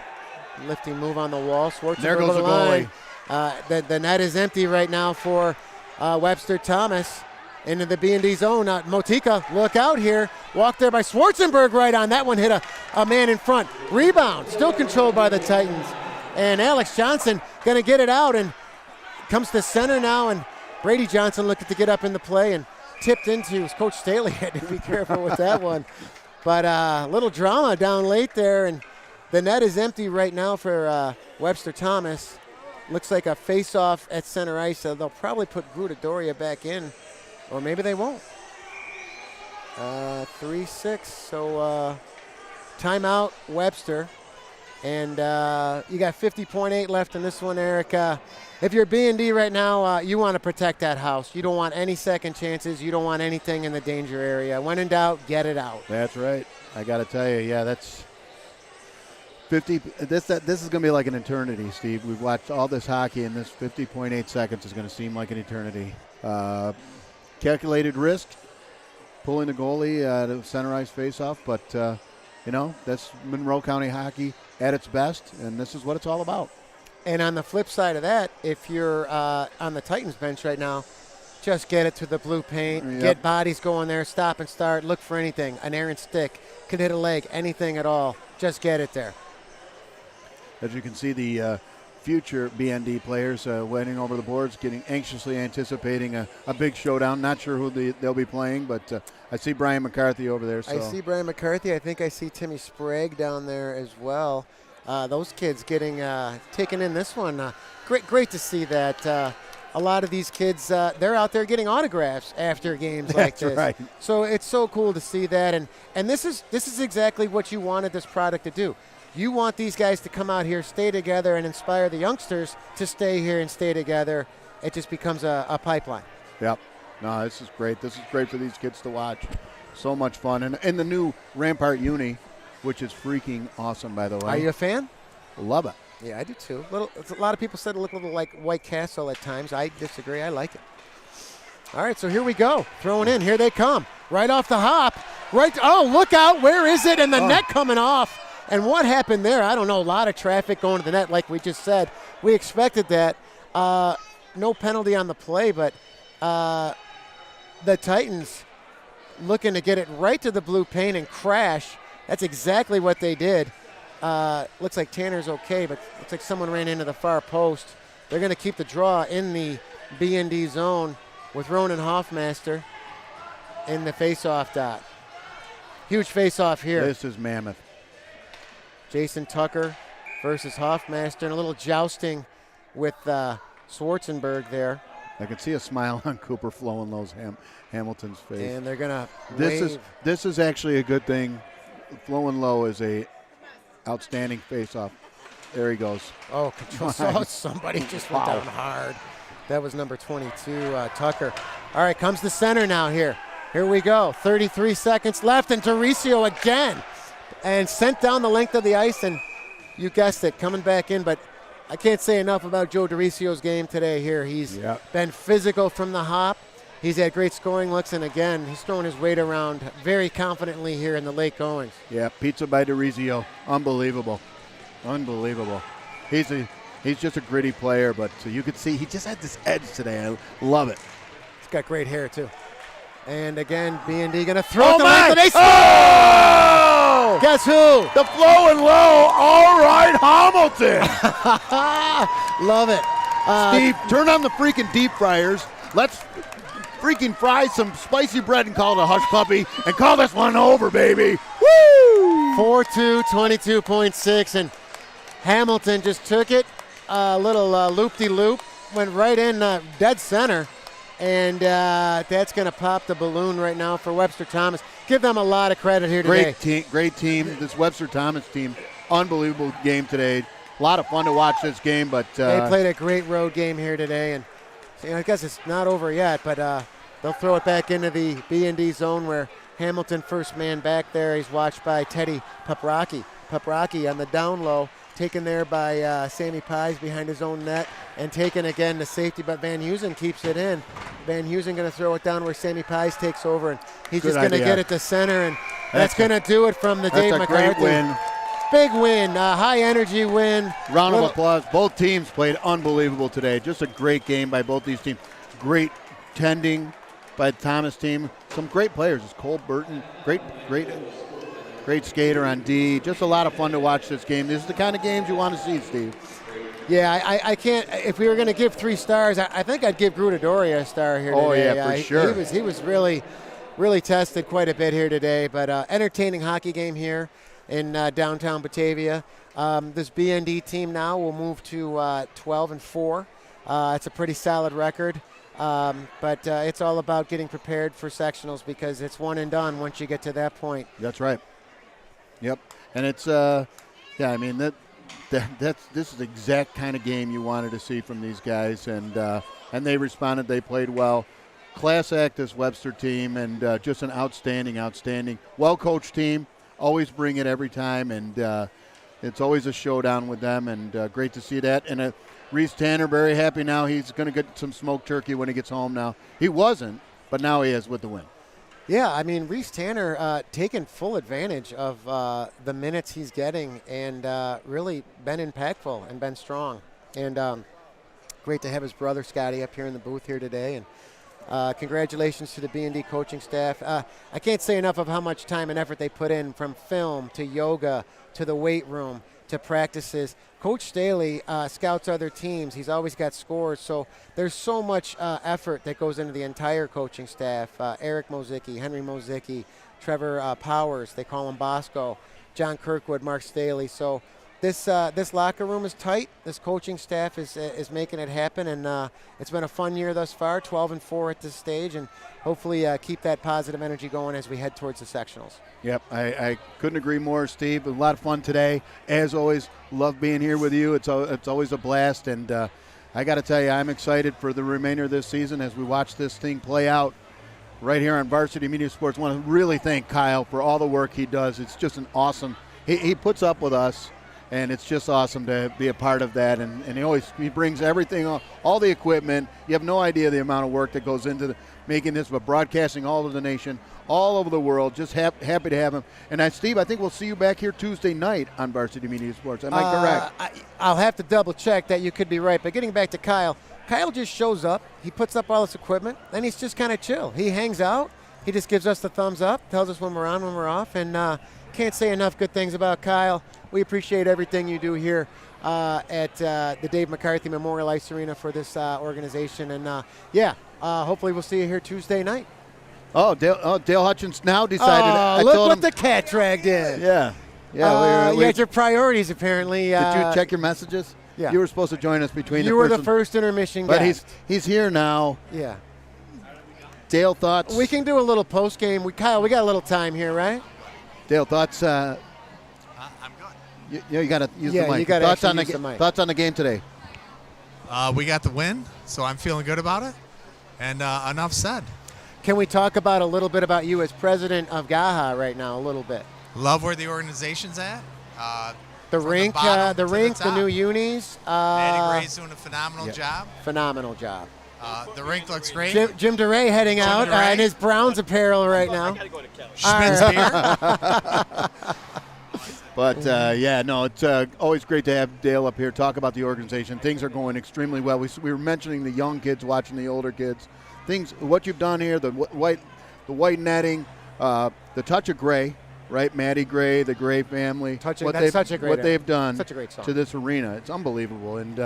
Lifting move on the wall. Schwarzenberg there goes over the line. goalie. The net is empty right now for Webster Thomas. Into the B&D zone. Motika, look out here. Walked there by Schwarzenberg right on. That one hit a man in front. Rebound. Still controlled by the Titans. And Alex Johnson going to get it out and comes to center now. And Brady Johnson looking to get up in the play and tipped into. Coach Staley had to be careful with that one. But a little drama down late there, and the net is empty right now for Webster Thomas. Looks like a face-off at center ice, so they'll probably put Gudadoria back in, or maybe they won't. 3-6, so timeout Webster. And you got 50.8 left in this one, Eric. If you're B&D right now, you want to protect that house. You don't want any second chances. You don't want anything in the danger area. When in doubt, get it out. That's right. I got to tell you, that's 50. This is going to be like an eternity, Steve. We've watched all this hockey, and this 50.8 seconds is going to seem like an eternity. Calculated risk, pulling the goalie to center ice faceoff, but that's Monroe County hockey at its best, and this is what it's all about. And on the flip side of that, if you're on the Titans bench right now, just get it to the blue paint, get bodies going there, stop and start, look for anything, an errant stick, could hit a leg, anything at all, just get it there. As you can see, the future BND players waiting over the boards, getting anxiously anticipating a big showdown. Not sure who they'll be playing, but I see Brian McCarthy over there. So. I see Brian McCarthy. I think I see Timmy Sprague down there as well. Those kids getting taken in this one. Great to see that. A lot of these kids, they're out there getting autographs after games like this. Right. So it's so cool to see that. And this is exactly what you wanted this product to do. You want these guys to come out here, stay together, and inspire the youngsters to stay here and stay together. it just becomes a pipeline. Yep. No, this is great. This is great for these kids to watch. So much fun. And the new Rampart Uni, which is freaking awesome, by the way. Are you a fan? Love it. Yeah, I do too. A lot of people said it looked a little like White Castle at times. I disagree. I like it. All right, so here we go. Throwing in. Here they come. Right off the hop. Oh, look out. Where is it? And the net coming off. And what happened there? I don't know. A lot of traffic going to the net, like we just said. We expected that. No penalty on the play, but the Titans looking to get it right to the blue paint and crash. That's exactly what they did. Looks like Tanner's okay, but looks like someone ran into the far post. They're going to keep the draw in the B&D zone with Ronan Hoffmaster in the face-off dot. Huge face-off here. This is mammoth. Jason Tucker versus Hoffmaster, and a little jousting with Schwarzenberg there. I can see a smile on Cooper Flowenlow's Hamilton's face. And they're going to This is actually a good thing. Flowenlow is a outstanding face-off. There he goes. Oh, control. Oh, somebody just went down hard. That was number 22, Tucker. All right, comes the center now here. Here we go. 33 seconds left, and Doricio again. And sent down the length of the ice, and you guessed it, coming back in. But I can't say enough about Joe Doricio's game today here. He's been physical from the hop. He's had great scoring looks, and again, he's throwing his weight around very confidently here in the late goings. Yeah, pizza by Doricio. Unbelievable. Unbelievable. He's just a gritty player, but so you could see he just had this edge today. I love it. He's got great hair, too. And again, B&D going to throw it the length, and they score! Oh! Guess who? The Flowenlow. All right, Hamilton. Love it. Steve, turn on the freaking deep fryers. Let's freaking fry some spicy bread and call it a hush puppy and call this one over, baby. Woo! 4-2, 22.6, and Hamilton just took it. A little loop-de-loop, went right in dead center, and that's going to pop the balloon right now for Webster Thomas. Give them a lot of credit here today. Great team. This Webster Thomas team, unbelievable game today. A lot of fun to watch this game, but they played a great road game here today, and I guess it's not over yet, but they'll throw it back into the B&D zone where Hamilton first man back there. He's watched by Teddy Paprocki. Paprocki on the down low, taken there by Sammy Pies behind his own net, and taken again to safety, but Van Heusen keeps it in. Van Heusen going to throw it down where Sammy Pies takes over, and he's just going to get it to center, and that's going to do it from the Dave McCarthy. That's a great win. Big win, high energy win. Round of applause. Both teams played unbelievable today. Just a great game by both these teams. Great tending by the Thomas team. Some great players. It's Cole Burton, great skater on D. Just a lot of fun to watch this game. This is the kind of games you want to see, Steve. Yeah, I can't. If we were going to give 3 stars, I think I'd give Grudadoria a star here today. Oh yeah, for sure. He was really tested quite a bit here today. But entertaining hockey game here in downtown Batavia. This BND team now will move to 12-4. It's a pretty solid record. But it's all about getting prepared for sectionals because it's one and done once you get to that point. That's right. Yep. And it's this is the exact kind of game you wanted to see from these guys, and they responded. They played well. Class act, this Webster team, and just an outstanding, well-coached team. Always bring it every time, and it's always a showdown with them, and great to see that. And Reese Tanner, very happy now. He's going to get some smoked turkey when he gets home now. He wasn't, but now he is with the win. Yeah, I mean, Reese Tanner taking full advantage of the minutes he's getting and really been impactful and been strong. And great to have his brother Scotty up here in the booth here today. And congratulations to the B&D coaching staff. I can't say enough of how much time and effort they put in, from film to yoga to the weight room to practices. Coach Staley scouts other teams. He's always got scores. So there's so much effort that goes into the entire coaching staff. Eric Mozicki, Henry Mozicki, Trevor Powers, they call him Bosco, John Kirkwood, Mark Staley. So this locker room is tight. This coaching staff is making it happen, and it's been a fun year thus far, 12-4 at this stage, and hopefully keep that positive energy going as we head towards the sectionals. Yep, I couldn't agree more, Steve. A lot of fun today. As always, love being here with you. It's always a blast, and I got to tell you, I'm excited for the remainder of this season as we watch this thing play out right here on Varsity Media Sports. I want to really thank Kyle for all the work he does. It's just an awesome – he puts up with us, and it's just awesome to be a part of that. And he brings everything, all the equipment. You have no idea the amount of work that goes into making this, but broadcasting all over the nation, all over the world. Just happy to have him. And Steve, I think we'll see you back here Tuesday night on Varsity Media Sports. Am I correct? I'll have to double check that. You could be right. But getting back to Kyle just shows up. He puts up all this equipment, and he's just kind of chill. He hangs out. He just gives us the thumbs up, tells us when we're on, when we're off, and can't say enough good things about Kyle. We appreciate everything you do here at the Dave McCarthy Memorial Ice Arena for this organization. And, hopefully we'll see you here Tuesday night. Oh, Dale Hutchins now decided. Look what the cat dragged in. Yeah. You had your priorities, apparently. Did you check your messages? Yeah. You were supposed to join us between You were the first intermission guest. But he's here now. Yeah. Dale, thoughts? We can do a little post game. Kyle, we got a little time here, right? Dale, thoughts? I'm good. You got to use the mic. You got to use the mic. Thoughts on the game today? We got the win, so I'm feeling good about it. And enough said. Can we talk about a little bit about you as president of GAHA right now, a little bit? Love where the organization's at. The rink, the new unis. Maddie Ray's doing a phenomenal job. Phenomenal job. The rink looks great. Jim DeRay heading out in his Browns apparel right now. Schmidt's beer. But, it's always great to have Dale up here talk about the organization. Things are going extremely well. We were mentioning the young kids watching the older kids. What you've done here, the white netting, the touch of gray, right? Maddie Gray, the Gray family. That's such a great what they've done such a great song. to this arena. It's unbelievable. And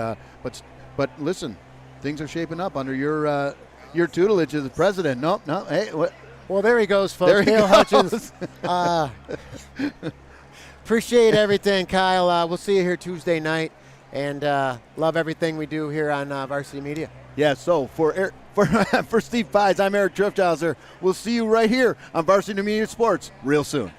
but listen, things are shaping up under your tutelage as the president. No. Hey, what? Well, there he goes, folks. There he Dale goes. Hutchins. Appreciate everything, Kyle. We'll see you here Tuesday night, and love everything we do here on Varsity Media. Yeah, so for Steve Pies, I'm Eric Drifthauser. We'll see you right here on Varsity Media Sports real soon.